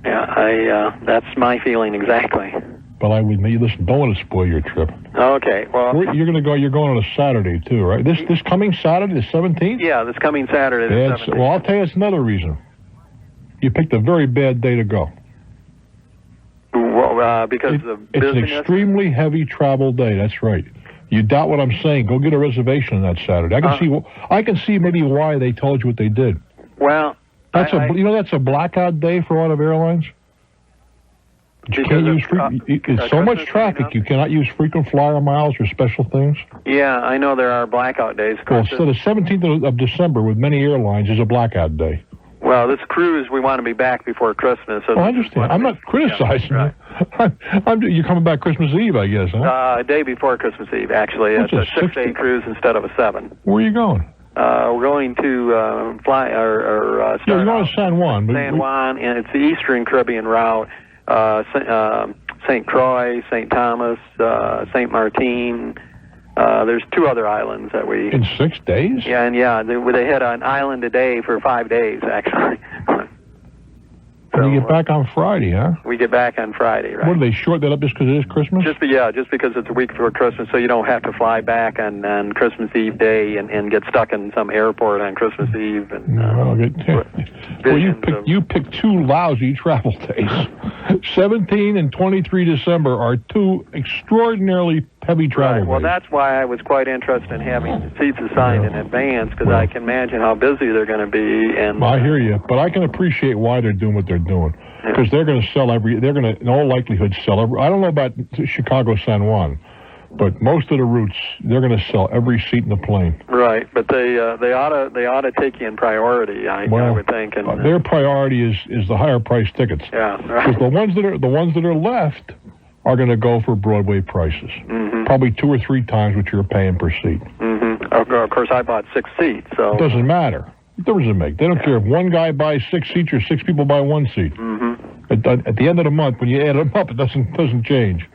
Yeah, that's my feeling exactly. But I would listen. Don't want to spoil your trip. Okay. Well, you're going to go. You're going on a Saturday too, right? This coming Saturday, the 17th. Yeah, this coming Saturday. The 17th. Well, I'll tell you, it's another reason. You picked a very bad day to go. Well, because of it's busyness? an extremely heavy travel day. That's right. You doubt what I'm saying? Go get a reservation on that Saturday. I can see maybe why they told you what they did. Well, that's a blackout day for a lot of airlines. You can't use it's so much traffic. You cannot use frequent flyer miles or special things. Yeah, I know there are blackout days. Well, so the 17th of December with many airlines is a blackout day. Well, this cruise, we want to be back before Christmas. So I understand. I'm not criticizing you. You're coming back Christmas Eve, I guess, huh? A day before Christmas Eve, actually. It's a 6-day cruise instead of a 7. Where are you going? We're going to fly or start you're going to San Juan. San Juan, and it's the Eastern Caribbean route. St. Croix, St. Thomas, St. Martin. There's 2 other islands that we... In 6 days? Yeah, and they hit an island a day for 5 days, actually. So, you get back on Friday, huh? We get back on Friday, right? What, do they short that up just because it is Christmas? Just because it's a week before Christmas, so you don't have to fly back on Christmas Eve day and get stuck in some airport on Christmas Eve. And, you picked 2 lousy travel days. 17 and 23 December are 2 extraordinarily heavy travel days. Well, that's why I was quite interested in having seats assigned in advance, because I can imagine how busy they're going to be. And I hear you, but I can appreciate why they're doing what they're doing, because they're going to sell they're going to, in all likelihood, sell every. I don't know about Chicago San Juan, but most of the routes, they're going to sell every seat in the plane. Right, but they ought to take you in priority. I would think. And, their priority is the higher price tickets. Yeah, right. Because the ones that are left are going to go for Broadway prices. Mm-hmm. Probably 2 or 3 times what you're paying per seat. Mm-hmm. Of course, I bought 6 seats, so it doesn't matter. What difference does it make? They don't care if one guy buys 6 seats or 6 people buy 1 seat. Mm-hmm. At the end of the month, when you add them up, it doesn't change.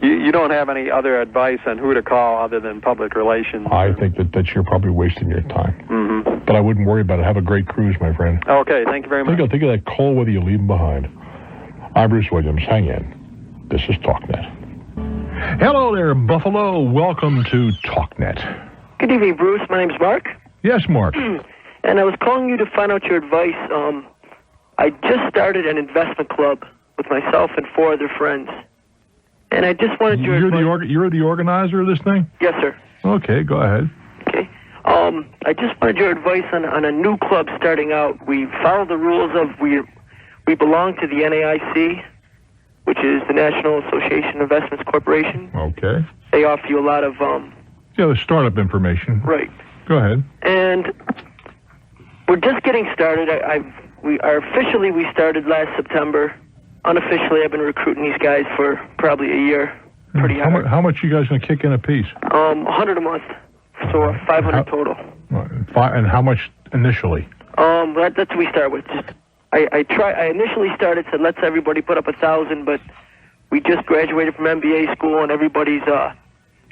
You don't have any other advice on who to call other than public relations? I think that you're probably wasting your time. Mm-hmm. But I wouldn't worry about it. Have a great cruise, my friend. Okay, thank you very much. Think of that cold weather you leave them behind. I'm Bruce Williams. Hang in. This is Talknet. Hello there, Buffalo. Welcome to Talknet. Good evening, Bruce. My name's Mark. Yes, Mark. And I was calling you to find out your advice. I just started an investment club with myself and 4 other friends. And I just wanted your advice. You're the organizer of this thing? Yes, sir. Okay, go ahead. Okay. I just wanted your advice on a new club starting out. We follow the rules of we belong to the NAIC, which is the National Association of Investments Corporation. Okay. They offer you a lot of the startup information. Right. Go ahead. And we're just getting started. Officially we started last September. Unofficially, I've been recruiting these guys for probably a year. Pretty hard. How much you guys going to kick in a piece? $100 a month, so $500 total. And how much initially? That's what we start with. I initially started, said let's everybody put up $1,000, but we just graduated from MBA school and everybody's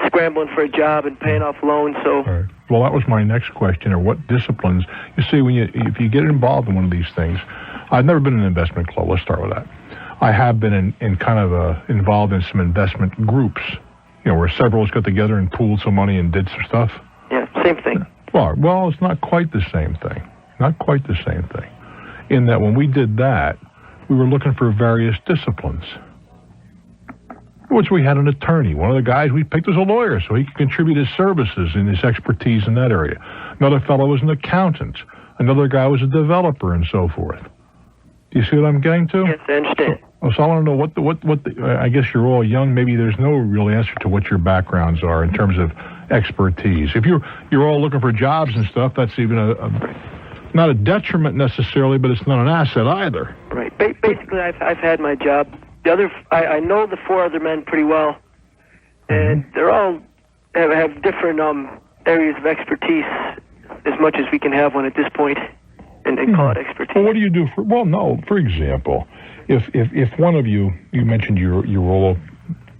scrambling for a job and paying off loans. So. Right. Well, that was my next question. Or what disciplines? You see, if you get involved in one of these things, I've never been in an investment club. Let's start with that. I have been in kind of involved in some investment groups, where several of us got together and pooled some money and did some stuff. Yeah, same thing. Well, it's not quite the same thing. Not quite the same thing. In that when we did that, we were looking for various disciplines. Which we had an attorney. One of the guys we picked was a lawyer, so he could contribute his services and his expertise in that area. Another fellow was an accountant. Another guy was a developer and so forth. Do you see what I'm getting to? Yes, I understand. So I want to know what I guess you're all young. Maybe there's no real answer to what your backgrounds are in terms of expertise. If you're all looking for jobs and stuff, that's even not a detriment necessarily, but it's not an asset either. Right. Basically, I've had my job. I know the 4 other men pretty well, and they're all have different areas of expertise, as much as we can have one at this point, and call it expertise. Well, what do you do for? Well, no. For example, if one of you mentioned you all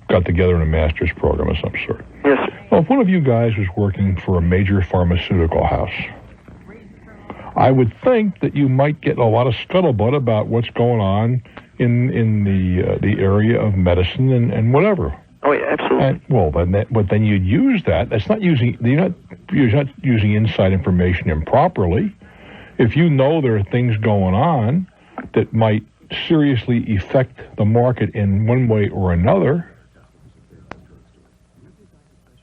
got together in a master's program of some sort. Yes, sir. Well, if one of you guys was working for a major pharmaceutical house, I would think that you might get a lot of scuttlebutt about what's going on in the area of medicine and whatever. Oh yeah, absolutely. But then you'd use that. That's not using. You're not using inside information improperly. If you know there are things going on that might seriously affect the market in one way or another,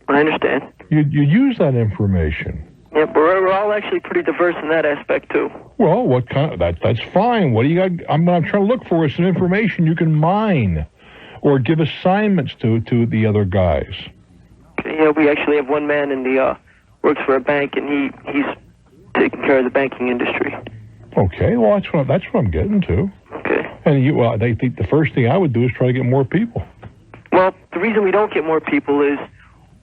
I understand. You use that information. Yeah, but we're all actually pretty diverse in that aspect too. Well, what kind of that's fine. What do you got? I'm trying to look for some information you can mine, or give assignments to the other guys. Yeah, we actually have one man in the works for a bank, and he's taking care of the banking industry. Okay, well that's what I'm getting to. Okay. And they think the first thing I would do is try to get more people. Well, the reason we don't get more people is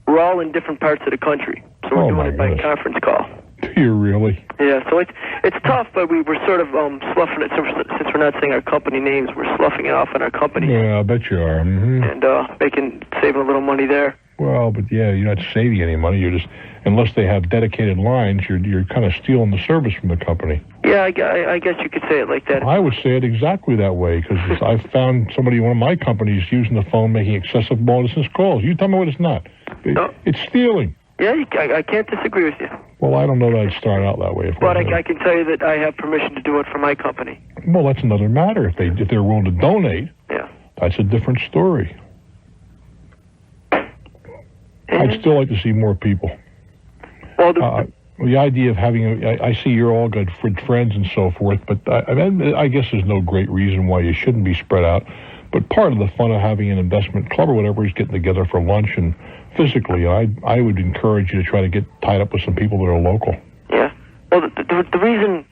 we're all in different parts of the country, so we're doing it by conference call. Do you really? Yeah, so it's tough, but we're sort of sloughing it since we're not saying our company names. We're sloughing it off on our company. Yeah, I bet you are. Mm-hmm. And saving a little money there. Well, but yeah, you're not saving any money. You're just, unless they have dedicated lines, you're kind of stealing the service from the company. Yeah, I guess you could say it like that. I would say it exactly that way, because I've found somebody in one of my companies using the phone making excessive long-distance calls. You tell me what it's not. It's stealing. Yeah, I can't disagree with you. Well, I don't know that I'd start out that way. But I can tell you that I have permission to do it for my company. Well, that's another matter. If they're willing to donate, that's a different story. I'd still like to see more people. Well, the idea of having I see you're all good friends and so forth, but I guess there's no great reason why you shouldn't be spread out. But part of the fun of having an investment club or whatever is getting together for lunch, and physically, I would encourage you to try to get tied up with some people that are local. Yeah. Well, the reason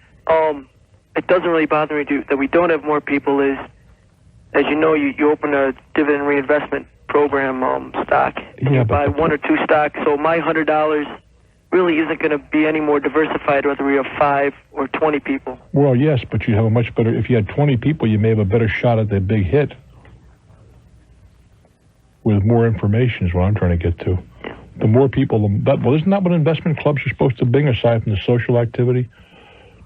it doesn't really bother me that we don't have more people is, as you know, you open a dividend reinvestment program stock, and you buy one or two stocks, so my $100 really isn't going to be any more diversified whether we have 5 or 20 people. Well, yes, but you have a much better, if you had 20 people, you may have a better shot at the big hit. With more information is what I'm trying to get to. The more people, isn't that what investment clubs are supposed to bring, aside from the social activity?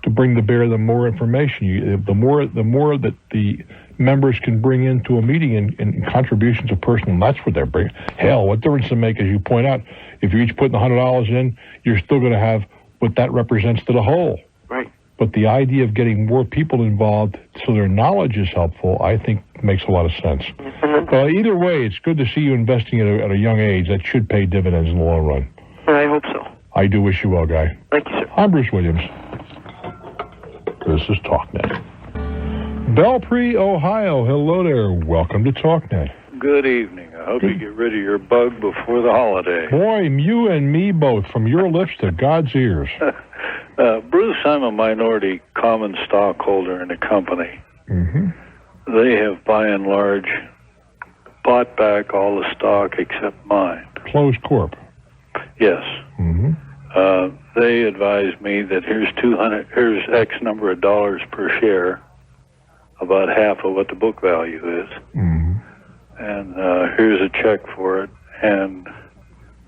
To bring to bear the more information. The more that the members can bring into a meeting in contributions of personal, that's what they're bringing. Hell, what difference does it make, as you point out, if you're each putting $100 in, you're still going to have what that represents to the whole. Right. But the idea of getting more people involved so their knowledge is helpful, I think makes a lot of sense. Well, either way, it's good to see you investing at a young age. That should pay dividends in the long run. I hope so. I do wish you well, Guy. Thank you, sir. I'm Bruce Williams. This is Talknet. Belpre, Ohio. Hello there. Welcome to Talknet. Good evening. I hope you get rid of your bug before the holiday. Boy, you and me both, from your lips to God's ears. Bruce, I'm a minority common stockholder in the company. Mm-hmm. They have, by and large, bought back all the stock except mine. Closed corp. Yes. Mm-hmm. They advised me that here's X number of dollars per share, about half of what the book value is. Mm-hmm. And here's a check for it, and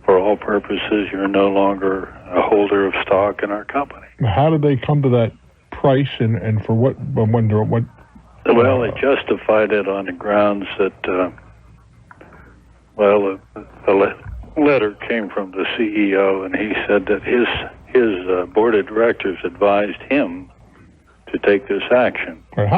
for all purposes, you're no longer a holder of stock in our company. How did they come to that price, and for what? Well, they justified it on the grounds that, the letter came from the CEO, and he said that his board of directors advised him to take this action. But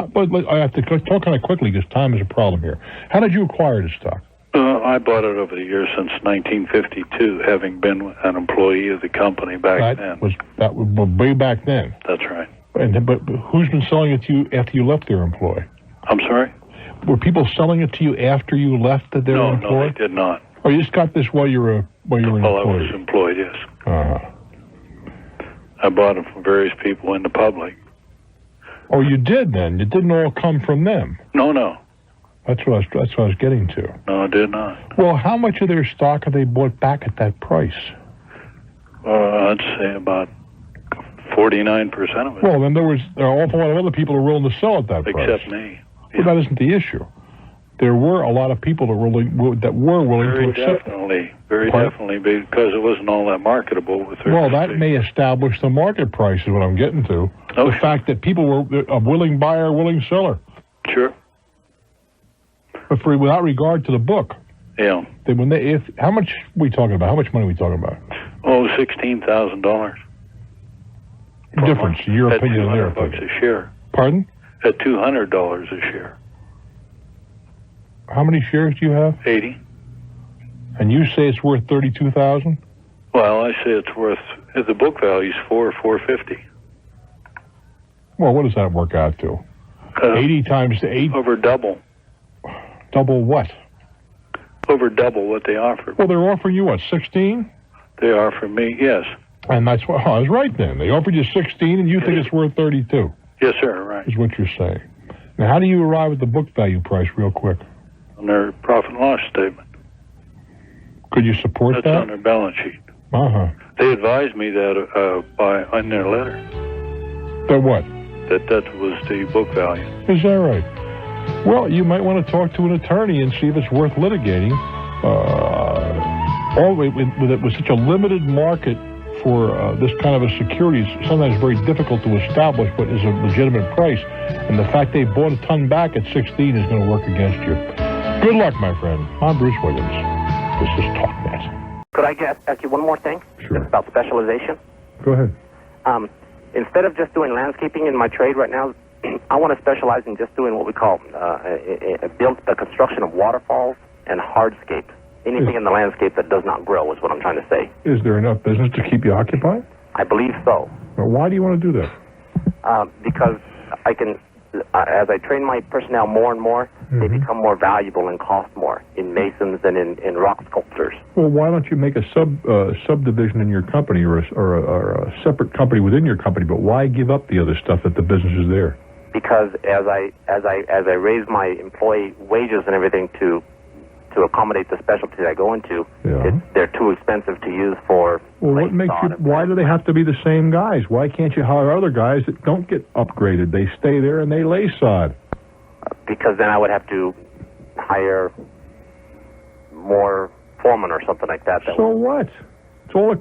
I have to talk kind of quickly because time is a problem here. How did you acquire the stock? I bought it over the years since 1952, having been an employee of the company back then. That was way back then. That's right. But who's been selling it to you after you left their employ? I'm sorry? Were people selling it to you after you left their employ? No, they did not. Oh, you just got this while you were an employee? While I was employed, yes. Uh-huh. I bought it from various people in the public. Oh, you did then? It didn't all come from them? No. That's what I was getting to. No, it did not. Well, how much of their stock have they bought back at that price? I'd say about 49% of it. Well, then there are an awful lot of other people who were willing to sell at that price. Except me. Well, that isn't the issue. There were a lot of people that were willing to accept. Very definitely, because it wasn't all that marketable with their. Well, that may establish the market price, is what I'm getting to. Okay. The fact that people were a willing buyer, willing seller. Sure. But without regard to the book. Yeah. How much are we talking about? How much money are we talking about? Oh, $16,000. Difference, in your opinion and their opinion. $200 a share. Pardon? At $200 a share. How many shares do you have? 80. And you say it's worth $32,000? Well, I say it's worth, the book value is $450. Well, what does that work out to? 80 times 8? Over double. Double what? Over double what they offered. Well, they're offering you what, 16? They offer me, yes. And that's what, I was right then. They offered you 16 and you think it's worth 32. Yes, sir, right. Is what you're saying. Now, how do you arrive at the book value price real quick? On their profit and loss statement. Could you support that? That's on their balance sheet. Uh-huh. They advised me that in their letter. That what? That was the book value. Is that right? Well, you might want to talk to an attorney and see if it's worth litigating. With such a limited market for this kind of a security, it's sometimes very difficult to establish what is a legitimate price. And the fact they bought a ton back at 16 is going to work against you. Good luck, my friend. I'm Bruce Williams. This is Talknet. Could I ask you one more thing? Sure. It's about specialization. Go ahead. Instead of just doing landscaping in my trade right now, I want to specialize in just doing what we call the construction of waterfalls and hardscape. Anything in the landscape that does not grow is what I'm trying to say. Is there enough business to keep you occupied? I believe so. Well, why do you want to do that? Because I can, as I train my personnel more and more, they become more valuable and cost more in masons and in rock sculptors. Well, why don't you make a subdivision in your company or a separate company within your company? But why give up the other stuff if the business is there? Because as I raise my employee wages and everything to accommodate the specialty I go into, they're too expensive to use for. Well, what makes you? Why do they have to be the same guys? Why can't you hire other guys that don't get upgraded? They stay there and they lay sod. Because then I would have to hire more foremen or something like that. So what? It's all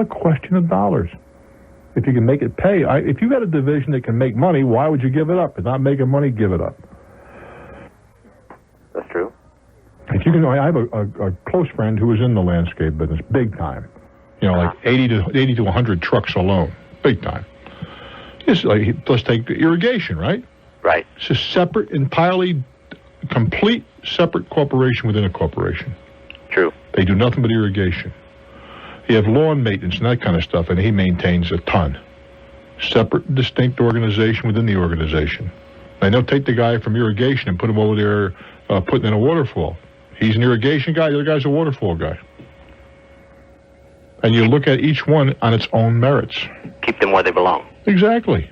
a question of dollars. If you can make it pay, if you got a division that can make money, why would you give it up? If not making money, give it up. That's true. If you can, I have a close friend who was in the landscape business, big time. You know, like 80 to 100 trucks alone, big time. It's like, let's take the irrigation, right? Right. It's a separate, entirely, complete separate corporation within a corporation. True. They do nothing but irrigation. You have lawn maintenance and that kind of stuff, and he maintains a ton. Separate, distinct organization within the organization. They don't take the guy from irrigation and put him over there putting in a waterfall. He's an irrigation guy, the other guy's a waterfall guy. And you look at each one on its own merits. Keep them where they belong. Exactly.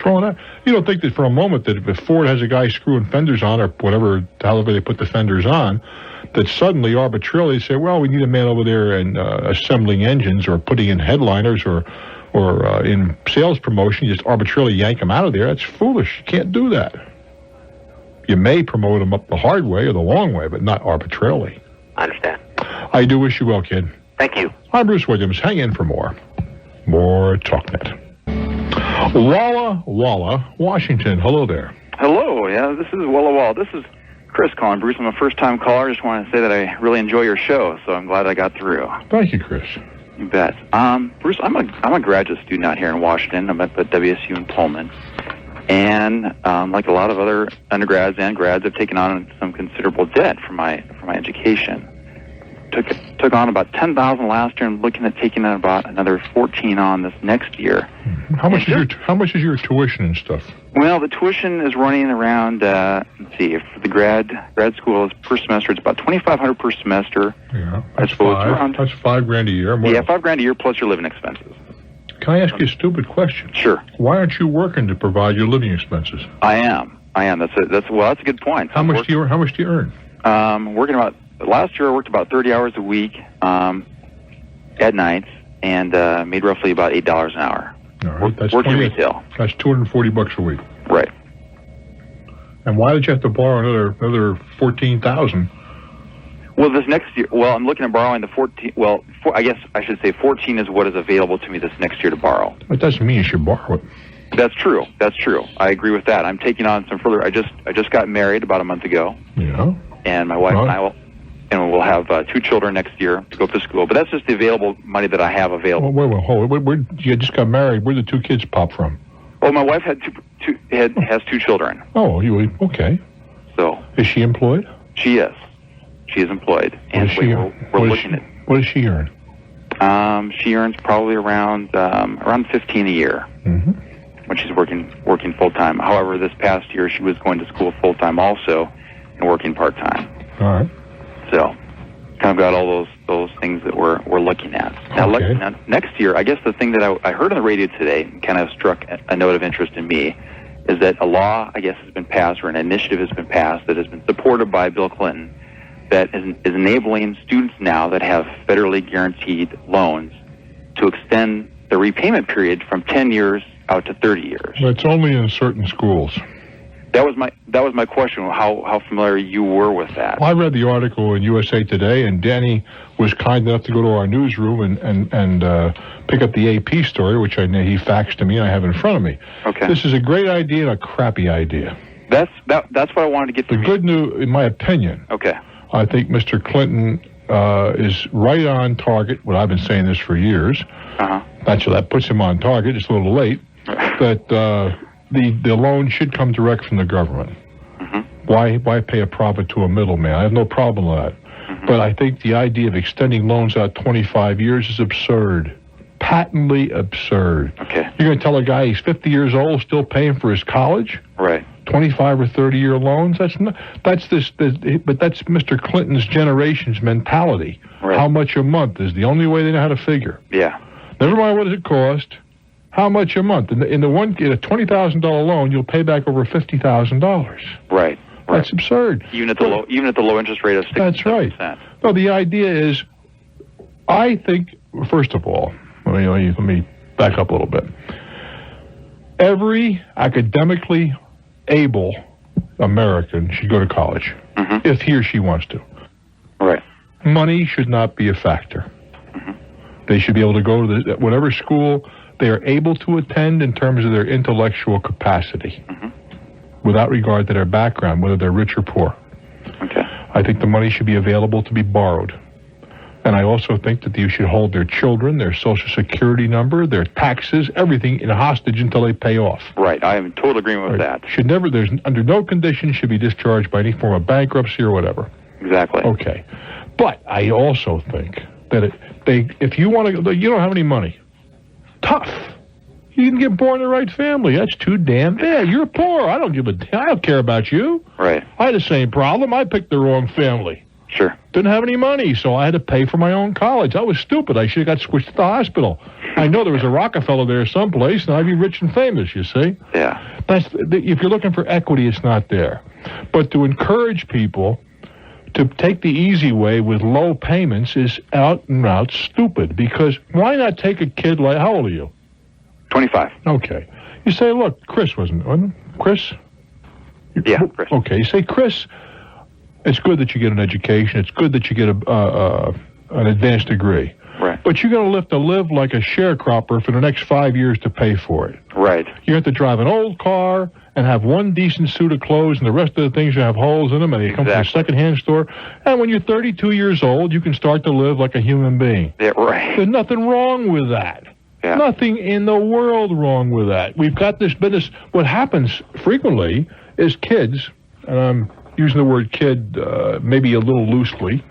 You don't think that for a moment that if Ford has a guy screwing fenders on or whatever, however they put the fenders on, that suddenly arbitrarily say, well, we need a man over there and assembling engines or putting in headliners or in sales promotion, just arbitrarily yank them out of there. That's foolish. You can't do that. You may promote them up the hard way or the long way, but not arbitrarily. I understand. I do wish you well, kid. Thank you. I'm Bruce Williams. Hang in for more. More Talknet. Walla Walla, Washington. Hello there. Hello. Yeah, this is Walla Walla. This is Chris calling. Bruce, I'm a first-time caller. I just want to say that I really enjoy your show, so I'm glad I got through. Thank you, Chris. You bet. Bruce, I'm a graduate student out here in Washington. I'm at the WSU in Pullman. And like a lot of other undergrads and grads, I've taken on some considerable debt for my education. Took on about $10,000 last year, and looking at taking on about another $14,000 on this next year. How much is your tuition and stuff? Well, the tuition is running around. Let's see, for the grad school is per semester, it's about $2,500 per semester. Yeah, that's $5,000 a year. Yeah, $5,000 a year plus your living expenses. Can I ask you a stupid question? Sure. Why aren't you working to provide your living expenses? I am. That's a good point. How much do you earn? Working about last year I worked about 30 hours a week at nights and made roughly about $8 an hour. All right, that's working retail. That's $240 a week. Right. And why did you have to borrow another $14,000? Well, this next year, I'm looking at borrowing the 14. Well, I guess I should say 14 is what is available to me this next year to borrow. That doesn't mean you should borrow it. That's true. I agree with that. I'm taking on some further. I just got married about a month ago. Yeah. And my wife and we'll have 2 children next year to go up to school. But that's just the available money that I have available. Well, hold on. Where you just got married. Where did the 2 kids pop from? Well, my wife has 2 children. Oh, okay. So is she employed? She is. She is employed, and we're looking at. What does she earn? She earns probably around 15 a year when she's working full time. However, this past year she was going to school full time also and working part time. All right. So, kind of got all those things that we're looking at. Now, now, next year, I guess the thing that I heard on the radio today kind of struck a note of interest in me is that a law, I guess, has been passed, or an initiative has been passed that has been supported by Bill Clinton that is enabling students now that have federally guaranteed loans to extend the repayment period from 10 years out to 30 years. But it's only in certain schools. That was my question, how familiar you were with that. Well, I read the article in USA Today, and Danny was kind enough to go to our newsroom and pick up the AP story, which he faxed to me and I have in front of me. Okay. This is a great idea and a crappy idea. That's what I wanted to get from you. The good news, in my opinion, okay, I think Mr. Clinton is right on target. Well, I've been saying this for years. That puts him on target. It's a little late. That the loan should come direct from the government. Why pay a profit to a middleman? I have no problem with that. But I think the idea of extending loans out 25 years is absurd. Patently absurd. Okay. You're going to tell a guy he's 50 years old still paying for his college? Right. 25 or 30-year loans? But that's Mr. Clinton's generation's mentality. Right. How much a month is the only way they know how to figure. Yeah. Never mind what does it cost. How much a month? In a $20,000 loan, you'll pay back over $50,000. Right. That's absurd. Even at the low interest rate of 6%. That's right. No, the idea is, I think, first of all, let me back up a little bit. Every academically able American should go to college if he or she wants to. Right. Money should not be a factor. They should be able to go to whatever school they are able to attend in terms of their intellectual capacity, without regard to their background, whether they're rich or poor. Okay. I think the money should be available to be borrowed. And I also think that you should hold their children, their Social Security number, their taxes, everything in hostage until they pay off. Right. I am in total agreement with that. There's under no condition should be discharged by any form of bankruptcy or whatever. Exactly. Okay. But I also think that if you want to, you don't have any money. Tough. You didn't get born in the right family. That's too damn bad. You're poor. I don't care about you. Right. I had the same problem. I picked the wrong family. Sure. Didn't have any money, so I had to pay for my own college. I was stupid. I should have got switched to the hospital. I know there was a Rockefeller there someplace, and I'd be rich and famous, you see? Yeah. If you're looking for equity, it's not there. But to encourage people to take the easy way with low payments is out and out stupid, because why not take a kid like, how old are you? 25. Okay. You say, look, Chris wasn't Chris? Yeah, Chris. Okay, you say, Chris, it's good that you get an education. It's good that you get an advanced degree. Right. But you're going to live like a sharecropper for the next 5 years to pay for it. Right. You have to drive an old car and have one decent suit of clothes, and the rest of the things you have holes in them, and they come from a secondhand store. And when you're 32 years old, you can start to live like a human being. Yeah, right. There's nothing wrong with that. Yeah. Nothing in the world wrong with that. We've got this business. What happens frequently is kids, and I'm using the word kid maybe a little loosely,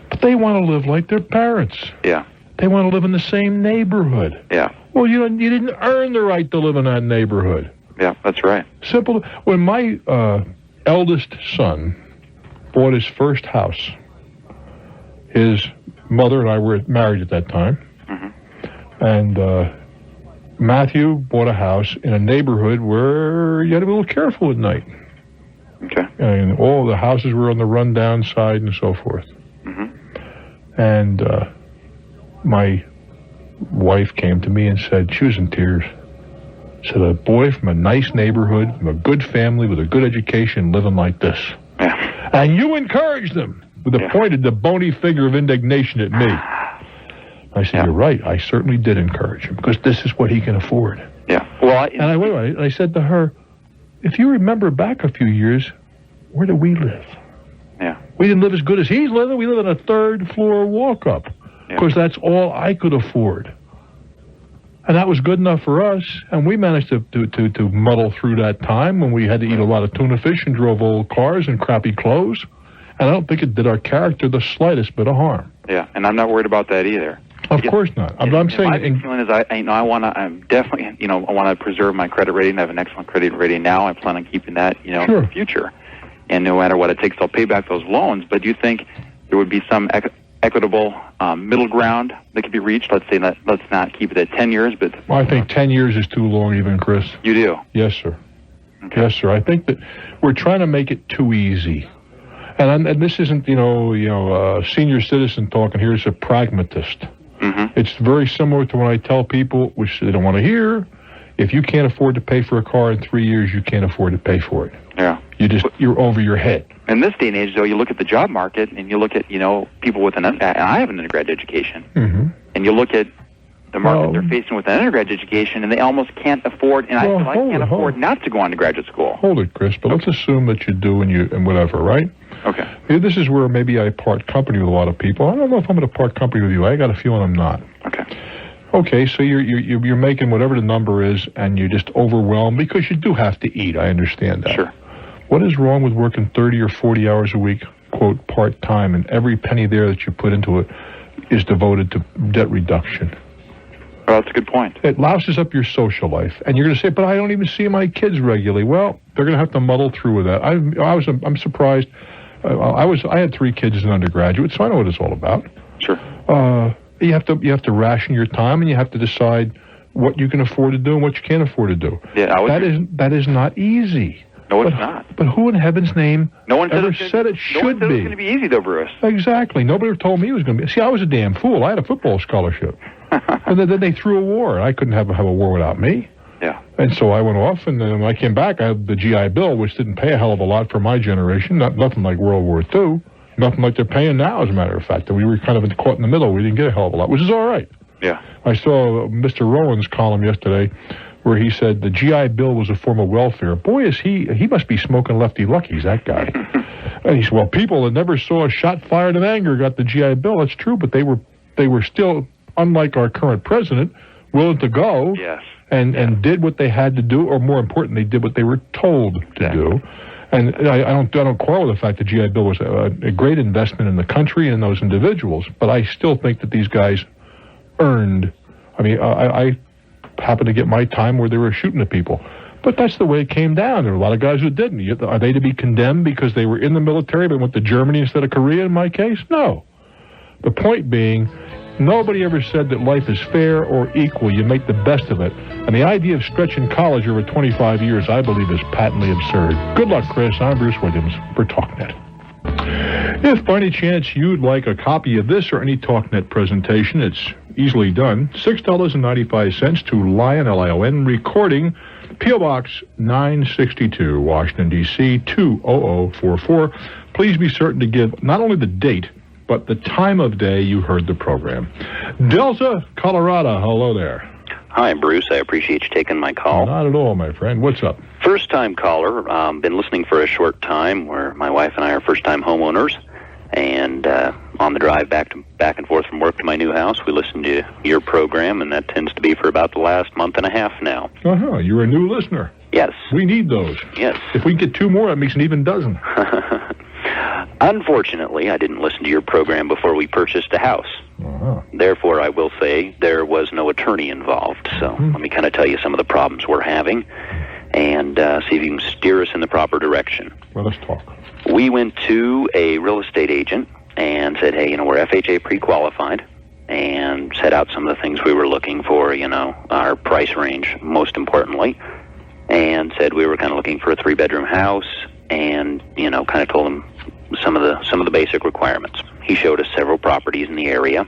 but they want to live like their parents. Yeah. They want to live in the same neighborhood. Yeah. Well, you didn't earn the right to live in that neighborhood. Yeah, that's right. Simple. When my eldest son bought his first house, his mother and I were married at that time, and Matthew bought a house in a neighborhood where you had to be a little careful at night. Okay. And all the houses were on the rundown side and so forth. And my wife came to me and said, she was in tears, said, a boy from a nice neighborhood, from a good family, with a good education, living like this. Yeah. And you encouraged them, with a pointed, the bony finger of indignation at me. I said, you're right. I certainly did encourage him, because this is what he can afford. Yeah. Well, I said to her, if you remember back a few years, where did we live? Yeah. We didn't live as good as he's living. We live in a third-floor walk-up. Because that's all I could afford. And that was good enough for us, and we managed to muddle through that time when we had to eat a lot of tuna fish and drove old cars and crappy clothes. And I don't think it did our character the slightest bit of harm. Yeah, and I'm not worried about that either. Of course not. I'm saying... My feeling is I want to, I'm definitely, I want to preserve my credit rating. I have an excellent credit rating now. I plan on keeping that, in the future. And no matter what it takes, I'll pay back those loans. But do you think there would be some equitable middle ground that could be reached? Let's say let's not keep it at 10 years, but... Well, I think 10 years is too long even, Chris. You do? Yes, sir. Okay. Yes, sir. I think that we're trying to make it too easy. And this isn't, senior citizen talking here. It's a pragmatist. Mm-hmm. It's very similar to when I tell people, which they don't want to hear, if you can't afford to pay for a car in 3 years, you can't afford to pay for it. Yeah. You're over your head. In this day and age, though, you look at the job market and you look at, people with and I have an undergrad education, and you look at the market they're facing with an undergrad education, and they almost can't afford, and I can't afford not to go on to graduate school. Hold it, Chris, but let's assume that you do and whatever, right? Okay. This is where maybe I part company with a lot of people. I don't know if I'm going to part company with you. I got a feeling I'm not. Okay. Okay, so you're making whatever the number is, and you're just overwhelmed because you do have to eat. I understand that. Sure. What is wrong with working 30 or 40 hours a week, quote, part-time, and every penny there that you put into it is devoted to debt reduction? Well, that's a good point. It louses up your social life. And you're going to say, but I don't even see my kids regularly. Well, they're going to have to muddle through with that. I'm surprised. I had 3 kids as an undergraduate, so I know what it's all about. Sure. You have to ration your time, and you have to decide what you can afford to do and what you can't afford to do. Yeah, that is not easy. No, it's not. But who in heaven's name ever said it should be? No one said it was going to be easy, though, Bruce. Exactly. Nobody ever told me it was going to be. See, I was a damn fool. I had a football scholarship. And then they threw a war. I couldn't have a war without me. Yeah. And so I went off, and then when I came back, I had the GI Bill, which didn't pay a hell of a lot for my generation. Nothing like World War II. Nothing like they're paying now, as a matter of fact. And we were kind of caught in the middle. We didn't get a hell of a lot, which is all right. Yeah. I saw Mr. Rowan's column yesterday where he said the GI Bill was a form of welfare. Boy, he must be smoking Lefty Luckies, that guy. And he said, well, people that never saw a shot fired in anger got the GI Bill. That's true, but they were still, unlike our current president, willing to go and did what they had to do, or more importantly, did what they were told to do. And I don't quarrel with the fact that GI Bill was a great investment in the country and those individuals, but I still think that these guys earned. I mean, I happened to get my time where they were shooting at people. But that's the way it came down. There were a lot of guys who didn't. Are they to be condemned because they were in the military but went to Germany instead of Korea in my case? No. The point being, nobody ever said that life is fair or equal. You make the best of it. And the idea of stretching college over 25 years, I believe, is patently absurd. Good luck, Chris. I'm Bruce Williams for Talknet. If by any chance you'd like a copy of this or any Talknet presentation, it's easily done. $6.95 to Lion, Lion, recording, P.O. Box 962, Washington, D.C., 20044. Please be certain to give not only the date, but the time of day you heard the program. Delta, Colorado, hello there. Hi, Bruce. I appreciate you taking my call. Not at all, my friend. What's up? First-time caller. Been listening for a short time. Where my wife and I are first-time homeowners, and on the drive back and forth from work to my new house, we listen to your program, and that tends to be for about the last month and a half now. You're a new listener. Yes. We need those. Yes. If we get 2 more, that makes an even dozen. Unfortunately, I didn't listen to your program before we purchased a house. Therefore, I will say there was no attorney involved. So let me kind of tell you some of the problems we're having and see if you can steer us in the proper direction. Let us talk. We went to a real estate agent and said, hey, we're FHA pre-qualified, and set out some of the things we were looking for, our price range, most importantly, and said we were kind of looking for a 3-bedroom house, and, kind of told him some of the basic requirements. He showed us several properties in the area,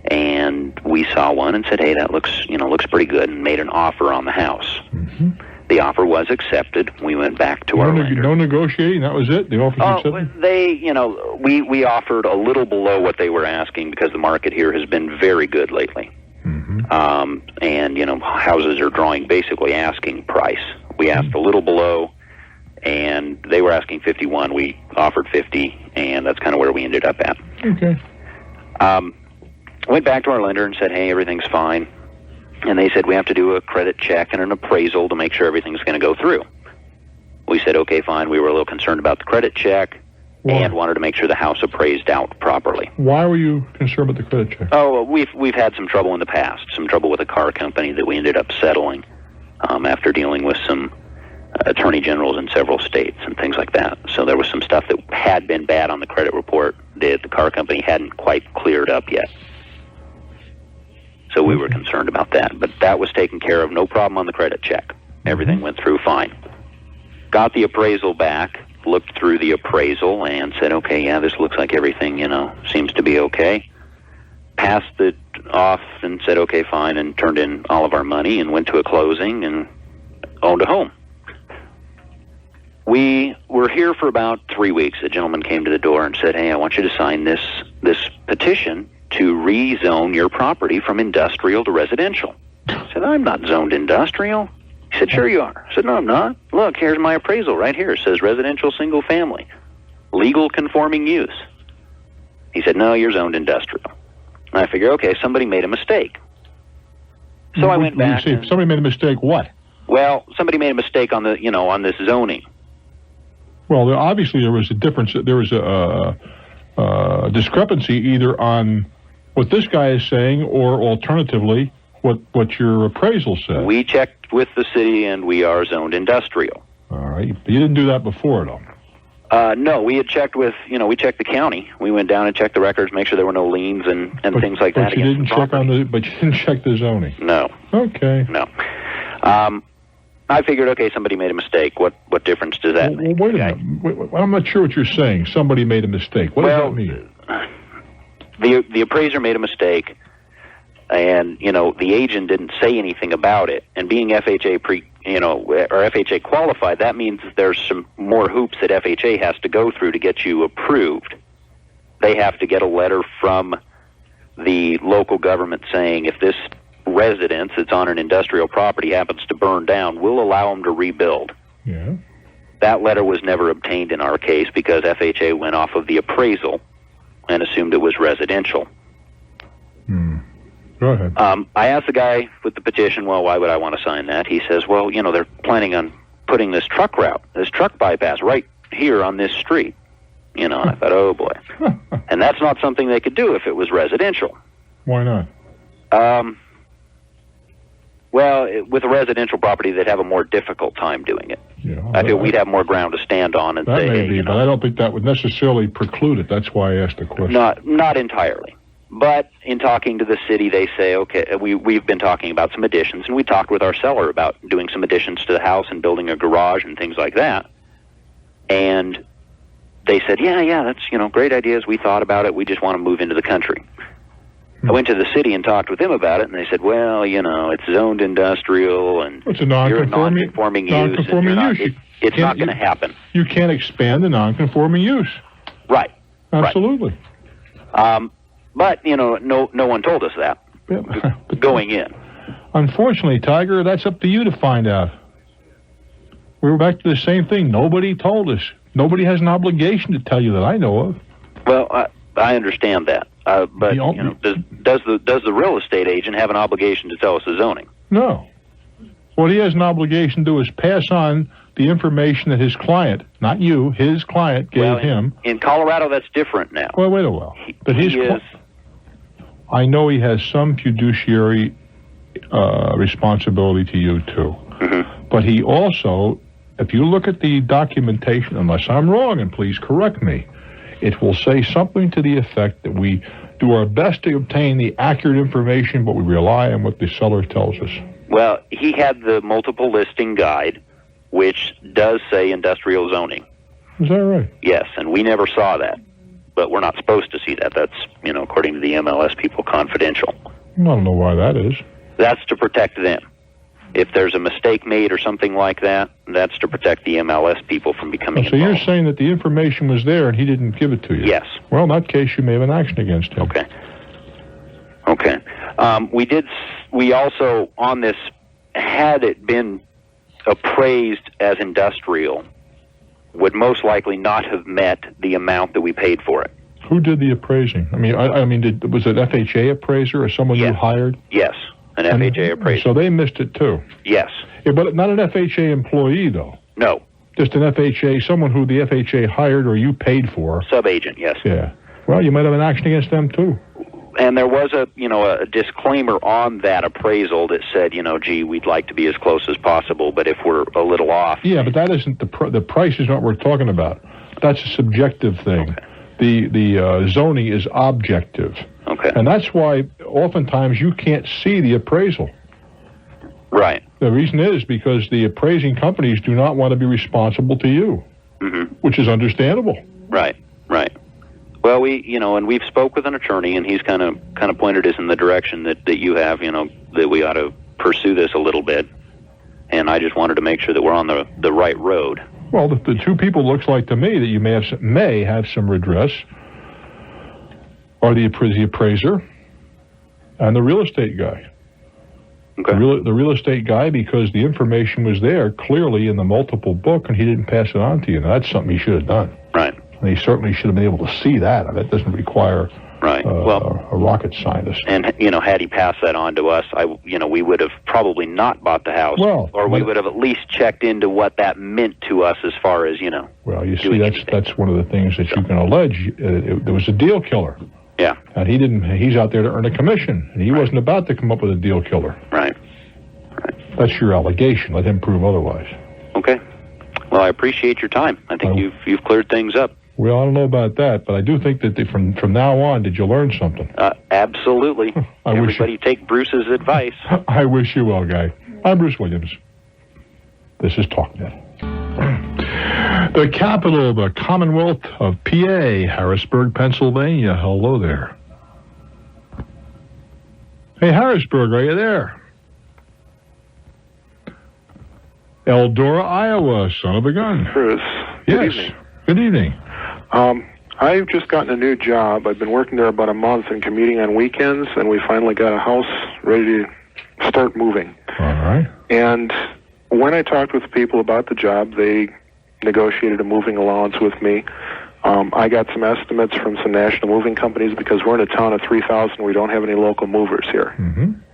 and we saw one and said, hey, that looks pretty good, and made an offer on the house. The offer was accepted. We went back to our lender. No negotiating, that was it? The offer was accepted? We offered a little below what they were asking because the market here has been very good lately. And, houses are drawing basically asking price. We asked a little below, and they were asking 51. We offered 50, and that's kind of where we ended up at. Okay. Went back to our lender and said, hey, everything's fine. And they said we have to do a credit check and an appraisal to make sure everything's going to go through. We said, okay, fine. We were a little concerned about the credit check and wanted to make sure the house appraised out properly. Why were you concerned about the credit check? Oh, we've had some trouble in the past, some trouble with a car company that we ended up settling after dealing with some attorney generals in several states and things like that. So there was some stuff that had been bad on the credit report that the car company hadn't quite cleared up yet. So we were concerned about that. But that was taken care of, no problem on the credit check. Everything went through fine. Got the appraisal back, looked through the appraisal and said, okay, yeah, this looks like everything, seems to be okay. Passed it off and said, okay, fine, and turned in all of our money and went to a closing and owned a home. We were here for about 3 weeks. A gentleman came to the door and said, hey, I want you to sign this petition to rezone your property from industrial to residential. I said, I'm not zoned industrial. He said, sure you are. I said, no, I'm not. Look, here's my appraisal right here. It says residential single family, legal conforming use. He said, no, you're zoned industrial. And I figured, okay, somebody made a mistake. So I went back. If somebody made a mistake, what? Well, somebody made a mistake on the, on this zoning. Well, obviously there was a difference. There was a discrepancy either on what this guy is saying or alternatively what your appraisal said. We checked with the city and we are zoned industrial. All right. But you didn't do that before, though. No, we had checked with, we checked the county. We went down and checked the records, make sure there were no liens and things like that. But you didn't check but you didn't check the zoning. No. Okay. No. I figured, okay, somebody made a mistake. What difference does that make? Wait a minute. I'm not sure what you're saying. Somebody made a mistake. What does that mean? The appraiser made a mistake, and the agent didn't say anything about it. And being FHA or FHA qualified, that means there's some more hoops that FHA has to go through to get you approved. They have to get a letter from the local government saying if this residence that's on an industrial property happens to burn down, we'll allow them to rebuild. Yeah. That letter was never obtained in our case because FHA went off of the appraisal and assumed it was residential. Go ahead. I asked the guy with the petition, well, why would I want to sign that? He says, well, they're planning on putting this truck bypass right here on this street. And I thought, oh, boy. And that's not something they could do if it was residential. Why not? Well, with a residential property, they'd have a more difficult time doing it. Yeah, I feel we'd have more ground to stand on and that say, may be, but I don't think that would necessarily preclude it. That's why I asked the question. Not entirely. But in talking to the city, they say, okay, we've been talking about some additions, and we talked with our seller about doing some additions to the house and building a garage and things like that. And they said, yeah, that's, great ideas. We thought about it. We just want to move into the country. I went to the city and talked with them about it, and they said, well, it's zoned industrial, and it's a you're a non-conforming use. It's not going to happen. You can't expand the non-conforming use. Right. Absolutely. Right. But, no one told us that going in. Unfortunately, Tiger, that's up to you to find out. We're back to the same thing. Nobody told us. Nobody has an obligation to tell you that I know of. Well, I understand that. But does the real estate agent have an obligation to tell us the zoning? No. What he has an obligation to do is pass on the information that his client, not you, his client gave him. In Colorado, that's different now. Well, wait a while. But I know he has some fiduciary responsibility to you, too. Mm-hmm. But he also, if you look at the documentation, unless I'm wrong, and please correct me, it will say something to the effect that we do our best to obtain the accurate information, but we rely on what the seller tells us. Well, he had the multiple listing guide, which does say industrial zoning. Is that right? Yes, and we never saw that. But we're not supposed to see that. That's, according to the MLS people, confidential. I don't know why that is. That's to protect them. If there's a mistake made or something like that, that's to protect the MLS people from becoming involved. So you're saying that the information was there and he didn't give it to you? Yes. Well, in that case, you may have an action against him. Okay. We also, on this, had it been appraised as industrial, would most likely not have met the amount that we paid for it. Who did the appraising? I mean, was it FHA appraiser or someone you hired? Yes, an FHA appraiser. So they missed it too? Yes. Yeah, but not an FHA employee, though? No. Just an FHA, someone who the FHA hired or you paid for? Sub-agent, yes. Yeah. Well, you might have an action against them too. And there was a disclaimer on that appraisal that said, gee, we'd like to be as close as possible, but if we're a little off. Yeah, but that isn't the price is not what we're talking about. That's a subjective thing. Okay. The zoning is objective. Okay. And that's why oftentimes you can't see the appraisal. Right. The reason is because the appraising companies do not want to be responsible to you, which is understandable. Right. Well, we've spoke with an attorney, and he's kind of pointed us in the direction that you have, that we ought to pursue this a little bit. And I just wanted to make sure that we're on the right road. Well, the two people looks like to me that you may have some redress are the appraiser and the real estate guy. Okay. The real estate guy, because the information was there clearly in the multiple book, and he didn't pass it on to you. Now, that's something he should have done. Right. And he certainly should have been able to see that. That doesn't require a rocket scientist. And, had he passed that on to us, we would have probably not bought the house. Well, or we would have at least checked into what that meant to us as far as, Well, you see, that's one of the things that you can allege. There was a deal killer. Yeah. And he's out there to earn a commission, and he wasn't about to come up with a deal killer. Right. That's your allegation. Let him prove otherwise. Okay. Well, I appreciate your time. I think you've cleared things up. Well, I don't know about that, but I do think that from now on, did you learn something? Absolutely. Everybody take Bruce's advice. I wish you well, Guy. I'm Bruce Williams. This is Talknet. The capital of the Commonwealth of PA, Harrisburg, Pennsylvania. Hello there. Hey, Harrisburg, are you there? Eldora, Iowa, son of a gun. Bruce. Yes. Good evening. Good evening. I've just gotten a new job. I've been working there about a month and commuting on weekends, and we finally got a house ready to start moving. All right. And when I talked with people about the job, they negotiated a moving allowance with me. I got some estimates from some national moving companies because we're in a town of 3,000. We don't have any local movers here.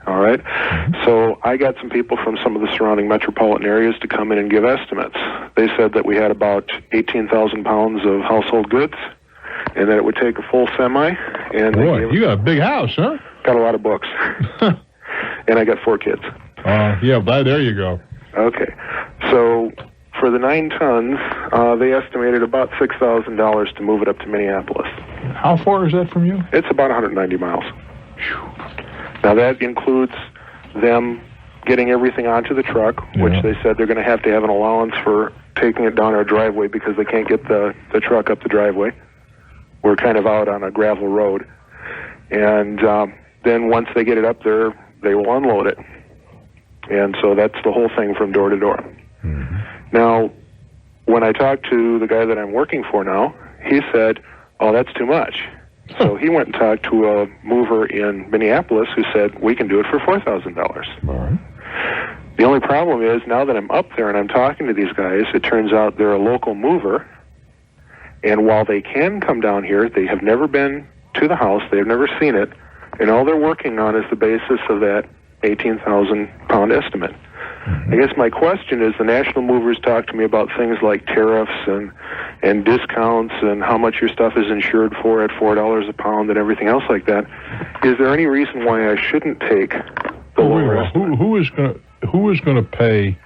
All right? So I got some people from some of the surrounding metropolitan areas to come in and give estimates. They said that we had about 18,000 pounds of household goods and that it would take a full semi. And boy, you got a big house, huh? Got a lot of books. And I got 4 kids. Yeah, there you go. Okay. So for the 9 tons, they estimated about $6,000 to move it up to Minneapolis. How far is that from you? It's about 190 miles. Now, that includes them getting everything onto the truck, which they said they're going to have an allowance for taking it down our driveway because they can't get the truck up the driveway. We're kind of out on a gravel road. And then once they get it up there, they will unload it. And so that's the whole thing from door to door. Now, when I talked to the guy that I'm working for now, he said, oh, that's too much. So he went and talked to a mover in Minneapolis who said, we can do it for $4,000. All right. The only problem is now that I'm up there and I'm talking to these guys, it turns out they're a local mover. And while they can come down here, they have never been to the house. They've never seen it. And all they're working on is the basis of that 18,000-pound estimate. I guess my question is, the national movers talk to me about things like tariffs and discounts and how much your stuff is insured for at $4 a pound and everything else like that. Is there any reason why I shouldn't take the lower estimate? Who is going to pay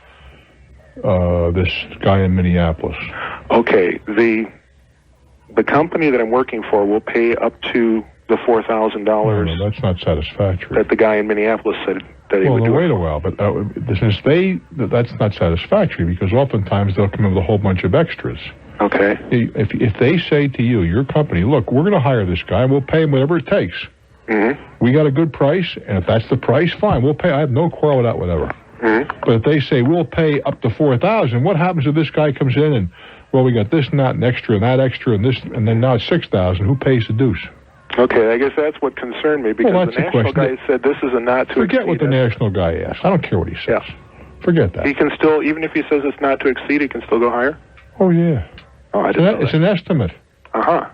this guy in Minneapolis? Okay, the company that I'm working for will pay up to the $4,000. No, that's not satisfactory. That the guy in Minneapolis said that he would do. Well, wait a while, but since that's not satisfactory because oftentimes they'll come in with a whole bunch of extras. Okay. If they say to you, your company, look, we're going to hire this guy, and we'll pay him whatever it takes. We got a good price, and if that's the price, fine, we'll pay. I have no quarrel with that, whatever. But if they say we'll pay up to $4,000, what happens if this guy comes in and, well, we got this and that and extra and that extra and this, and then now it's $6,000? Who pays the deuce? Okay, I guess that's what concerned me, because Well, the that's the national question. guy said this is a not to Forget exceed. what the national guy asks. I don't care what he says. Forget that. He can still, even if he says it's not to exceed, he can still go higher? Oh, yeah. Oh, I didn't know It's an estimate. Uh-huh.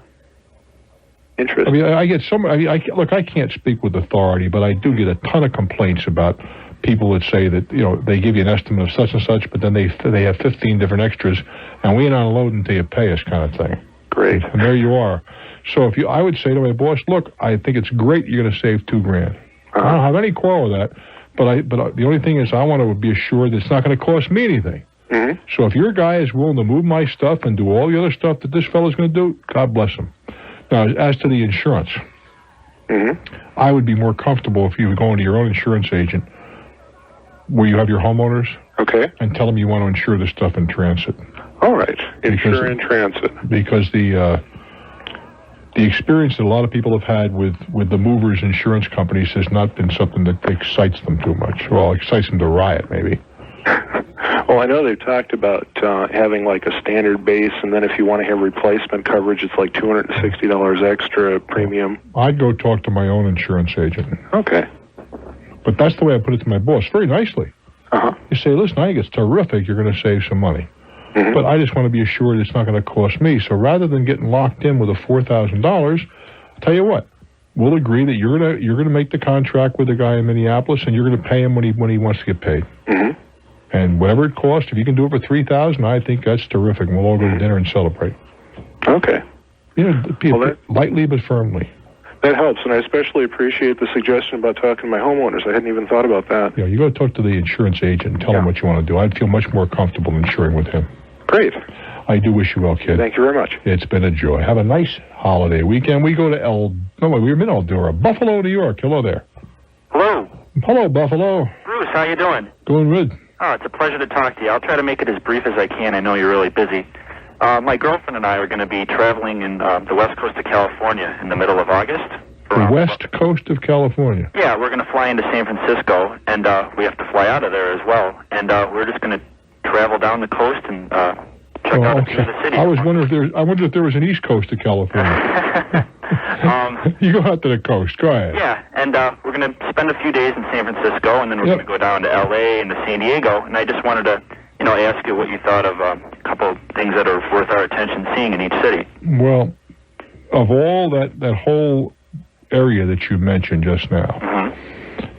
Interesting. I mean, I get some. Look, I can't speak with authority, but I do get a ton of complaints about people that say that they give you an estimate of such and such, but then they have 15 different extras, and we ain't unloading until you pay us, kind of thing. Great. And there you are. So I would say to my boss, look, I think it's great you're going to save $2,000. I don't have any quarrel with that, but the only thing is I want to be assured that it's not going to cost me anything. Mm-hmm. So if your guy is willing to move my stuff and do all the other stuff that this fellow's going to do, God bless him. Now, as to the insurance, I would be more comfortable if you were going to your own insurance agent where you have your homeowners. Okay. And tell them you want to insure this stuff in transit. All right. Insure in transit. Because the experience that a lot of people have had with the movers insurance companies has not been something that excites them too much. Well, excites them to riot, maybe. Well, I know they've talked about having like a standard base, and then if you want to have replacement coverage, it's like $260 extra premium. I'd go talk to my own insurance agent. Okay. But that's the way I put it to my boss, very nicely. Uh-huh. You say, listen, I think it's terrific. You're going to save some money. Mm-hmm. But I just want to be assured it's not going to cost me. So rather than getting locked in with a $4,000, I'll tell you what, we'll agree that you're going to make the contract with the guy in Minneapolis, and you're going to pay him when he wants to get paid. Mm-hmm. And whatever it costs, if you can do it for $3,000, I think that's terrific. And we'll all go to dinner and celebrate. Okay. Lightly but firmly. That helps, and I especially appreciate the suggestion about talking to my homeowners. I hadn't even thought about that. You got to talk to the insurance agent and tell him what you want to do. I'd feel much more comfortable insuring with him. Great. I do wish you well, kid. Thank you very much. It's been a joy. Have a nice holiday weekend. We go to we're in Eldora, Buffalo, New York. Hello there. Hello. Hello, Buffalo. Bruce, how you doing? Doing good. Oh, it's a pleasure to talk to you. I'll try to make it as brief as I can. I know you're really busy. My girlfriend and I are going to be traveling in the west coast of California in the middle of August. The west coast of California. Yeah, we're going to fly into San Francisco, and we have to fly out of there as well. And we're just going to travel down the coast and check out a few of the cities. I wonder if there was an east coast of California. You go out to the coast. Go ahead. Yeah, and we're going to spend a few days in San Francisco, and then we're going to go down to L.A. and to San Diego. And I just wanted to, ask you what you thought of a couple of things that are worth our attention seeing in each city. Well, of all that whole area that you mentioned just now,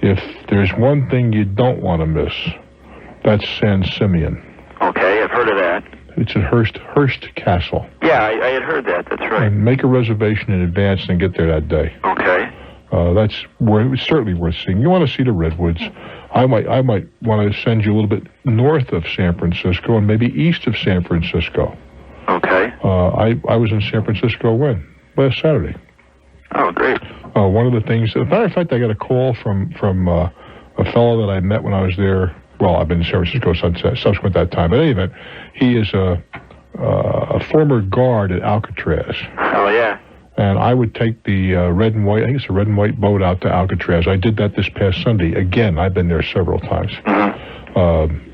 if there's one thing you don't want to miss, that's San Simeon. Okay, I've heard of that. It's at Hearst Castle. Yeah, I had heard that. That's right. And make a reservation in advance and get there that day. Okay. That's certainly worth seeing. You want to see the redwoods. I might want to send you a little bit north of San Francisco and maybe east of San Francisco. Okay. I was in San Francisco last Saturday. Oh, great. One of the things, as a matter of fact, I got a call from a fellow that I met when I was there. Well, I've been in San Francisco subsequent that time. But in any event, he is a former guard at Alcatraz. Oh, yeah. And I would take the red and white, I think it's a red and white boat out to Alcatraz. I did that this past Sunday. Again, I've been there several times.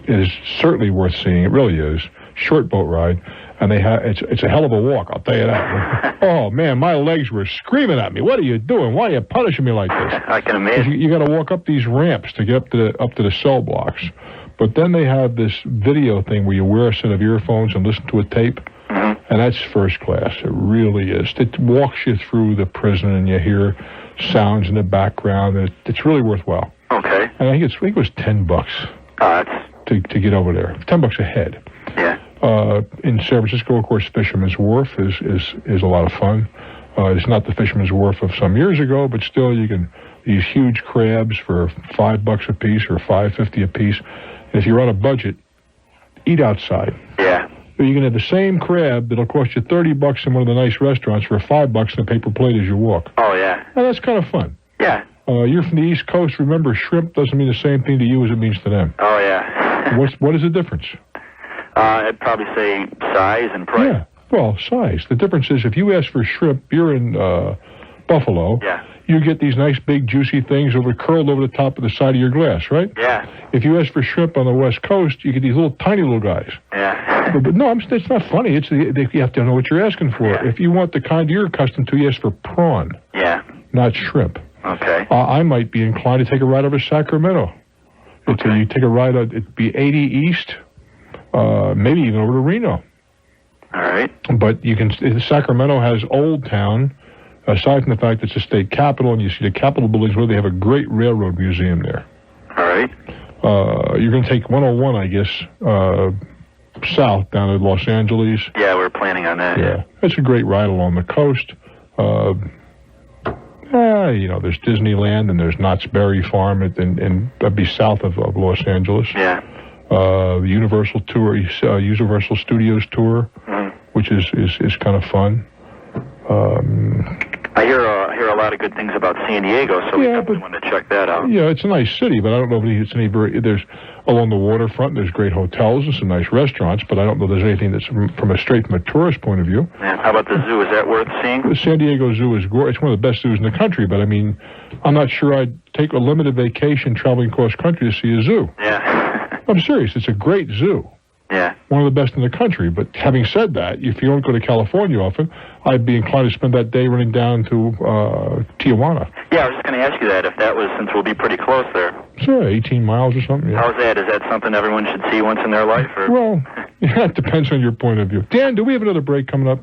It is certainly worth seeing. It really is. Short boat ride. And it's a hell of a walk, I'll tell you that. Oh, man, my legs were screaming at me. What are you doing? Why are you punishing me like this? I can imagine. You got to walk up these ramps to get up to the cell blocks. But then they have this video thing where you wear a set of earphones and listen to a tape. And that's first class. It really is. It walks you through the prison, and you hear sounds in the background. And it's really worthwhile. Okay. And I think it was $10 to get over there. $10 a head. Yeah. In San Francisco, of course, Fisherman's Wharf is a lot of fun. It's not the Fisherman's Wharf of some years ago, but still, you can these huge crabs for $5 a piece or $5.50 a piece. And if you're on a budget, eat outside. Yeah. You can have the same crab that'll cost you $30 in one of the nice restaurants for $5 in a paper plate as you walk. Oh, yeah. Well, that's kind of fun. Yeah. You're from the East Coast. Remember, shrimp doesn't mean the same thing to you as it means to them. Oh, yeah. What is the difference? I'd probably say size and price. Yeah. Well, size. The difference is if you ask for shrimp, you're in Buffalo, you get these nice big juicy things curled over the top of the side of your glass, right? Yeah. If you ask for shrimp on the West Coast, you get these tiny little guys. Yeah. But no, it's not funny. You have to know what you're asking for. Yeah. If you want the kind you're accustomed to, you ask for prawn. Yeah. Not shrimp. Okay. I might be inclined to take a ride over Sacramento. Okay. You take a ride, it'd be 80 East, maybe even over to Reno. All right. But Sacramento has Old Town, aside from the fact it's a state capital, and you see the Capitol buildings where they have a great railroad museum there. All right. You're going to take 101, I guess, south down to Los Angeles. Yeah, we're planning on that. Yeah. It's a great ride along the coast. There's Disneyland and there's Knott's Berry Farm, and that'd be south of Los Angeles. Yeah. The Universal tour, Universal Studios tour, which is kind of fun. I hear a lot of good things about San Diego, so we definitely want to check that out. Yeah, it's a nice city, but I don't know if it's there's along the waterfront, there's great hotels and some nice restaurants, but I don't know there's anything that's from a tourist point of view. Yeah. How about the zoo? Is that worth seeing? The San Diego Zoo is it's one of the best zoos in the country, but I mean, I'm not sure I'd take a limited vacation traveling cross country to see a zoo. Yeah. I'm serious. It's a great zoo. Yeah. One of the best in the country. But having said that, if you don't go to California often, I'd be inclined to spend that day running down to Tijuana. Yeah, I was just going to ask you that, if that was, since we'll be pretty close there. Sure, 18 miles or something. Yeah. How's that? Is that something everyone should see once in their life? Or? Well, it depends on your point of view. Dan, do we have another break coming up?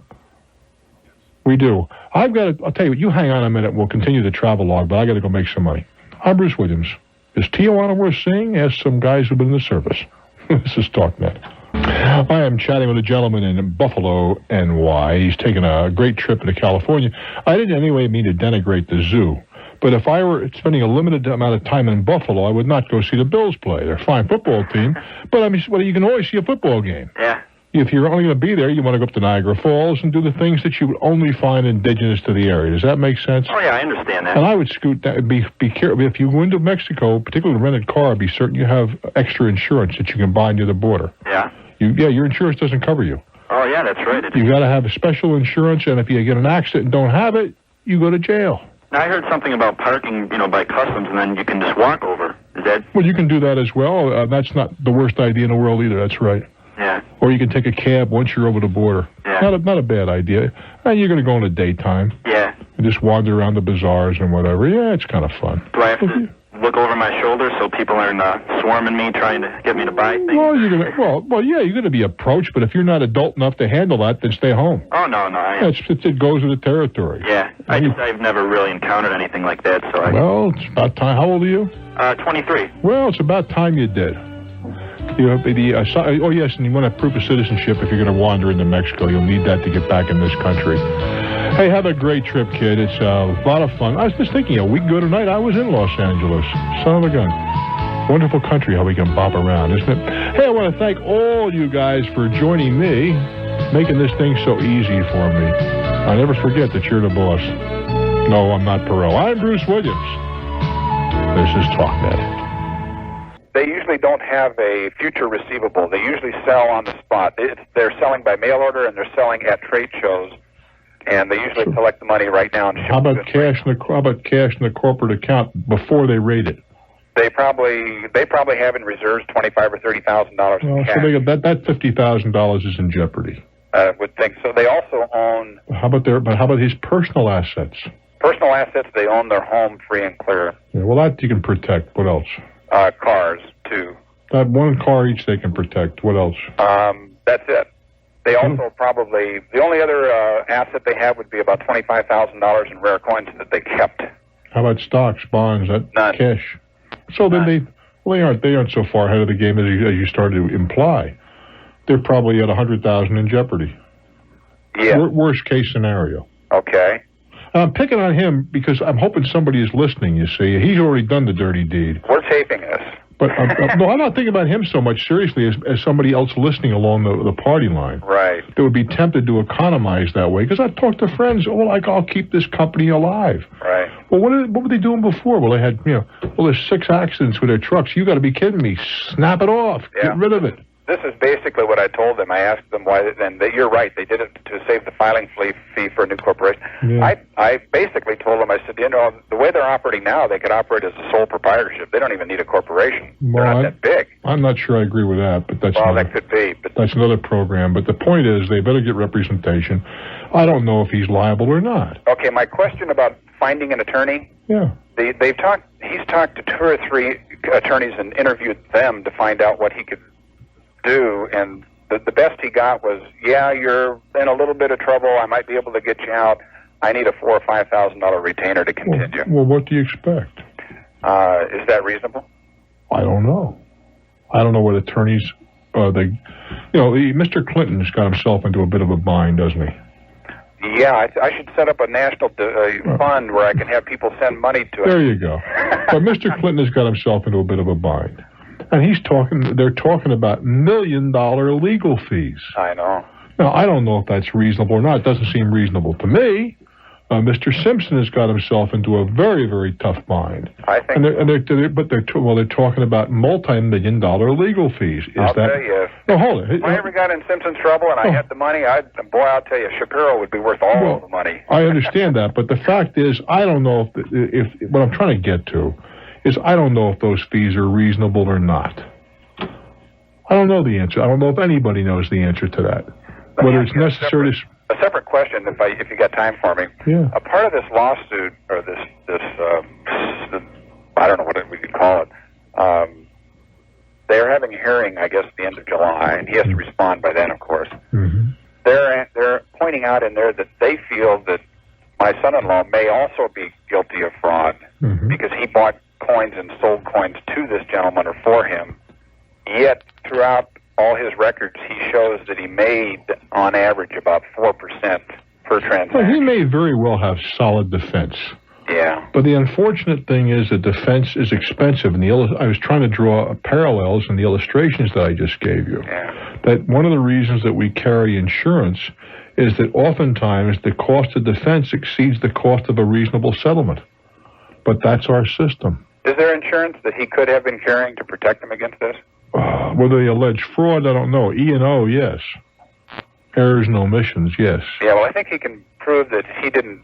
We do. I'll tell you what, you hang on a minute. We'll continue the travel log, but I got to go make some money. I'm Bruce Williams. Is Tijuana worth seeing? Ask some guys who've been in the service. This is Talknet. I am chatting with a gentleman in Buffalo, NY. He's taken a great trip into California. I didn't in any way mean to denigrate the zoo, but if I were spending a limited amount of time in Buffalo, I would not go see the Bills play. They're a fine football team, but I mean, you can always see a football game. Yeah. If you're only going to be there, you want to go up to Niagara Falls and do the things that you would only find indigenous to the area. Does that make sense? Oh, yeah, I understand that. And I would scoot down, be careful. If you go into Mexico, particularly a rented car, be certain you have extra insurance that you can buy near the border. Yeah. Your insurance doesn't cover you. Oh, yeah, that's right. You've got to have a special insurance, and if you get an accident and don't have it, you go to jail. Now, I heard something about parking, by customs, and then you can just walk over. Is that... Well, you can do that as well. That's not the worst idea in the world either. That's right. Yeah. Or you can take a cab once you're over the border. Yeah. Not a bad idea. And you're going to go in the daytime. Yeah. And just wander around the bazaars and whatever. Yeah, it's kind of fun. Do I have to look over my shoulder so people aren't swarming me, trying to get me to buy things? Well, you're going to be approached, but if you're not adult enough to handle that, then stay home. Oh, no. It goes with the territory. Yeah. I've never really encountered anything like that, so Well, it's about time. How old are you? 23. Well, it's about time you did. Oh, yes, and you want a proof of citizenship if you're going to wander into Mexico. You'll need that to get back in this country. Hey, have a great trip, kid. It's a lot of fun. I was just thinking, a week ago tonight, I was in Los Angeles. Son of a gun. Wonderful country, how we can bop around, isn't it? Hey, I want to thank all you guys for joining me, making this thing so easy for me. I'll never forget that you're the boss. No, I'm not Perot. I'm Bruce Williams. This is Talknet. They usually don't have a future receivable. They usually sell on the spot. They're selling by mail order, and they're selling at trade shows, and they usually collect the money right now and ship How about cash in the corporate account before they raid it? They probably have in reserves $25,000 or $30,000 in cash. So that $50,000 is in jeopardy. Would think so. They also own. How about his personal assets? Personal assets. They own their home free and clear. Yeah, well, that you can protect. What else? Cars too. That one car each they can protect. What else? That's it. They also probably the only other asset they have would be about $25,000 in rare coins that they kept. How about stocks, bonds, None. Cash? So then they aren't so far ahead of the game as you started to imply. They're probably at $100,000 in jeopardy. Yeah. Worst case scenario. Okay. I'm picking on him because I'm hoping somebody is listening, you see. He's already done the dirty deed. We're taping this. But no, I'm not thinking about him so much seriously as somebody else listening along the party line. Right. That would be tempted to economize that way. Because I've talked to friends, I'll keep this company alive. Right. Well, what were they doing before? Well, they had, there's 6 accidents with their trucks. You got to be kidding me. Snap it off. Yeah. Get rid of it. This is basically what I told them. I asked them why, and you're right. They did it to save the filing fee for a new corporation. Yeah. I basically told them, I said, the way they're operating now, they could operate as a sole proprietorship. They don't even need a corporation. Well, they're not that big. I'm not sure I agree with that, but that's that could be. But that's another program. But the point is, they better get representation. I don't know if he's liable or not. Okay, my question about finding an attorney. Yeah. He's talked to 2 or 3 attorneys and interviewed them to find out what he could do, and the best he got was, you're in a little bit of trouble. I might be able to get you out. I need a $4,000 or $5,000 retainer to continue. Well, what do you expect? Is that reasonable? I don't know. I don't know what attorneys. Mr. Clinton's got himself into a bit of a bind, doesn't he? Yeah, I should set up a national fund where I can have people send money to it. There you go. But Mr. Clinton has got himself into a bit of a bind. And they're talking about $1 million legal fees. I know. Now, I don't know if that's reasonable or not. It doesn't seem reasonable to me. Mr. Simpson has got himself into a very, very tough bind. I think. They're talking about multi-million-dollar legal fees. I'll tell you. No, hold it. If I ever got in Simpson's trouble and I had the money, I'll tell you, Shapiro would be worth all of the money. I understand that, but the fact is, I don't know if what I'm trying to get to is I don't know if those fees are reasonable or not. I don't know the answer. I don't know if anybody knows the answer to that. Whether it's necessary to... A separate question, if you got time for me. Yeah. A part of this lawsuit, or this I don't know what we could call it. They're having a hearing, I guess, at the end of July, and he has to respond by then, of course. Mm-hmm. They're pointing out in there that they feel that my son-in-law may also be guilty of fraud because he bought coins and sold coins to this gentleman or for him. Yet throughout all his records, he shows that he made, on average, about 4% per transaction. Well, he may very well have solid defense. Yeah. But the unfortunate thing is that defense is expensive. And I was trying to draw parallels in the illustrations that I just gave you. Yeah. That one of the reasons that we carry insurance is that oftentimes the cost of defense exceeds the cost of a reasonable settlement. But that's our system. Is there insurance that he could have been carrying to protect him against this? Whether they allege fraud, I don't know. E&O, yes. Errors and omissions, yes. Yeah, well, I think he can prove that he didn't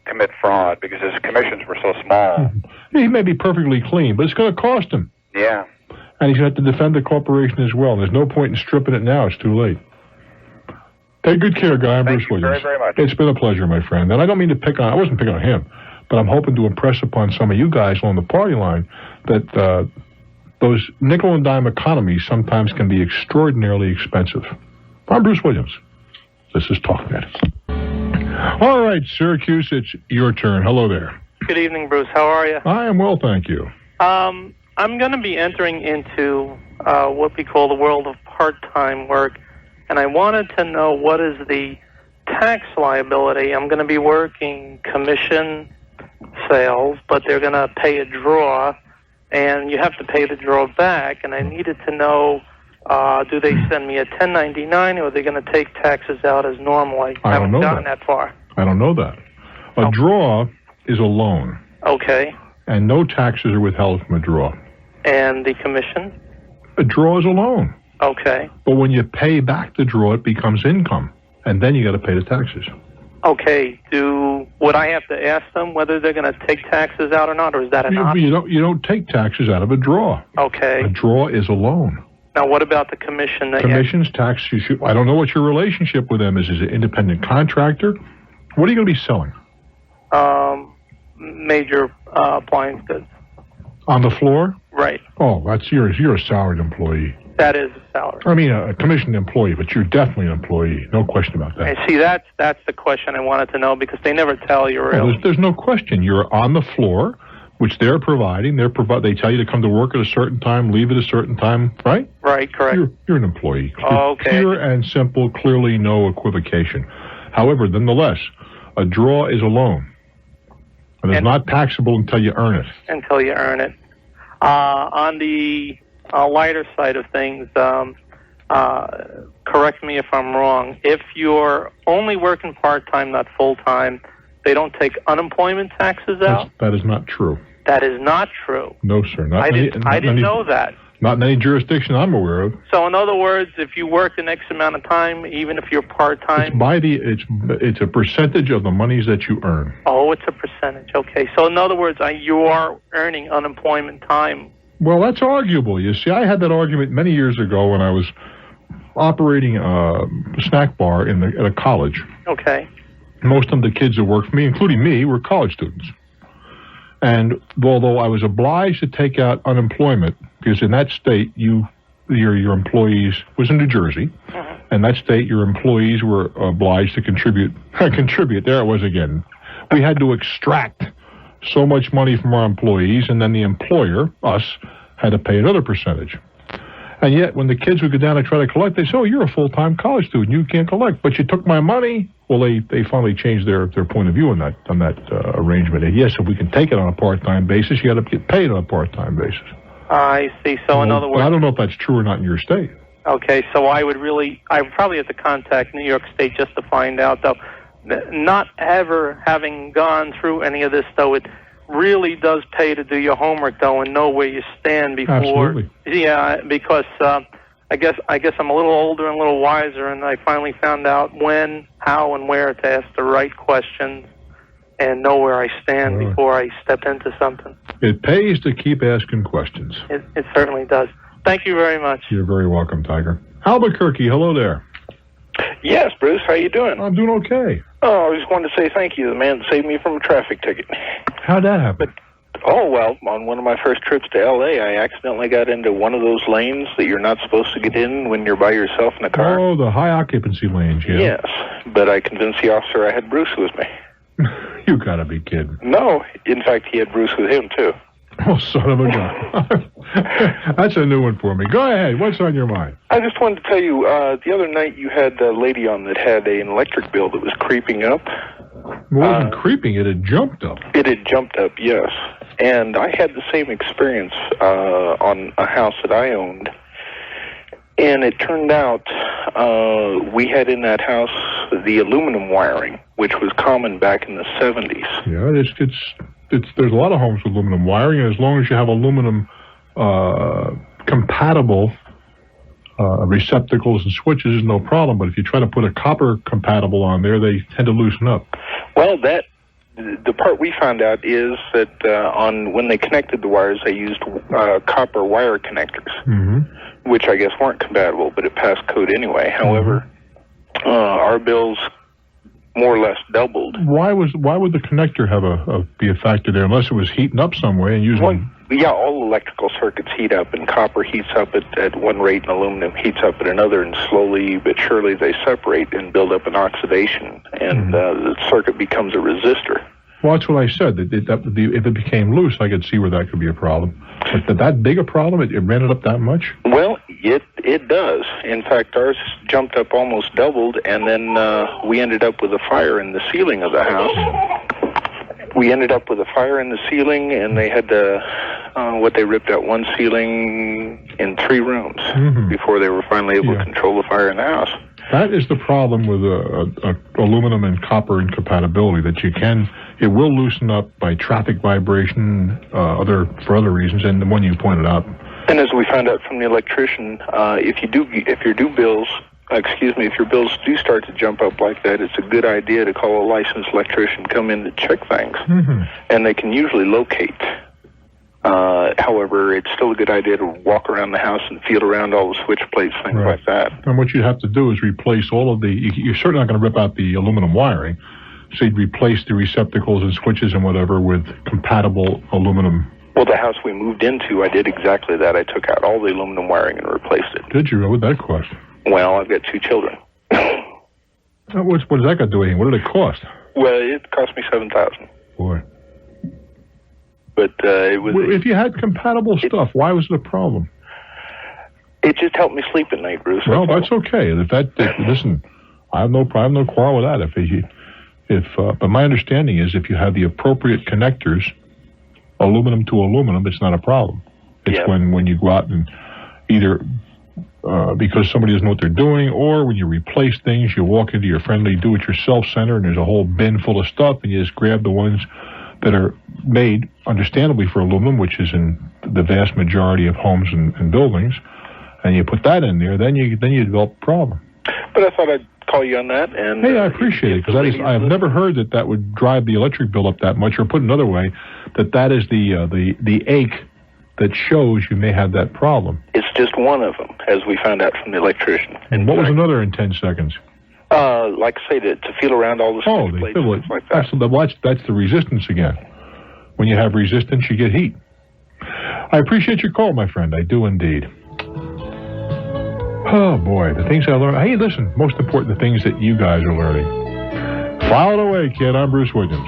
commit fraud because his commissions were so small. He may be perfectly clean, but it's going to cost him. Yeah. And he's going to have to defend the corporation as well. There's no point in stripping it now. It's too late. Take good care, Guy. I'm Bruce Williams. Thank you very, very much. It's been a pleasure, my friend. And I don't mean to I wasn't picking on him, but I'm hoping to impress upon some of you guys along the party line that those nickel and dime economies sometimes can be extraordinarily expensive. I'm Bruce Williams. This is Talknet. All right, Syracuse, it's your turn. Hello there. Good evening, Bruce. How are you? I am well, thank you. I'm going to be entering into what we call the world of part-time work, and I wanted to know what is the tax liability. I'm going to be working commission sales, but they're going to pay a draw, and you have to pay the draw back, and I needed to know, do they send me a 1099, or are they going to take taxes out as normally? I haven't gotten that far. I don't know that. A draw is a loan. Okay. And no taxes are withheld from a draw. And the commission? A draw is a loan. Okay. But when you pay back the draw, it becomes income, and then you got to pay the taxes. Okay. Would I have to ask them whether they're going to take taxes out or not, or is that an option? You don't take taxes out of a draw. Okay. A draw is a loan. Now, what about the commission? Commissions, tax, I don't know what your relationship with them is. Is it an independent contractor? What are you going to be selling? Major appliance goods. On the floor? Right. Oh, you're a salaried employee. That is a salary. I mean, a commissioned employee, but you're definitely an employee. No question about that. And see, that's the question I wanted to know, because they never tell you really. There's no question. You're on the floor, which they're providing. They tell you to come to work at a certain time, leave at a certain time, right? Right, correct. You're an employee. Okay. Pure and simple, clearly no equivocation. However, nonetheless, a draw is a loan. And it's not taxable until you earn it. Until you earn it. On the lighter side of things, correct me if I'm wrong, if you're only working part-time, not full-time, they don't take unemployment taxes out? That is not true. That is not true. No, sir. I didn't know that. Not in any jurisdiction I'm aware of. So in other words, if you work an X amount of time, even if you're part-time... It's a percentage of the monies that you earn. Oh, it's a percentage. Okay. So in other words, you are earning unemployment time. Well, that's arguable. You see, I had that argument many years ago when I was operating a snack bar at a college. Okay. Most of the kids that worked for me, including me, were college students. And although I was obliged to take out unemployment, because in that state, your employees was in New Jersey, and that state, your employees were obliged to contribute. There it was again. We had to extract so much money from our employees, and then the employer, us, had to pay another percentage. And yet, when the kids would go down and try to collect, they say, "Oh, you're a full-time college student. You can't collect, but you took my money." Well, they finally changed their point of view on that arrangement. And yes, if we can take it on a part-time basis, you got to get paid on a part-time basis. I see. So in other words... I don't know if that's true or not in your state. Okay, so I would probably have to contact New York State just to find out, though. Not ever having gone through any of this, though, it really does pay to do your homework, though, and know where you stand before... Absolutely. Yeah, because I guess I'm a little older and a little wiser, and I finally found out when, how, and where to ask the right questions and know where I stand before I step into something. It pays to keep asking questions. It certainly does. Thank you very much. You're very welcome, Tiger. Albuquerque, hello there. Yes, Bruce, how you doing? I'm doing okay. Oh, I just wanted to say thank you. The man saved me from a traffic ticket. How'd that happen? Oh, well, on one of my first trips to L.A., I accidentally got into one of those lanes that you're not supposed to get in when you're by yourself in a car. Oh, the high occupancy lanes, yeah. Yes, but I convinced the officer I had Bruce with me. You gotta be kidding. No, in fact, he had Bruce with him, too. Oh, son of a gun. That's a new one for me. Go ahead. What's on your mind? I just wanted to tell you, the other night you had a lady on that had an electric bill that was creeping up. It wasn't creeping. It had jumped up. It had jumped up, yes. And I had the same experience on a house that I owned. And it turned out we had in that house the aluminum wiring, which was common back in the 70s. Yeah, there's a lot of homes with aluminum wiring, and as long as you have aluminum compatible receptacles and switches, is no problem. But if you try to put a copper compatible on there, they tend to loosen up. Well, the part we found out is that when they connected the wires, they used copper wire connectors, which I guess weren't compatible, but it passed code anyway. However, our bills more or less doubled. Why would the connector have be a factor there, unless it was heating up some way and using? Well, yeah, all electrical circuits heat up, and copper heats up at one rate, and aluminum heats up at another, and slowly but surely they separate and build up an oxidation, and the circuit becomes a resistor. Well, that's what I said. If it became loose, I could see where that could be a problem. But that big a problem? It ran it up that much? Well, it does. In fact, ours jumped up almost doubled, and then we ended up with a fire in the ceiling of the house. We ended up with a fire in the ceiling, and they had they ripped out one ceiling in 3 rooms before they were finally able to control the fire in the house. That is the problem with aluminum and copper incompatibility, that it will loosen up by traffic vibration, for other reasons, and the one you pointed out. And as we found out from the electrician, if your bills do start to jump up like that, it's a good idea to call a licensed electrician, come in to check things, and they can usually locate. However, it's still a good idea to walk around the house and feel around all the switch plates, things like that. And what you have to do is replace all of you're certainly not going to rip out the aluminum wiring, so you'd replace the receptacles and switches and whatever with compatible aluminum. Well, the house we moved into, I did exactly that. I took out all the aluminum wiring and replaced it. Did you? What did that cost? Well, I've got 2 children. What does that got to do with anything? What did it cost? Well, it cost me $7,000. Boy. But it was. If you had compatible stuff, why was it a problem? It just helped me sleep at night, Bruce. Well, that's okay. Listen, I have no quarrel with that. But my understanding is if you have the appropriate connectors, aluminum to aluminum, it's not a problem. It's when you go out and either because somebody doesn't know what they're doing, or when you replace things, you walk into your friendly do-it-yourself center and there's a whole bin full of stuff, and you just grab the ones that are made, understandably, for aluminum, which is in the vast majority of homes and buildings, and you put that in there, then you develop a problem. But I thought I'd call you on that. And hey, I appreciate it, because I've never heard that would drive the electric bill up that much, or put another way, that is the ache that shows you may have that problem. It's just one of them, as we found out from the electrician. And what was another in 10 seconds? Like I say, to feel around all the stick plates and stuff like that. That's the resistance again. When you have resistance, you get heat. I appreciate your call, my friend. I do indeed. Oh, boy, the things I learned. Hey, listen, most important, the things that you guys are learning. File it away, kid. I'm Bruce Williams.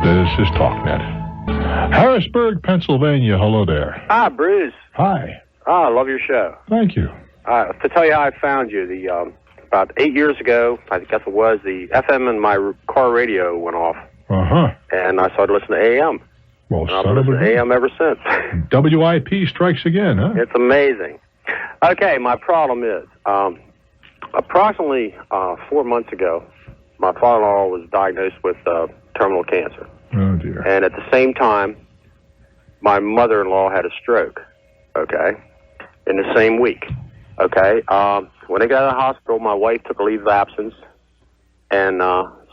This is Talknet. Harrisburg, Pennsylvania. Hello there. Hi, Bruce. Hi. I love your show. Thank you. To tell you how I found you, about 8 years ago, I guess it was, the FM in my car radio went off. Uh-huh. And I started listening to AM. Well, and I've been listening to AM ever since. WIP strikes again, huh? It's amazing. Okay, my problem is, approximately 4 months ago, my father-in-law was diagnosed with terminal cancer. Oh, dear. And at the same time, my mother-in-law had a stroke, okay, in the same week, okay. When they got out of the hospital, my wife took a leave of absence and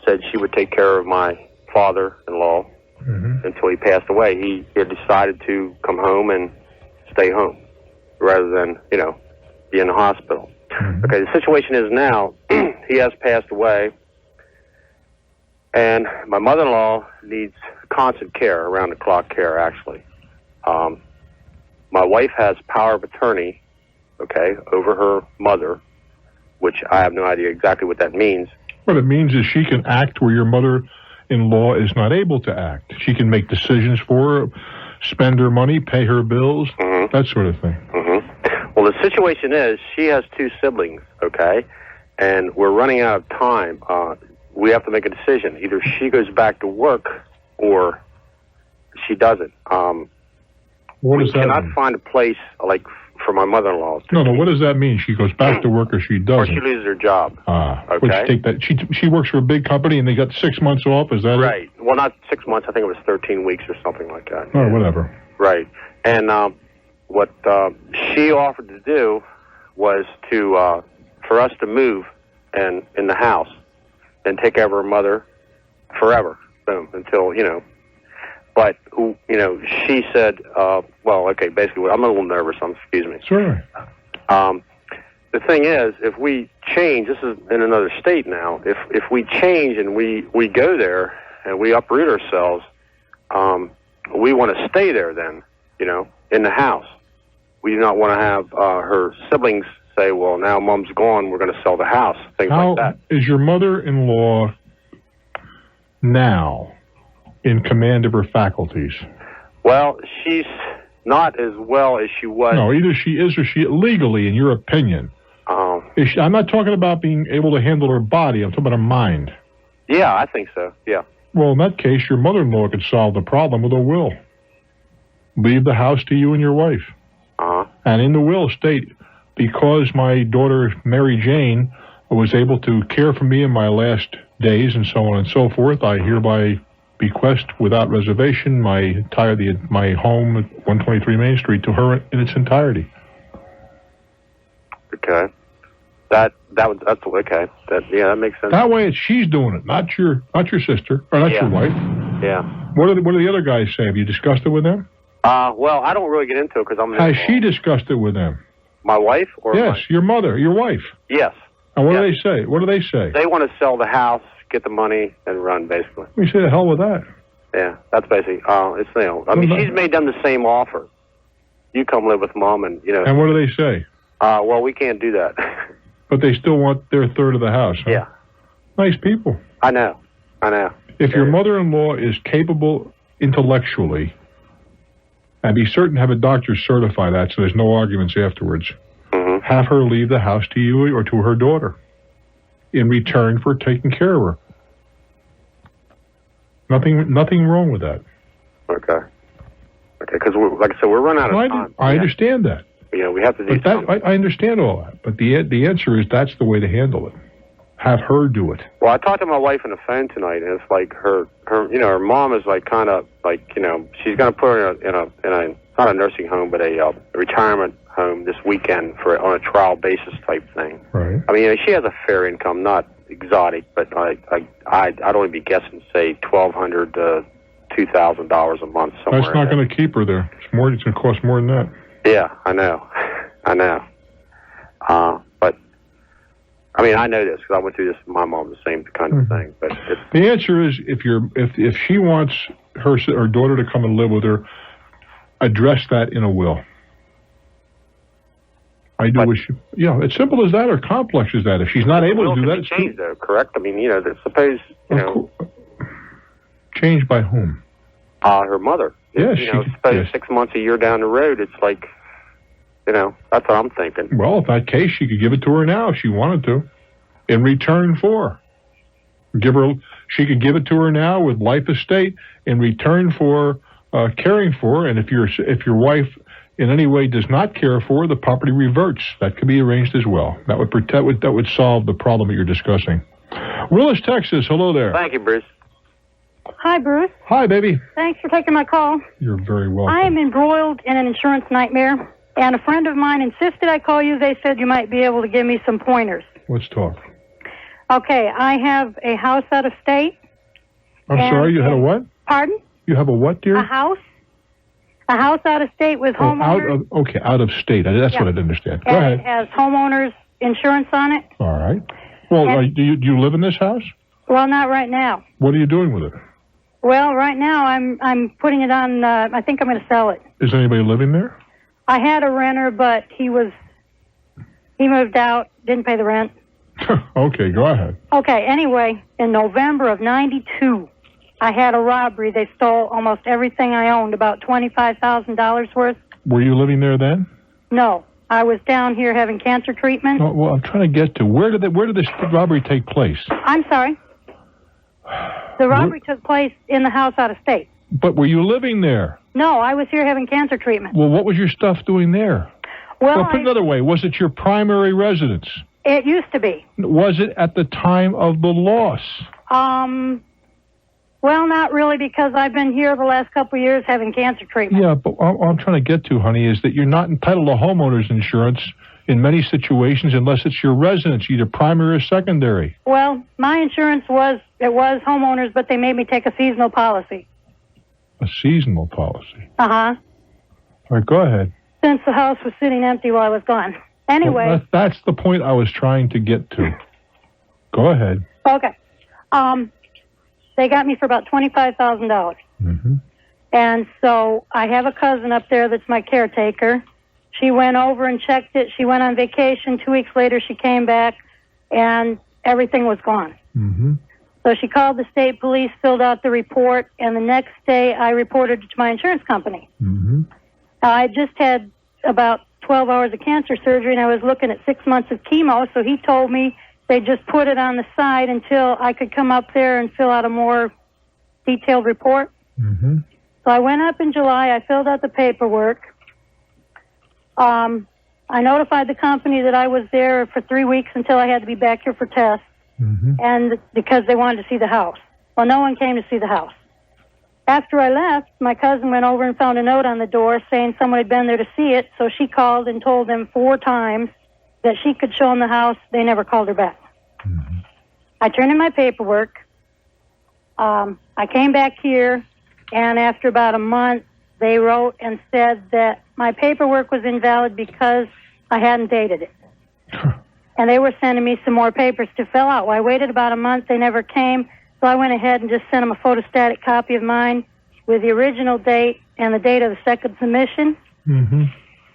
said she would take care of my father-in-law until he passed away. He had decided to come home and stay home rather than, be in the hospital. Okay, the situation is now, he has passed away, and my mother-in-law needs constant care, around-the-clock care, actually. My wife has power of attorney, okay, over her mother, which I have no idea exactly what that means. What it means is she can act where your mother-in-law is not able to act. She can make decisions for her, spend her money, pay her bills, that sort of thing. Well, the situation is she has two siblings, okay, and we're running out of time. We have to make a decision. Either she goes back to work or she doesn't. What does that cannot mean? find a place, like, for my mother-in-law. No, what does that mean? She goes back to work or she doesn't? Or she loses her job. Okay. Okay. Take that. She works for a big company and they got 6 months off, is that Right. Well, not 6 months. I think it was 13 weeks or something like that. Oh, whatever. Right. And what she offered to do was to for us to move in the house and take care of her mother forever. Boom. Until, But, she said, well, okay, basically, I'm a little nervous, excuse me. Sure. The thing is, if we change, this is in another state now, if we change and we go there and we uproot ourselves, we want to stay there then, in the house. We do not want to have her siblings say, well, now Mom's gone, we're going to sell the house, things like that. How is your mother-in-law now in command of her faculties? Well, she's not as well as she was. No, either she is or she legally, in your opinion. I'm not talking about being able to handle her body. I'm talking about her mind. Yeah, I think so. Yeah. Well, in that case, your mother-in-law could solve the problem with a will. Leave the house to you and your wife. And in the will state, because my daughter, Mary Jane, was able to care for me in my last days and so on and so forth, I hereby bequest without reservation my home at 123 Main Street to her in its entirety. Okay. That's okay. That makes sense. That way, she's doing it, not your sister or not your wife. Yeah. What do the other guys say? Have you discussed it with them? Well, I don't really get into it because I'm. Has she discussed it with them? My wife or yes, your mother, your wife. Yes. And what do they say? What do they say? They want to sell the house, get the money, and run, basically. We say the hell with that. Yeah, that's basically. It's she's made them the same offer. You come live with Mom, and And what do they say? Well, we can't do that. But they still want their third of the house. Huh? Yeah. Nice people. I know. If your mother-in-law is capable intellectually, and be certain to have a doctor certify that so there's no arguments afterwards, have her leave the house to you or to her daughter in return for taking care of her. Nothing wrong with that. Okay, because like I said, we're running out of time. I understand that. We have to do something. I understand all that, but the answer is that's the way to handle it. have her do it. Well, I talked to my wife on the phone tonight, and it's like her mom is like kind of like, she's going to put her in a not a nursing home, but a retirement home this weekend on a trial basis type thing. Right. I mean, she has a fair income, not exotic, but I'd only be guessing, say, $1,200 to $2,000 a month somewhere. That's not going to keep her there. It's going to cost more than that. Yeah, I know. But I mean, I know this because I went through this with my mom, the same kind of thing. But the answer is, if she wants her daughter to come and live with her, address that in a will. I do wish. It's simple as that, or complex as that. If she's not able to do that, it's changed, though. Correct? I mean, suppose changed by whom? Her mother. Yes. Suppose 6 months, a year down the road, it's like, that's what I'm thinking. Well, in that case, she could give it to her now if she wanted to, in return for. She could give it to her now with life estate in return for caring for her. And if your wife in any way does not care for her, the property reverts. That could be arranged as well. That would solve the problem that you're discussing. Willis, Texas. Hello there. Thank you, Bruce. Hi, Bruce. Hi, baby. Thanks for taking my call. You're very welcome. I am embroiled in an insurance nightmare, and a friend of mine insisted I call you. They said you might be able to give me some pointers. Let's talk. Okay, I have a house out of state. I'm sorry, you had a what? Pardon? You have a what, dear? A house out of state with homeowners. Out of state. That's what I didn't understand. Go ahead. It has homeowners insurance on it. All right. Well, do you live in this house? Well, not right now. What are you doing with it? Well, right now I'm putting it on. I think I'm going to sell it. Is anybody living there? I had a renter, but he moved out, didn't pay the rent. Okay, go ahead. Okay, anyway, in November of '92, I had a robbery. They stole almost everything I owned, about $25,000 worth. Were you living there then? No, I was down here having cancer treatment. Oh, well, I'm trying to get to where did this robbery take place? I'm sorry. The robbery took place in the house out of state. But were you living there? No, I was here having cancer treatment. Well, what was your stuff doing there? Well, put it another way, was it your primary residence? It used to be. Was it at the time of the loss? Well, not really, because I've been here the last couple of years having cancer treatment. Yeah, but all I'm trying to get to, honey, is that you're not entitled to homeowners insurance in many situations unless it's your residence, either primary or secondary. Well, my insurance was homeowners, but they made me take a seasonal policy. A seasonal policy? Uh-huh. All right, go ahead. Since the house was sitting empty while I was gone. Anyway. Well, that's the point I was trying to get to. Go ahead. Okay. They got me for about $25,000. Mm-hmm. And so I have a cousin up there that's my caretaker. She went over and checked it. She went on vacation. 2 weeks later, she came back, and everything was gone. Mm-hmm. So she called the state police, filled out the report, and the next day I reported it to my insurance company. Mm-hmm. I just had about 12 hours of cancer surgery, and I was looking at 6 months of chemo, so he told me they just put it on the side until I could come up there and fill out a more detailed report. Mm-hmm. So I went up in July. I filled out the paperwork. I notified the company that I was there for 3 weeks until I had to be back here for tests, and because they wanted to see the house. Well, no one came to see the house. After I left, my cousin went over and found a note on the door saying someone had been there to see it, so she called and told them 4 times that she could show them the house. They never called her back. I turned in my paperwork. I came back here, and after about a month, they wrote and said that my paperwork was invalid because I hadn't dated it. And they were sending me some more papers to fill out. Well, I waited about a month. They never came. So I went ahead and just sent them a photostatic copy of mine with the original date and the date of the second submission. Mm-hmm.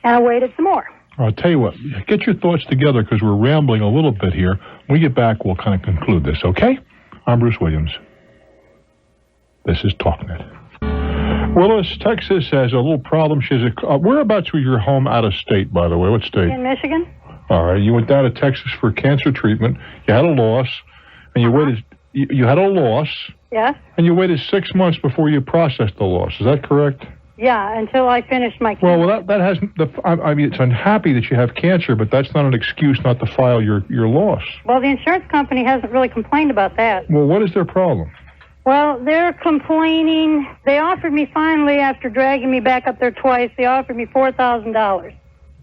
And I waited some more. I'll tell you what, get your thoughts together because we're rambling a little bit here. When we get back, we'll kind of conclude this, okay? I'm Bruce Williams. This is Talknet. Willis, Texas has a little problem. She has whereabouts was your home out of state, by the way? What state? In Michigan. All right. You went down to Texas for cancer treatment. You had a loss, and you waited. You had a loss. Yes. And you waited 6 months before you processed the loss. Is that correct? Yeah, until I finish my cancer. Well, that hasn't. I mean, it's unhappy that you have cancer, but that's not an excuse not to file your loss. Well, the insurance company hasn't really complained about that. Well, what is their problem? Well, they're complaining. They offered me finally, after dragging me back up there twice, they offered me $4,000.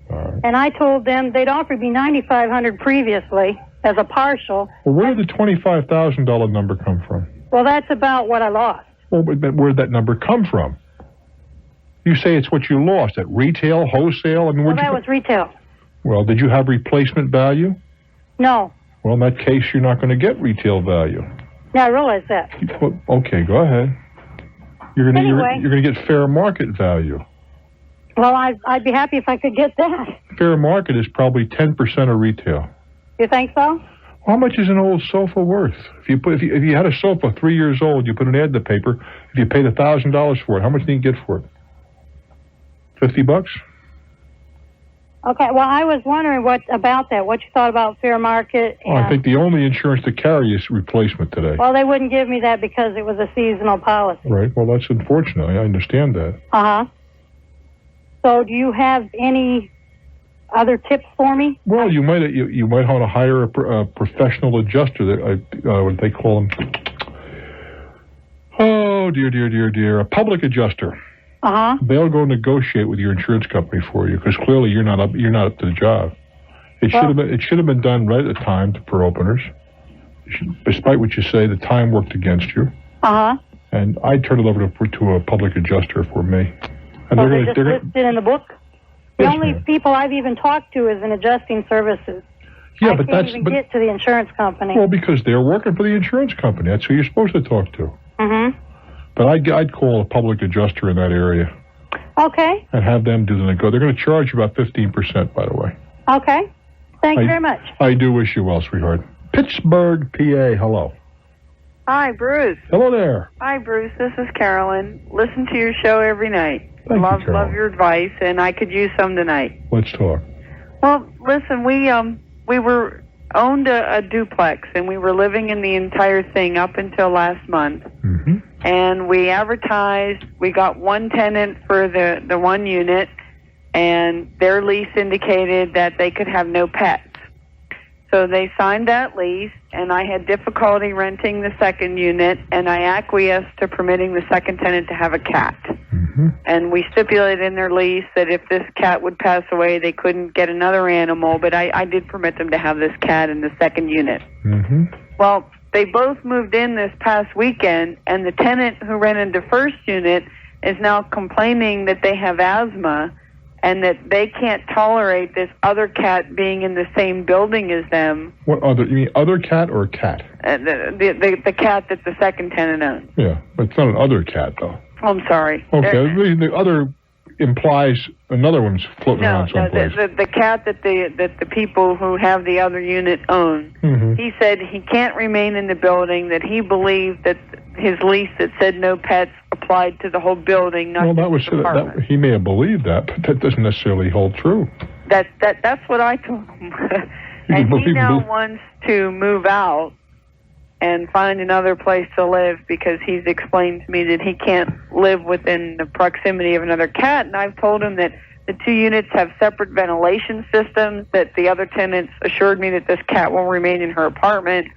Right. And I told them they'd offered me $9,500 previously as a partial. Well, where did the $25,000 number come from? Well, that's about what I lost. Well, but where did that number come from? You say it's what you lost at retail, wholesale, and Well, that was retail. Well, did you have replacement value? No. Well, in that case, you're not going to get retail value. Yeah, I realize that. Well, okay, go ahead. You're going to get fair market value. Well, I'd be happy if I could get that. Fair market is probably 10% of retail. You think so? How much is an old sofa worth? If you had a sofa 3 years old, you put an ad in the paper. If you paid $1,000 for it, how much do you get for it? $50? Okay. Well, I was wondering what you thought about fair market. Oh, I think the only insurance to carry is replacement today. Well, they wouldn't give me that because it was a seasonal policy. Right. Well, that's unfortunate. I understand that. Uh-huh. So, do you have any other tips for me? Well, you might want to hire a professional adjuster. What they call them? Oh dear, a public adjuster. Uh-huh. They'll go negotiate with your insurance company for you because clearly you're not up to the job. It should have been done right at the time for openers. Despite what you say, the time worked against you. Uh-huh. And I turned it over to a public adjuster for me. And they're just listed in the book. The only people I've even talked to is in adjusting services. Yeah, I can't even get to the insurance company. Well, because they're working for the insurance company. That's who you're supposed to talk to. Mm-hmm. But I'd call a public adjuster in that area. Okay. And have them do the nego. They're going to charge you about 15%, by the way. Okay. Thank you very much. I do wish you well, sweetheart. Pittsburgh, PA. Hello. Hi, Bruce. Hello there. Hi, Bruce. This is Carolyn. Listen to your show every night. Love your advice, and I could use some tonight. Let's talk. Well, listen, we were owned a duplex, and we were living in the entire thing up until last month. Mm-hmm. And we advertised. We got one tenant for the one unit, and their lease indicated that they could have no pets. So they signed that lease, and I had difficulty renting the second unit, and I acquiesced to permitting the second tenant to have a cat. Mm-hmm. And we stipulated in their lease that if this cat would pass away, they couldn't get another animal, but I did permit them to have this cat in the second unit. Mm-hmm. Well, they both moved in this past weekend, and the tenant who rented the first unit is now complaining that they have asthma and that they can't tolerate this other cat being in the same building as them. What other? You mean other cat or cat? The cat that the second tenant owns. Yeah, but it's not an other cat, though. Oh, I'm sorry. Okay, the other implies another one's floating around someplace. The cat that the people who have the other unit own. Mm-hmm. He said he can't remain in the building, that he believed that his lease that said no pets applied to the whole building, not just the apartment. He may have believed that, but that doesn't necessarily hold true. That's what I told him. And he now wants to move out and find another place to live because he's explained to me that he can't live within the proximity of another cat. And I've told him that the two units have separate ventilation systems, that the other tenants assured me that this cat will remain in her apartment.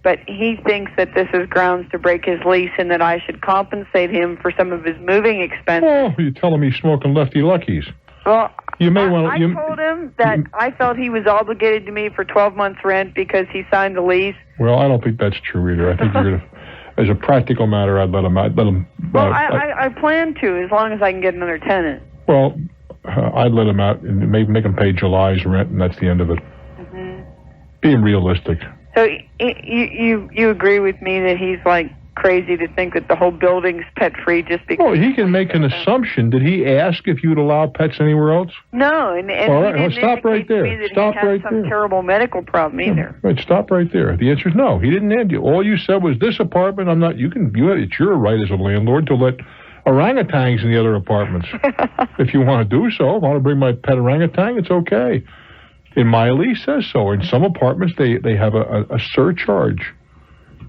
But he thinks that this is grounds to break his lease and that I should compensate him for some of his moving expenses. Oh, you're telling me smoking Lefty Luckies. Well, I told him that I felt he was obligated to me for 12 months' rent because he signed the lease. Well, I don't think that's true either. I think you're going to, as a practical matter, I'd let him out. Well, I plan to, as long as I can get another tenant. Well, I'd let him out and make him pay July's rent, and that's the end of it. Mm-hmm. Being realistic. So you agree with me that he's like crazy to think that the whole building's pet-free just because... Oh, he can make an assumption. Did he ask if you'd allow pets anywhere else? No, and all right, he didn't stop right there. indicate to me that Stop he had right some there. terrible medical problem either. Right, stop right there. The answer is no. He didn't answer you. All you said was, this apartment, I'm not... It's your right as a landlord to let orangutans in the other apartments. If you want to do so, if I want to bring my pet orangutan, it's okay. In my lease says so. In some apartments, they have a surcharge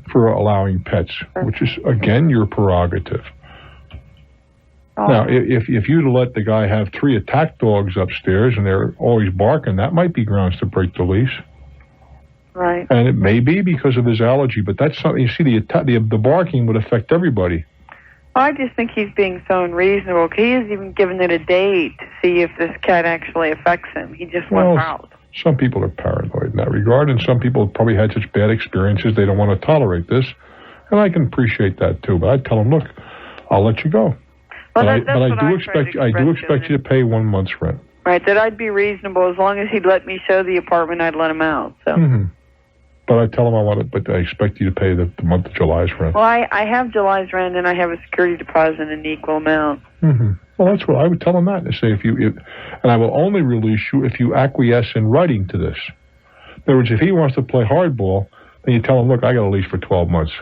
for allowing pets, which is, again, your prerogative. Now, if you'd let the guy have 3 attack dogs upstairs and they're always barking, that might be grounds to break the lease. Right. And it may be because of his allergy, but that's something, you see, the barking would affect everybody. I just think he's being so unreasonable. He hasn't even given it a day to see if this cat actually affects him. He just went out. Some people are paranoid in that regard, and some people have probably had such bad experiences they don't want to tolerate this. And I can appreciate that too. But I'd tell them, look, I'll let you go. Well, I do expect you to pay 1 month's rent. Right, that I'd be reasonable. As long as he'd let me show the apartment, I'd let him out. So. Mm-hmm. But I tell him I want it, but I expect you to pay the month of July's rent. Well, I have July's rent, and I have a security deposit in an equal amount. Mm-hmm. Well, that's what I would tell him that. And say, and I will only release you if you acquiesce in writing to this. In other words, if he wants to play hardball, then you tell him, look, I got a lease for 12 months.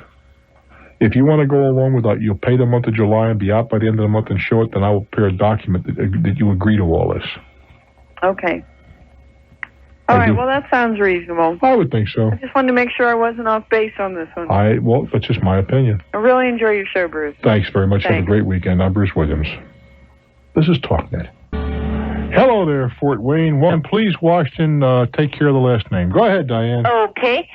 If you want to go along with that, you'll pay the month of July and be out by the end of the month and show it, then I will prepare a document that you agree to all this. Okay. All right, well, that sounds reasonable. I would think so. I just wanted to make sure I wasn't off base on this one. Well, that's just my opinion. I really enjoy your show, Bruce. Thanks very much. Thanks. Have a great weekend. I'm Bruce Williams. This is Talknet. Hello there, Fort Wayne. One, please, Washington, take care of the last name. Go ahead, Diane. Okay.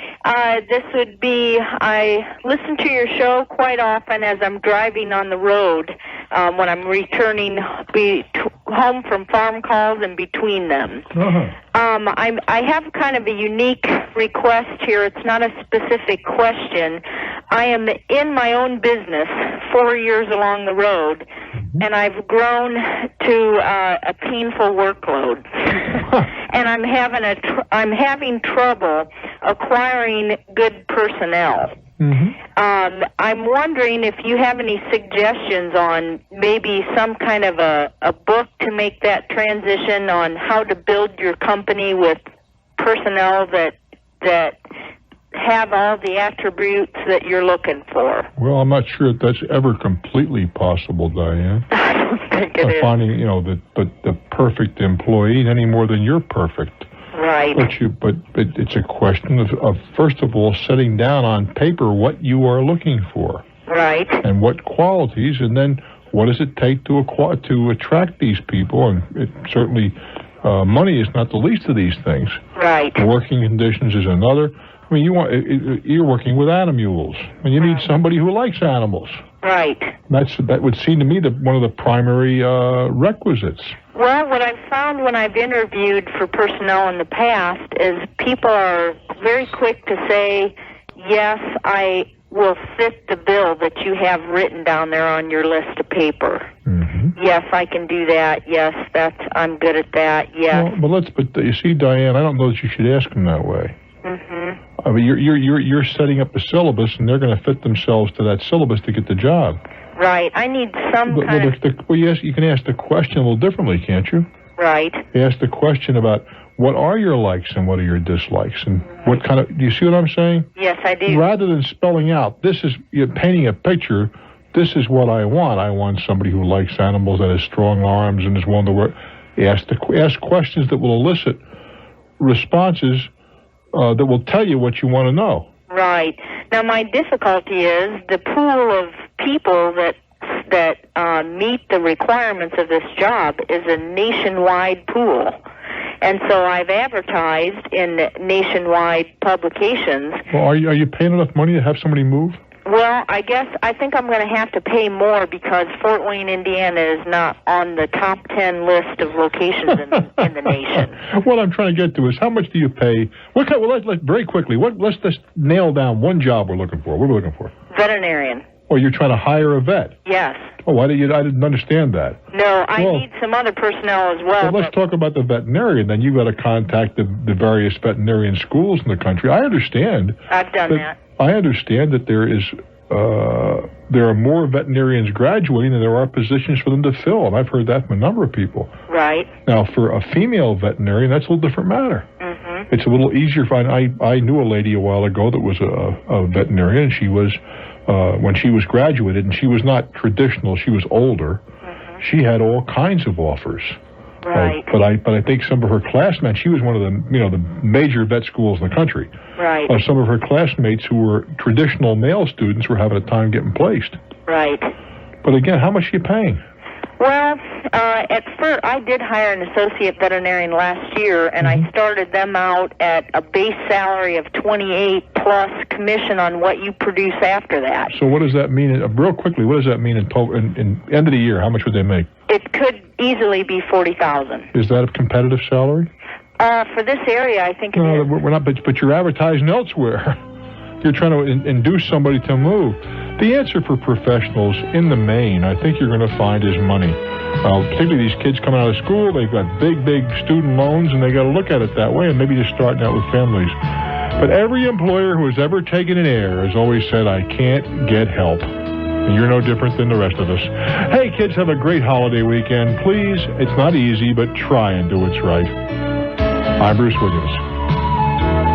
This would be, I listen to your show quite often as I'm driving on the road when I'm returning home from farm calls and between them. Uh-huh. I have kind of a unique request here. It's not a specific question. I am in my own business 4 years along the road, and I've grown to a painful workload. And I'm having trouble acquiring good personnel. Mm-hmm. I'm wondering if you have any suggestions on maybe some kind of a book to make that transition on how to build your company with personnel that have all the attributes that you're looking for. Well, I'm not sure if that's ever completely possible, Diane. I don't think it is. Finding, the perfect employee any more than you're perfect. Right. But it's a question of first of all setting down on paper what you are looking for. Right. And what qualities, and then what does it take to attract these people? And certainly, money is not the least of these things. Right. Working conditions is another. I mean, you're working with animals, and you need somebody who likes animals. Right. That would seem to me one of the primary requisites. Well, what I've found when I've interviewed for personnel in the past is people are very quick to say, yes, I will fit the bill that you have written down there on your list of paper. Mm-hmm. Yes, I can do that. Yes, I'm good at that. Yes. Well, but you see, Diane, I don't know that you should ask them that way. Mm-hmm. I mean, you're setting up a syllabus, and they're going to fit themselves to that syllabus to get the job. Right. I need some kind of... Well, yes, you can ask the question a little differently, can't you? Right. You ask the question about what are your likes and what are your dislikes, and what kind of... Do you see what I'm saying? Yes, I do. Rather than spelling out, you're painting a picture, this is what I want. I want somebody who likes animals, that has strong arms, and is willing to work. Ask questions that will elicit responses that will tell you what you want to know. Right. Now, my difficulty is the pool of people that meet the requirements of this job is a nationwide pool. And so I've advertised in nationwide publications. Well, are you paying enough money to have somebody move? Well, I think I'm going to have to pay more because Fort Wayne, Indiana is not on the top 10 list of locations in the nation. What I'm trying to get to is how much do you pay? Let's very quickly. Let's just nail down one job we're looking for. What are we looking for? Veterinarian. Oh, you're trying to hire a vet? Yes. Oh, I didn't understand that. No, I need some other personnel as well. Let's talk about the veterinarian. Then you've got to contact the various veterinarian schools in the country. I understand. I've done that. I understand that there are more veterinarians graduating than there are positions for them to fill, and I've heard that from a number of people. Right. Now, for a female veterinarian, that's a little different matter. Mm-hmm. It's a little easier. I knew a lady a while ago that was a veterinarian, and she was, when she was graduated, and she was not traditional, she was older, she had all kinds of offers. Right. But I think some of her classmates, she was one of the major vet schools in the country. Right. Some of her classmates who were traditional male students were having a time getting placed. Right. But again, how much are you paying? Well, at first, I did hire an associate veterinarian last year, and I started them out at a base salary of 28 plus commission on what you produce after that. So what does that mean? Real quickly, what does that mean in end of the year? How much would they make? It could easily be $40,000. Is that a competitive salary? For this area, I think it is. We're not, but you're advertising elsewhere. You're trying to induce somebody to move. The answer for professionals, in the main, I think you're going to find is money. Particularly these kids coming out of school, they've got big student loans, and they got to look at it that way, and maybe just starting out with families. But every employer who has ever taken an heir has always said, I can't get help. And you're no different than the rest of us. Hey, kids, have a great holiday weekend. Please, it's not easy, but try and do what's right. I'm Bruce Williams.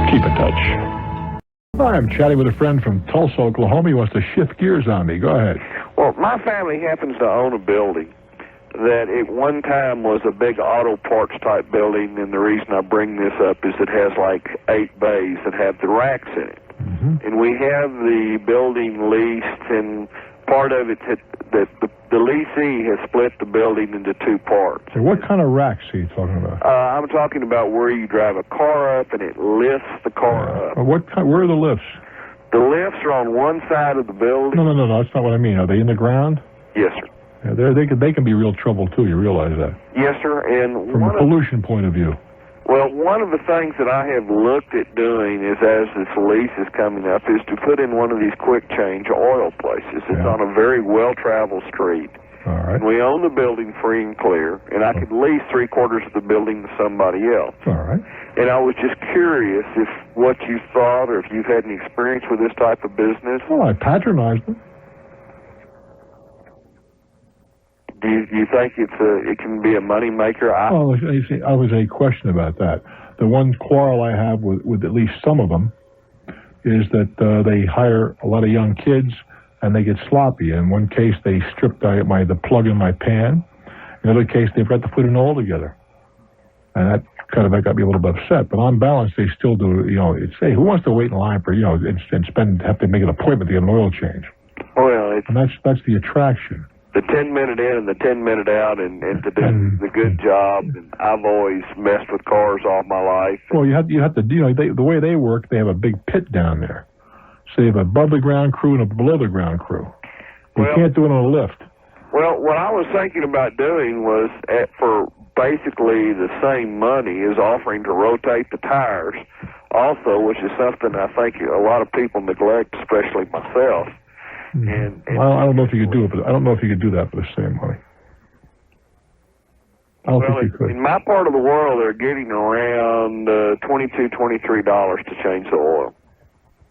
Keep in touch. Hi, I'm chatting with a friend from Tulsa, Oklahoma. He wants to shift gears on me. Go ahead. Well, my family happens to own a building that at one time was a big auto parts type building, and the reason I bring this up is it has like 8 bays that have the racks in it. And we have the building leased, and part of it, the leasee has split the building into 2 parts. So what kind of racks are you talking about? I'm talking about where you drive a car up and it lifts the car up. Where are the lifts? The lifts are on one side of the building. No, that's not what I mean. Are they in the ground? Yes, sir. Yeah, they can be real trouble, too. You realize that? Yes, sir. And from a pollution point of view. Well, one of the things that I have looked at doing is, as this lease is coming up, is to put in one of these quick change oil places. It's on a very well-traveled street. All right. And we own the building free and clear, and I could lease 3/4 of the building to somebody else. All right. And I was just curious if what you thought, or if you've had any experience with this type of business. Well, I patronize them. Do you think it can be a money maker? I was a question about that. The one quarrel I have with at least some of them is that they hire a lot of young kids and they get sloppy. In one case, they stripped the plug in my pan. In another case, they forgot to put it all together, and that got me a little bit upset. But on balance, they still do. It's hey, who wants to wait in line for and have to make an appointment to get an oil change? Well, and that's the attraction. The 10-minute in and the 10-minute out, and to do the good job. And I've always messed with cars all my life. Well, you have to the way they work, they have a big pit down there. So you have a above the ground crew and a below the ground crew. You can't do it on a lift. Well, what I was thinking about doing was for basically the same money is offering to rotate the tires, also, which is something I think a lot of people neglect, especially myself. And I don't know if you could do it, but I don't know if you could do that for the same money. I don't think you could. In my part of the world, they're getting around $22, $23 to change the oil.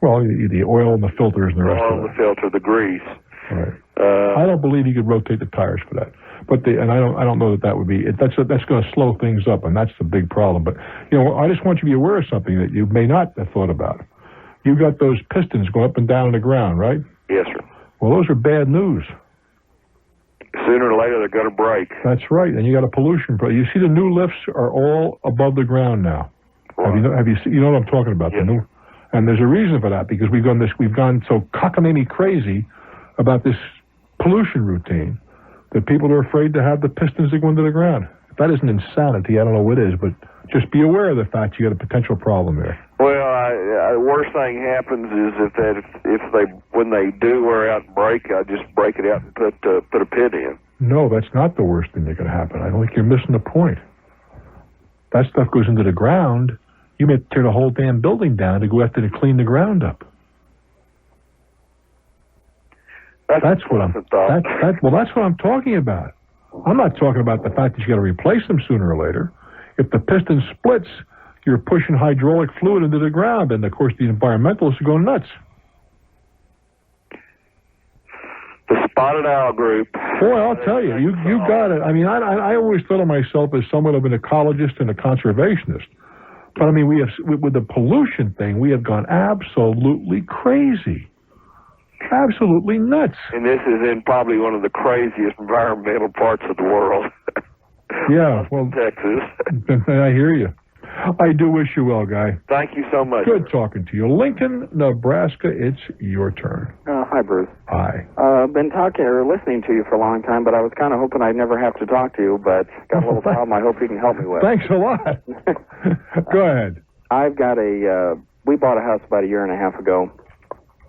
Well, the oil and the filters and the rest of it. The filter, the grease. Right. I don't believe you could rotate the tires for that. But I don't know that would be that's going to slow things up, and that's the big problem. But I just want you to be aware of something that you may not have thought about. You've got those pistons going up and down in the ground, right? Yes, sir. Well, those are bad news. Sooner or later, they're going to break. That's right, and you got a pollution problem. You see, the new lifts are all above the ground now. Right. Have you seen, what I'm talking about? Yes. The new, and there's a reason for that, because we've gone so cockamamie crazy about this pollution routine that people are afraid to have the pistons that go into the ground. If that isn't insanity, I don't know what is, but just be aware of the fact you got a potential problem there. Well, the worst thing happens is when they do wear out and break, I just break it out and put a pit in. No, that's not the worst thing that can happen. I don't think you're missing the point. That stuff goes into the ground. You may tear the whole damn building down to go after to clean the ground up. That's what I'm talking about. I'm not talking about the fact that you got to replace them sooner or later. If the piston splits, you're pushing hydraulic fluid into the ground, and of course the environmentalists are going nuts. The Spotted Owl Group. Boy, I'll tell you, you got it. I mean, I always thought of myself as somewhat of an ecologist and a conservationist. But I mean, we have, with the pollution thing, we have gone absolutely crazy. Absolutely nuts. And this is in probably one of the craziest environmental parts of the world. Yeah, well, Texas. I hear you. I do wish you well, Guy. Thank you so much. Good talking to you. Lincoln, Nebraska, it's your turn. Hi, Bruce. Hi. Been talking or listening to you for a long time, but I was kind of hoping I'd never have to talk to you, but got a little problem I hope you can help me with. Thanks a lot. Go ahead. I've got we bought a house about a year and a half ago,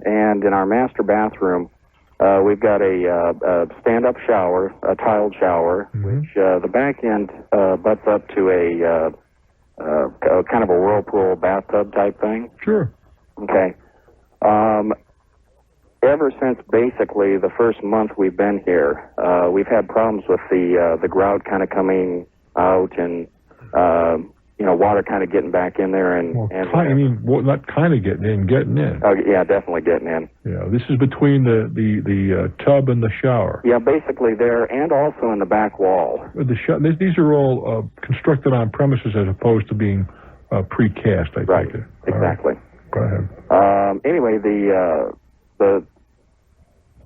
and in our master bathroom, we've got a stand-up shower, a tiled shower, which the back end butts up to a kind of a whirlpool bathtub type thing. Sure. Okay. Ever since basically the first month we've been here, we've had problems with the grout kind of coming out and water kind of getting back in there not kind of getting in. Oh yeah, definitely getting in. Yeah, this is between the tub and the shower. Yeah, basically there, and also in the back wall. These are all constructed on premises as opposed to being precast. I take it. Exactly. Right. Go ahead. Anyway, the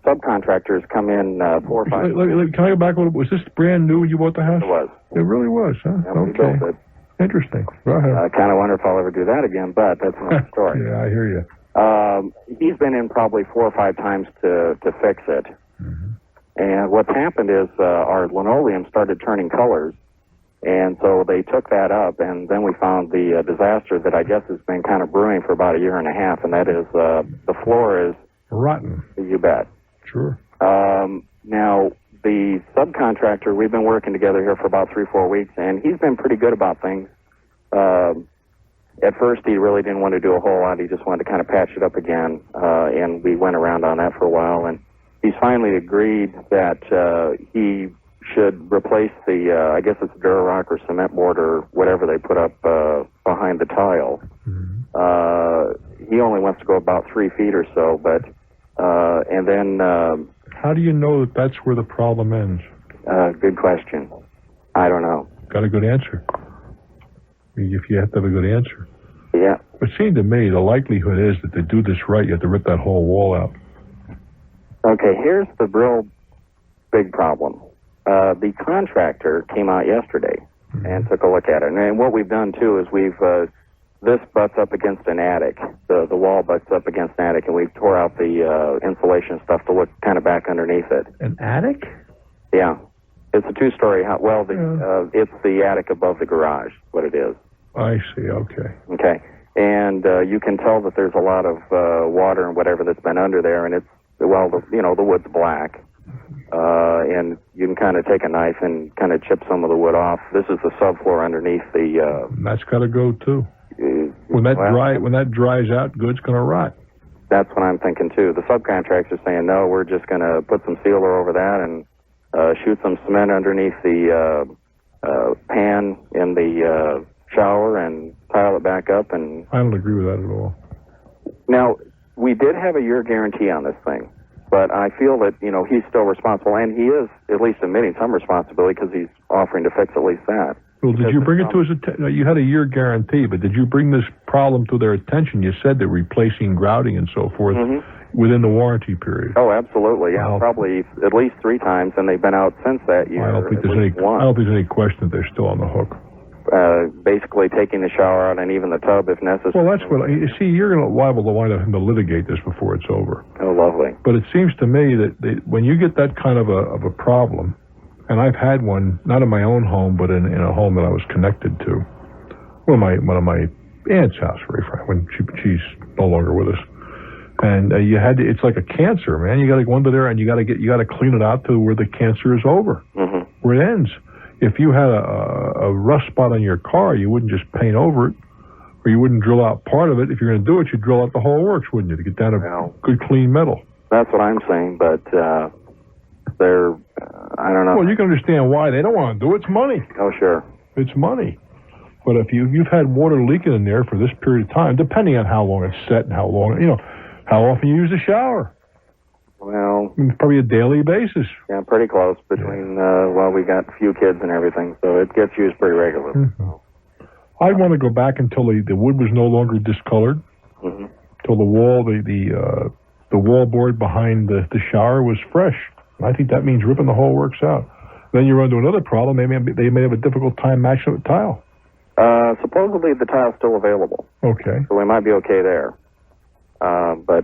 subcontractors come in 4 or 5. Can I go back a little bit? Was this brand new when you bought the house? It was. It really was, huh? Yeah, we built it. Interesting. Go ahead. I kind of wonder if I'll ever do that again, but that's another story. Yeah, I hear you. He's been in probably 4 or 5 times to fix it. And what's happened is our linoleum started turning colors, and so they took that up, and then we found the disaster that I guess has been kind of brewing for about a year and a half, and that is the floor is rotten. You bet. Sure. Now, the subcontractor, we've been working together here for about 3 or 4 weeks, and he's been pretty good about things. At first, he really didn't want to do a whole lot. He just wanted to kind of patch it up again, and we went around on that for a while, and he's finally agreed that he should replace the, I guess it's Durarock or cement board or whatever they put up behind the tile. He only wants to go about 3 feet or so, but, and then... How do you know that that's where the problem ends? Good question. I don't know. Got a good answer? If you have to have a good answer. Yeah. It seemed to me the likelihood is that to do this right, you have to rip that whole wall out. Okay, here's the real big problem. The contractor came out yesterday and took a look at it. And what we've done, too, is this butts up against an attic. The wall butts up against an attic, and we tore out the insulation stuff to look kind of back underneath it. An attic? Yeah. It's a 2-story house. Well, it's the attic above the garage, what it is. I see, okay. Okay. And you can tell that there's a lot of water and whatever that's been under there, and the wood's black. And you can kind of take a knife and kind of chip some of the wood off. This is the subfloor underneath the... That's got to go, too. When that dries out, good's going to rot. That's what I'm thinking, too. The subcontractor's saying, no, we're just going to put some sealer over that and shoot some cement underneath the pan in the shower and tile it back up. And I don't agree with that at all. Now, we did have a year guarantee on this thing, but I feel that, he's still responsible, and he is at least admitting some responsibility because he's offering to fix at least that. Well, did you bring it to his attention? You had a year guarantee, but did you bring this problem to their attention? You said they're replacing grouting and so forth within the warranty period. Oh, absolutely. Yeah, probably at least 3 times, and they've been out since that year. I don't think there's any question that they're still on the hook. Basically taking the shower out and even the tub if necessary. Well, that's what you see. You're going to liable to wind up having to litigate this before it's over. Oh, lovely. But it seems to me that when you get that kind of a problem, and I've had one not in my own home, but in a home that I was connected to, one of my aunt's house, very frank, when she's no longer with us, and it's like a cancer, man. You got to go under there and you got to clean it out to where the cancer is over, where it ends. If you had a rust spot on your car, you wouldn't just paint over it, or you wouldn't drill out part of it. If you're going to do it, you'd drill out the whole works, wouldn't you, to get down to good, clean metal? That's what I'm saying, but I don't know. Well, you can understand why they don't want to do it. It's money. Oh, sure. It's money. But if you've had water leaking in there for this period of time, depending on how long it's set and how often you use the shower. Well, probably a daily basis. Yeah, pretty close between, we got a few kids and everything, so it gets used pretty regularly. I'd want to go back until the wood was no longer discolored, till the wall, the wall board behind the shower was fresh. I think that means ripping the whole works out. Then you run into another problem. They may have a difficult time matching with tile. Supposedly the tile's still available. Okay. So we might be okay there. But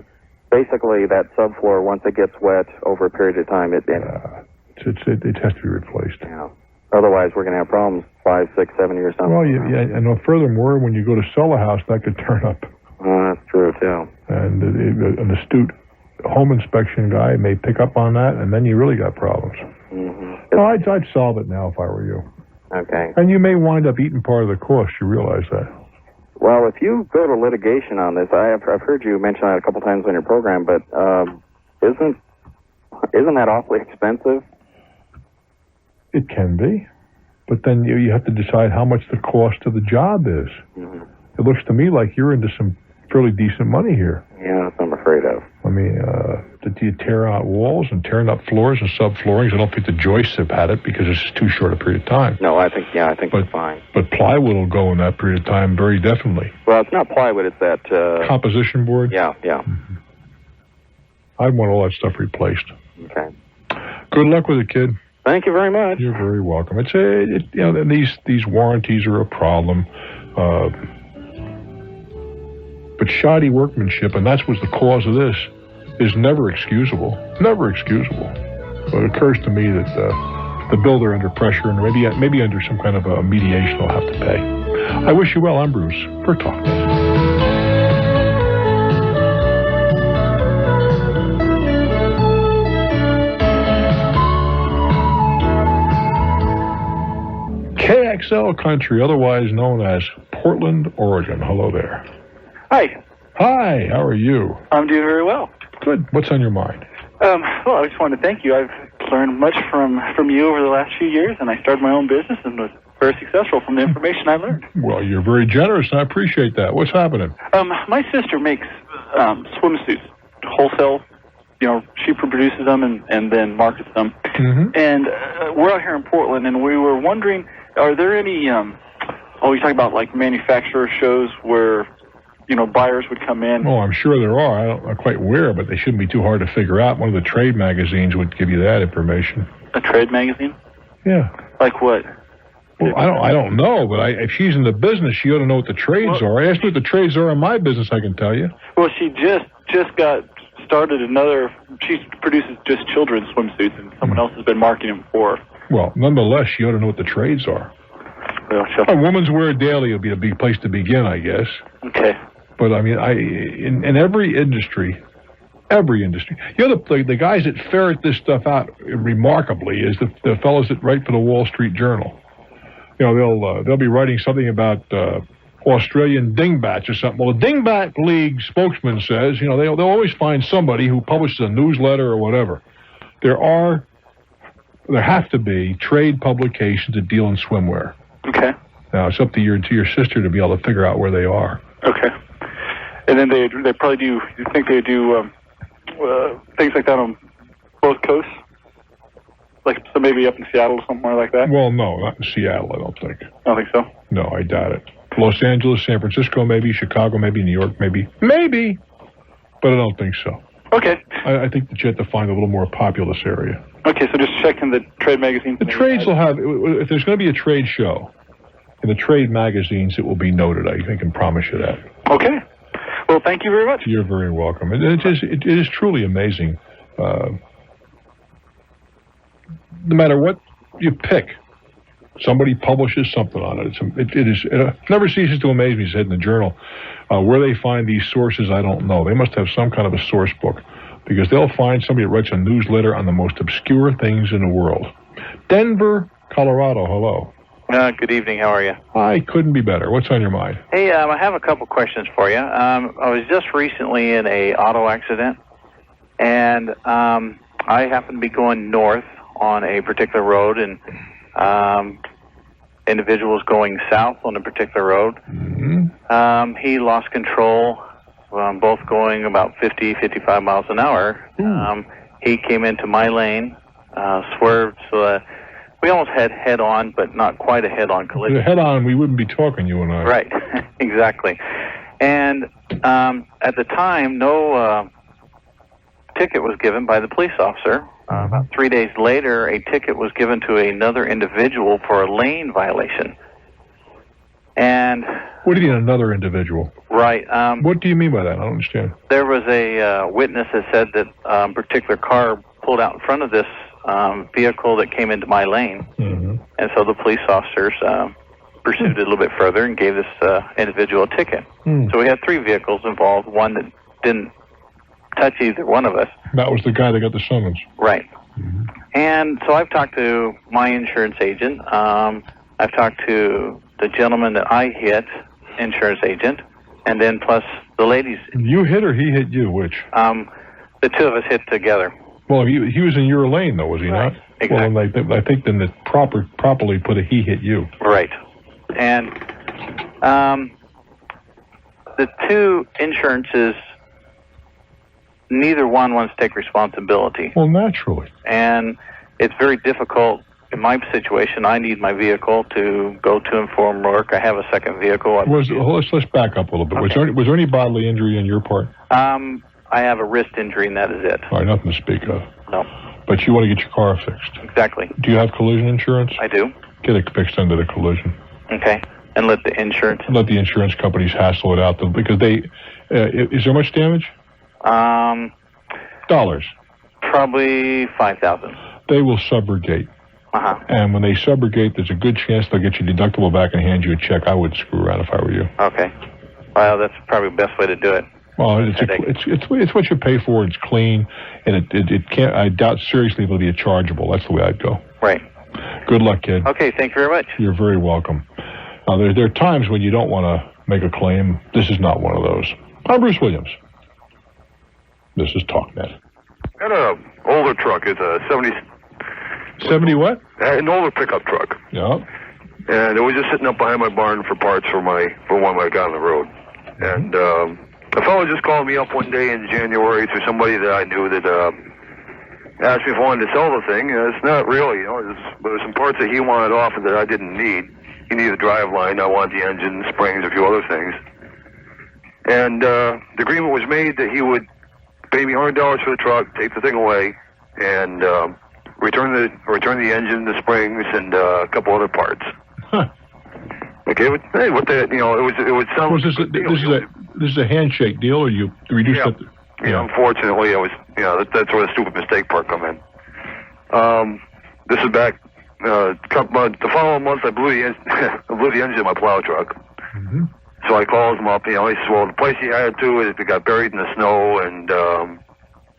basically that subfloor, once it gets wet over a period of time, it has to be replaced. Yeah. Otherwise, we're going to have problems 5, 6, 7 years down. Well, and furthermore, when you go to sell a house, that could turn up. That's true too. And an astute home inspection guy may pick up on that, and then you really got problems. Mm-hmm. No, I'd solve it now if I were you. Okay. And you may wind up eating part of the cost. You realize that? Well, if you go to litigation on this, I've heard you mention that a couple times on your program, but isn't that awfully expensive? It can be, but then you have to decide how much the cost of the job is. Mm-hmm. It looks to me like you're into some fairly decent money here. Yeah, that's what I'm afraid of. I mean, do you tear out walls and tearing up floors and subfloorings? I don't think the joists have had it because it's too short a period of time. No, I think it's fine. But plywood will go in that period of time very definitely. Well, it's not plywood, it's that... composition board? Yeah. Mm-hmm. I'd want all that stuff replaced. Okay. Good luck with it, kid. Thank you very much. You're very welcome. These warranties are a problem. But shoddy workmanship, and that's what's the cause of this, is never excusable. Never excusable. So it occurs to me that the builder under pressure and maybe under some kind of a mediation will have to pay. I wish you well. I'm Bruce for Talknet. KXL Country, otherwise known as Portland, Oregon. Hello there. Hi. Hi, how are you? I'm doing very well. Good. What's on your mind? Well, I just wanted to thank you. I've learned much from you over the last few years, and I started my own business and was very successful from the information I learned. Well, you're very generous, and I appreciate that. What's happening? My sister makes swimsuits, wholesale. You know, she produces them and then markets them. Mm-hmm. And we're out here in Portland, and we were wondering, are there any, you talk about like manufacturer shows where, buyers would come in? Oh, I'm sure there are. I don't know quite where, but they shouldn't be too hard to figure out. One of the trade magazines would give you that information. A trade magazine? Yeah. Like what? Well, I don't know, but if she's in the business, she ought to know what the trades are. I asked her what the trades are in my business, I can tell you. Well, she just got started she produces just children's swimsuits, and someone else has been marketing them for her. Well, nonetheless, she ought to know what the trades are. Well, a Woman's Wear Daily would be a big place to begin, I guess. Okay. But, I mean, in every industry, the guys that ferret this stuff out remarkably is the fellows that write for the Wall Street Journal. They'll be writing something about Australian dingbats or something. Well, the Dingbat League spokesman says, they'll always find somebody who publishes a newsletter or whatever. There have to be trade publications that deal in swimwear. Okay. Now, it's up to your sister to be able to figure out where they are. Okay. And then they probably do, you think they do things like that on both coasts? Like, so maybe up in Seattle or somewhere like that? Well, no, not in Seattle, I don't think. I don't think so? No, I doubt it. Los Angeles, San Francisco, maybe. Chicago, maybe. New York, maybe. Maybe! But I don't think so. Okay. I think that you have to find a little more populous area. Okay, so just check in the trade magazines. The trades will have, if there's going to be a trade show, in the trade magazines, it will be noted. I can promise you that. Okay. Well, thank you very much. You're very welcome. It is truly amazing. No matter what you pick, somebody publishes something on it. It never ceases to amaze me, said in the journal. Where they find these sources, I don't know. They must have some kind of a source book, because they'll find somebody that writes a newsletter on the most obscure things in the world. Denver, Colorado, hello. Good evening. How are you? I couldn't be better. What's on your mind? Hey, I have a couple questions for you. I was just recently in a auto accident, and I happened to be going north on a particular road, and individuals going south on a particular road. Mm-hmm. He lost control, both going about 50, 55 miles an hour. He came into my lane, swerved, so we almost had head-on, but not quite a head-on collision. Head-on, we wouldn't be talking, you and I. Right, exactly. And at the time, no ticket was given by the police officer. About 3 days later, a ticket was given to another individual for a lane violation. And what do you mean, another individual? Right. What do you mean by that? I don't understand. There was a witness that said that a particular car pulled out in front of this vehicle that came into my lane. Mm-hmm. And so the police officers pursued it a little bit further and gave this individual a ticket. So we had 3 vehicles involved, one that didn't touch either one of us. That was the guy that got the summons. Right. And so I've talked to my insurance agent. I've talked to the gentleman that I hit, insurance agent, and then plus the ladies. You hit or he hit you? Which? The 2 of us hit together. Well, he was in your lane, though, was he not? Exactly. Well, I think then it properly put a he hit you. Right. And the 2 insurances, neither one wants to take responsibility. Well, naturally. And it's very difficult. In my situation, I need my vehicle to go to and from work. I have a second vehicle. Let's back up a little bit. Okay. Was there any bodily injury on your part? I have a wrist injury, and that is it. All right, nothing to speak of. No. But you want to get your car fixed. Exactly. Do you have collision insurance? I do. Get it fixed under the collision. Okay. And let the insurance... Let the insurance companies hassle it out, because they... is there much damage? Dollars. Probably $5,000. They will subrogate. And when they subrogate, there's a good chance they'll get your deductible back and hand you a check. I would screw around if I were you. Okay. Well, that's probably the best way to do it. Well, it's what you pay for. It's clean, and it can't. I doubt seriously it'll be chargeable. That's the way I'd go. Right. Good luck, kid. Okay. Thank you very much. You're very welcome. Now, there are times when you don't want to make a claim. This is not one of those. I'm Bruce Williams. This is Talknet. I had an older truck. It's a 70 what? An older pickup truck. Yeah. And it was just sitting up behind my barn for parts for one I got on the road. And a fellow just called me up one day in January through somebody that I knew that asked me if I wanted to sell the thing. It's not really, there were some parts that he wanted off that I didn't need. He needed a driveline. I wanted the engine, springs, a few other things. And the agreement was made that he would pay me $100 for the truck, take the thing away, and return the engine, the springs, and a couple other parts. Huh. Okay, but hey, what the it would sound. This is a handshake deal, or you reduce it? Yeah. Unfortunately, that's where the stupid mistake part come in. This is back the following month. I blew the engine of my plow truck. Mm-hmm. So I called him up. He says, well, the place he had to is it got buried in the snow, and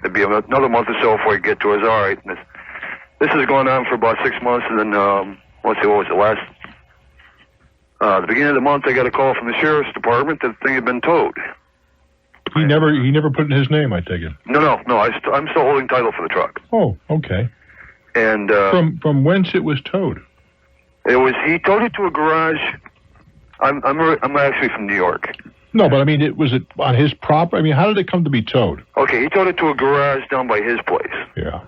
it'd be another month or so before he get to us. All right. And this has gone on for about 6 months, and then let's see, what was it, the beginning of the month, I got a call from the sheriff's department that the thing had been towed. He never put in his name, I take it. No. I'm still holding title for the truck. Oh, okay. And from whence it was towed? He towed it to a garage. I'm actually from New York. No, but I mean, was it on his property? I mean, how did it come to be towed? Okay, he towed it to a garage down by his place. Yeah.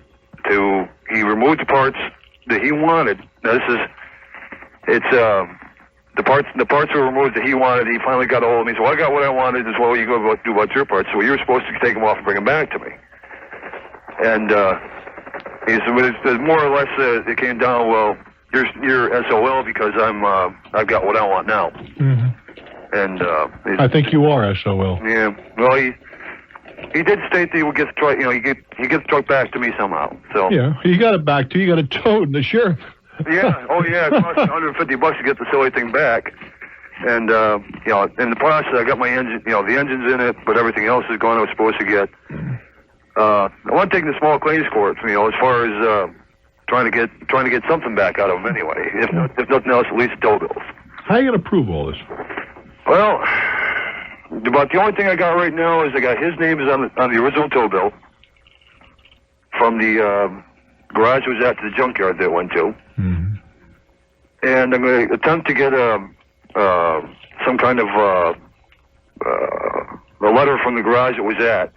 He removed the parts that he wanted. Now the parts were removed that he wanted. He finally got a hold of me. So I got what I wanted as well. You go do about your parts. So you were supposed to take them off and bring them back to me. And he said, but more or less, it came down. Well, you're SOL because I've got what I want now. Mm-hmm. And I think you are SOL. Yeah. Well, he did state that he would get the truck. He get the truck back to me somehow. So yeah, he got it back to you. You got it towed, and the sheriff. Yeah. Oh, yeah. It cost $150 to get the silly thing back. And in the process, I got my engine. The engine's in it, but everything else is gone. I was supposed to get. I want to take the small claims court. As far as trying to get something back out of him anyway. If nothing else, at least tow bills. How are you going to prove all this? Well, about the only thing I got right now is I got his name is on the original tow bill from the garage was at the junkyard that it went to. Mm-hmm. And I'm going to attempt to get some kind of a letter from the garage it was at,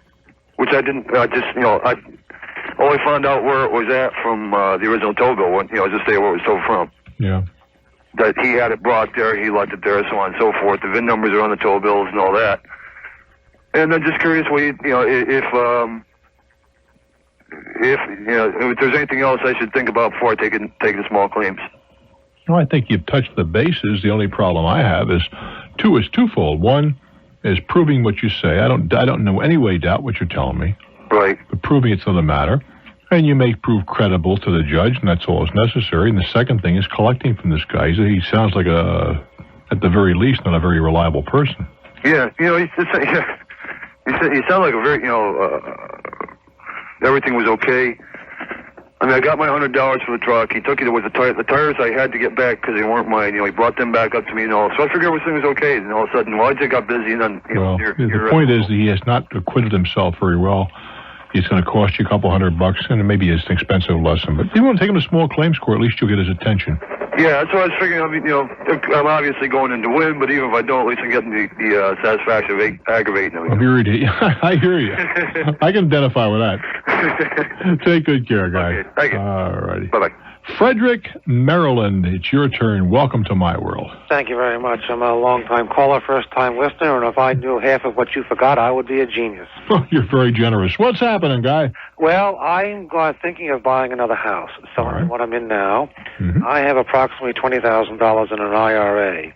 which I didn't. I only found out where it was at from the original tow bill. Just say where it was towed from. Yeah. That he had it brought there, he left it there, so on and so forth. The VIN numbers are on the tow bills and all that. And I'm just curious, if there's anything else I should think about before I take the small claims. Well, I think you've touched the bases. The only problem I have is twofold. One is proving what you say. I don't know any way doubt what you're telling me. Right. But proving it's another matter. And you may prove credible to the judge, and that's all that's necessary. And the second thing is collecting from this guy. He sounds like at the very least, not a very reliable person. Yeah, you know, he sounds like a very, everything was okay. I mean, I got my $100 for the truck. He took it with the tires I had to get back because they weren't mine. He brought them back up to me and all. So I figured everything was okay. And all of a sudden, I just got busy. And then, the point is that he has not acquitted himself very well. It's going to cost you a couple $100, and maybe it's an expensive lesson. But if you want to take him to small claims court, at least you'll get his attention. Yeah, that's what I was figuring. I mean, I'm obviously going in to win, but even if I don't, at least I'm getting the satisfaction of aggravating him. I hear you. I can identify with that. Take good care, guy. Okay, thank you. All righty. Bye-bye. Frederick, Maryland, it's your turn. Welcome to my world. Thank you very much. I'm a long-time caller, first-time listener, and if I knew half of what you forgot, I would be a genius. Oh, you're very generous. What's happening, guy? Well, I'm thinking of buying another house, selling what I'm in now. Mm-hmm. I have approximately $20,000 in an IRA,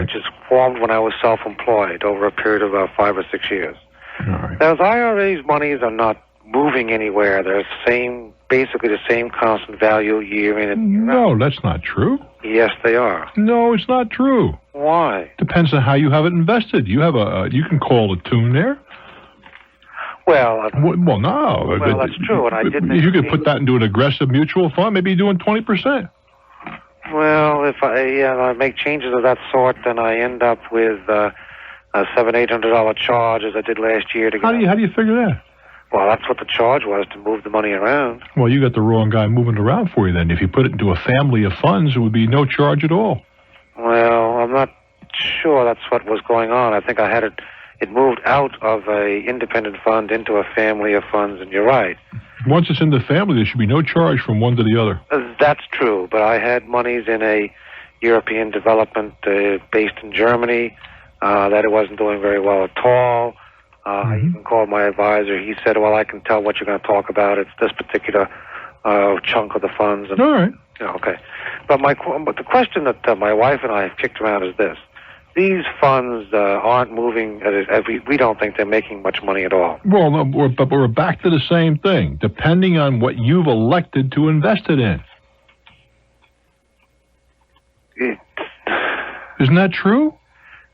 which is formed when I was self-employed over a period of about 5 or 6 years. Those IRA's monies are not moving anywhere. They're basically the same constant value year in and year out. No, that's not true. Yes, they are. No, it's not true. Why? Depends on how you have it invested. You have you can call a tune there. Well, no. Well, that's true, and I did. You could put that into an aggressive mutual fund. Maybe you're doing 20%. Well, if I make changes of that sort, then I end up with a $700-800 charge, as I did last year. How do you figure that? Well, that's what the charge was, to move the money around. Well, you got the wrong guy moving it around for you then. If you put it into a family of funds, it would be no charge at all. Well, I'm not sure that's what was going on. I think I had it moved out of a independent fund into a family of funds, and you're right. Once it's in the family, there should be no charge from one to the other. That's true, but I had monies in a European development based in Germany that it wasn't doing very well at all. I even called my advisor. He said, well, I can tell what you're going to talk about. It's this particular chunk of the funds. And, all right. Okay. But the question that my wife and I have kicked around is this. These funds aren't moving. We don't think they're making much money at all. Well, no, but we're back to the same thing, depending on what you've elected to invest it in. Isn't that true?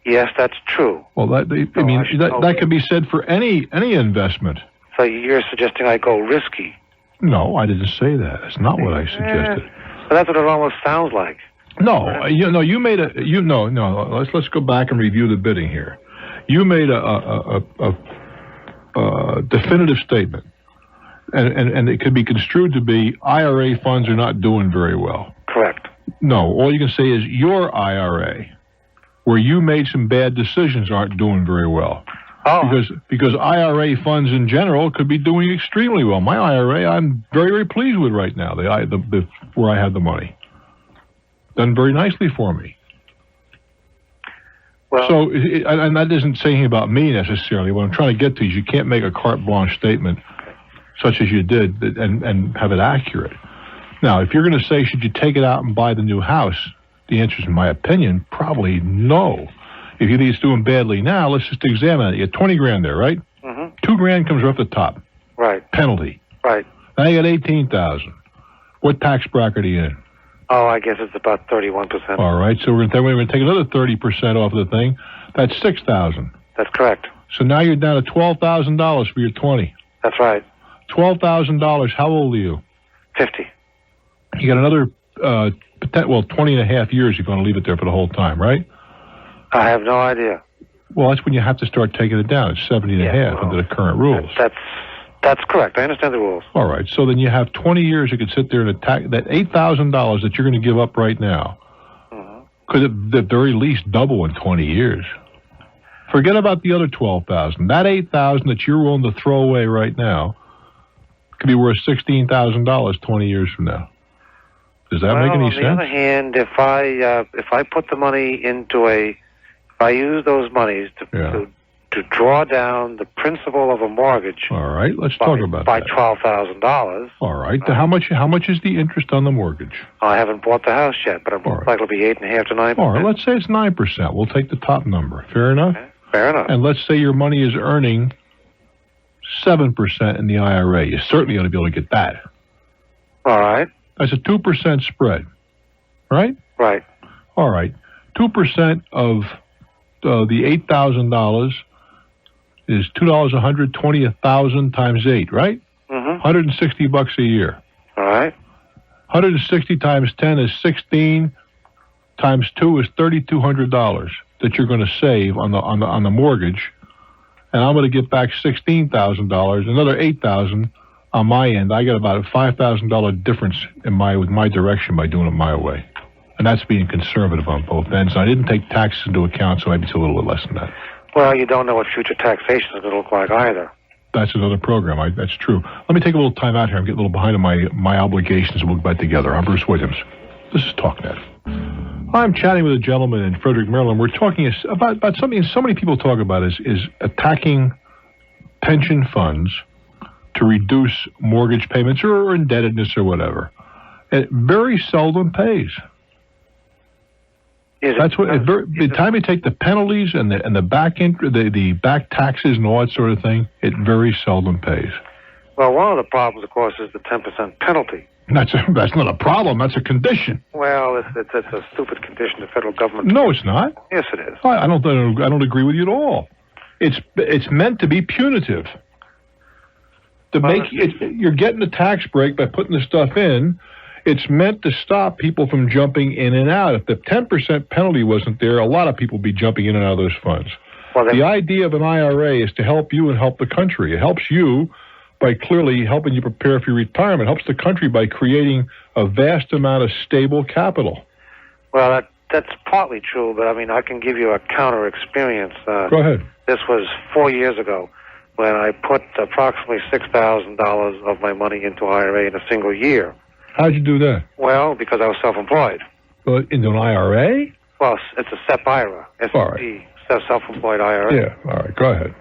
Yes, that's true. Well, that could be said for any investment. So you're suggesting I go risky? No, I didn't say that. That's not what I suggested. But that's what it almost sounds like. No, you made let's go back and review the bidding here. You made a definitive statement, and it could be construed to be IRA funds are not doing very well. Correct. No, all you can say is your IRA, where you made some bad decisions, aren't doing very well. Oh. Because IRA funds in general could be doing extremely well. My IRA, I'm very, very pleased with right now. The where I have the money, done very nicely for me. Well, so, and that isn't saying about me necessarily. What I'm trying to get to is you can't make a carte blanche statement such as you did and have it accurate. Now, if you're going to say, should you take it out and buy the new house? The answer is, in my opinion, probably no. If you think it's doing badly now, let's just examine it. You got 20 grand there, right? Mm-hmm. $2,000 comes off the top. Right. Penalty. Right. Now you got 18,000. What tax bracket are you in? Oh, I guess it's about 31%. All right. So we're going to take another 30% off of the thing. That's 6,000. That's correct. So now you're down to $12,000 for your 20. That's right. $12,000. How old are you? 50. You got another 20 and a half years you're going to leave it there for the whole time, right? I have no idea. Well, that's when you have to start taking it down. It's 70 and a half under the current rules. That's correct. I understand the rules. All right. So then you have 20 years you could sit there and attack that $8,000 that you're going to give up right now. Could at the very least double in 20 years. Forget about the other 12,000. That 8,000 that you're willing to throw away right now could be worth $16,000 20 years from now. Does that make any sense? On the other hand, if I put the money into if I use those monies to to draw down the principal of a mortgage. All right, let's talk about by that. $12,000. All right. How much is the interest on the mortgage? I haven't bought the house yet, but I'm likely to be 8.5% to 9%. All right, let's say it's 9%. We'll take the top number. Fair enough? Okay. Fair enough. And let's say your money is earning 7% in the IRA. You certainly ought to be able to get that. All right. That's a 2% spread, right? Right. All right. 2% of the $8,000 is $2 120, 1,000 times 8, right? Mm-hmm. $160 a year. All right. 160 times 10 is 16. Times 2 is $3,200 that you're going to save on the mortgage, and I'm going to get back $16,000, another $8,000 on my end. I got about a $5,000 difference with my direction by doing it my way, and that's being conservative on both ends. And I didn't take taxes into account, so maybe it's a little bit less than that. Well, you don't know what future taxation is going to look like either. That's another program. That's true. Let me take a little time out here. I'm getting a little behind on my obligations. We'll get back together. I'm Bruce Williams. This is Talknet. I'm chatting with a gentleman in Frederick, Maryland. We're talking about something so many people talk about is attacking pension funds to reduce mortgage payments or indebtedness or whatever. It very seldom pays. That's what. By the time you take the penalties and the back taxes and all that sort of thing, it very seldom pays. Well, one of the problems, of course, is the 10% penalty. That's not a problem. That's a condition. Well, it's a stupid condition the federal government. No, it's not. Yes, it is. I don't agree with you at all. It's meant to be punitive. You're getting a tax break by putting the stuff in. It's meant to stop people from jumping in and out. If the 10% penalty wasn't there, a lot of people would be jumping in and out of those funds. Well, the idea of an IRA is to help you and help the country. It helps you by clearly helping you prepare for your retirement. It helps the country by creating a vast amount of stable capital. Well, that's partly true, but I mean, I can give you a counter experience. Go ahead. This was 4 years ago when I put approximately $6,000 of my money into IRA in a single year. How'd you do that? Well, because I was self-employed. Into an IRA? Well, it's a SEP IRA. S-E-P, self-employed IRA. Yeah, all right, go ahead.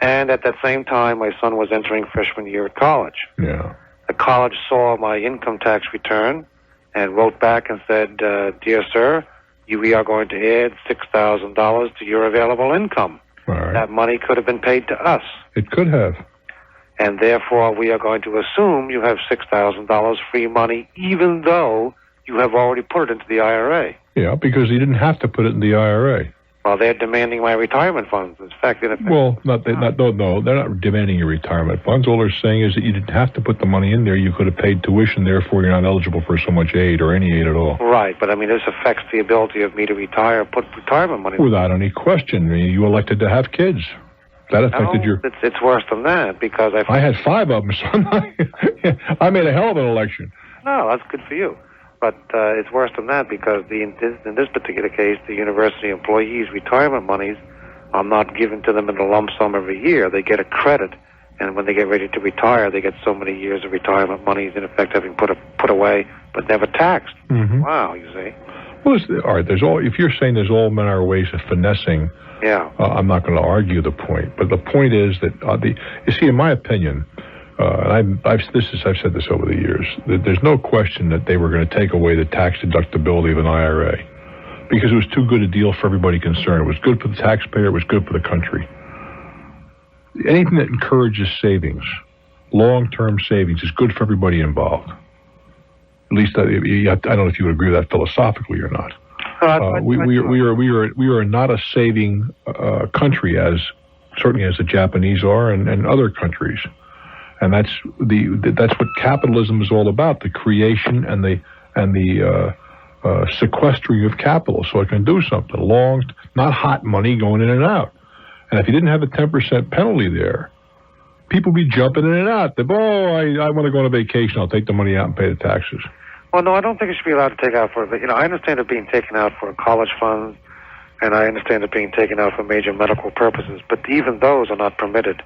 And at that same time, my son was entering freshman year at college. Yeah. The college saw my income tax return and wrote back and said, "Dear sir, we are going to add $6,000 to your available income." All right. That money could have been paid to us. It could have. And therefore, we are going to assume you have $6,000 free money, even though you have already put it into the IRA. Yeah, because you didn't have to put it in the IRA. Well, they're demanding my retirement funds. In fact, they're not demanding your retirement funds. All they're saying is that you didn't have to put the money in there. You could have paid tuition, therefore you're not eligible for so much aid or any aid at all. Right, but I mean, this affects the ability of me to retire, put retirement money. Without any question. You elected to have kids. That affected your... It's worse than that, because I had 5 of them, son. I made a hell of an election. No, that's good for you. But it's worse than that, because in this particular case, the university employees' retirement monies are not given to them in a lump sum every year. They get a credit, and when they get ready to retire, they get so many years of retirement monies, in effect, having put away, but never taxed. Mm-hmm. Wow, you see. Well, all right. If you're saying there's all manner of ways of finessing, yeah, I'm not going to argue the point. But the point is that you see, in my opinion. And I've said this over the years, that there's no question that they were going to take away the tax deductibility of an IRA because it was too good a deal for everybody concerned. It was good for the taxpayer. It was good for the country. Anything that encourages savings, long-term savings, is good for everybody involved. At least I don't know if you would agree with that philosophically or not. We are not a saving country, certainly as the Japanese are and other countries. And that's what capitalism is all about: the creation and the sequestering of capital, so it can do something long, not hot money going in and out. And if you didn't have the 10% penalty there, people would be jumping in and out. I want to go on a vacation. I'll take the money out and pay the taxes. Well, no, I don't think it should be allowed to take out for it. But I understand it being taken out for college funds, and I understand it being taken out for major medical purposes. But even those are not permitted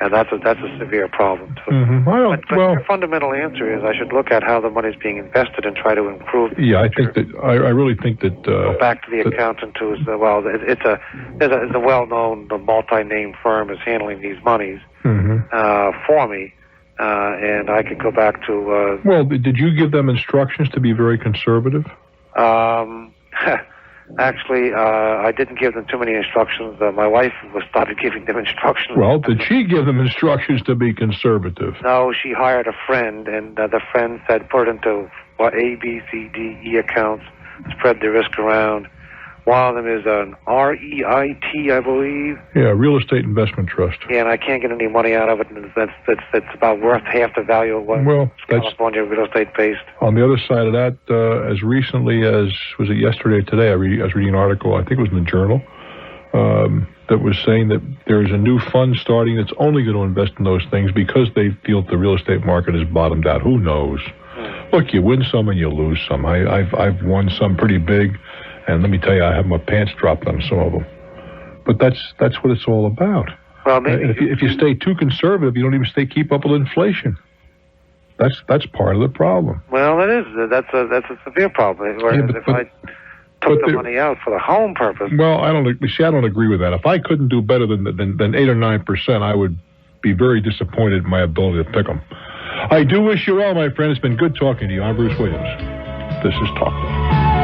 And that's a severe problem, too. But your fundamental answer is I should look at how the money's being invested and try to improve the Yeah, I think that, I really think that... go back to the accountant who's, there's a well-known multi-name firm is handling these monies for me. And I could go back to... Well, did you give them instructions to be very conservative? Actually, I didn't give them too many instructions. My wife started giving them instructions. Well, did she give them instructions to be conservative? No, she hired a friend, and the friend said put it into A, B, C, D, E accounts, spread the risk around. One of them is an REIT, I believe. Yeah, Real Estate Investment Trust. Yeah, and I can't get any money out of it, and that's about worth half the value of what California real estate based. On the other side of that, as recently as, was it yesterday or today, I was reading an article, I think it was in the Journal, that was saying that there's a new fund starting that's only going to invest in those things because they feel that the real estate market has bottomed out. Who knows? Look, you win some and you lose some. I've won some pretty big. And let me tell you, I have my pants dropped on some of them. But that's what it's all about. Well, maybe if you stay too conservative, you don't even keep up with inflation. That's part of the problem. Well, it is. That's a severe problem. Whereas if I took the money out for the home purpose. Well, I don't agree with that. If I couldn't do better than 8 or 9%, I would be very disappointed in my ability to pick them. I do wish you well, my friend. It's been good talking to you. I'm Bruce Williams. This is Talknet.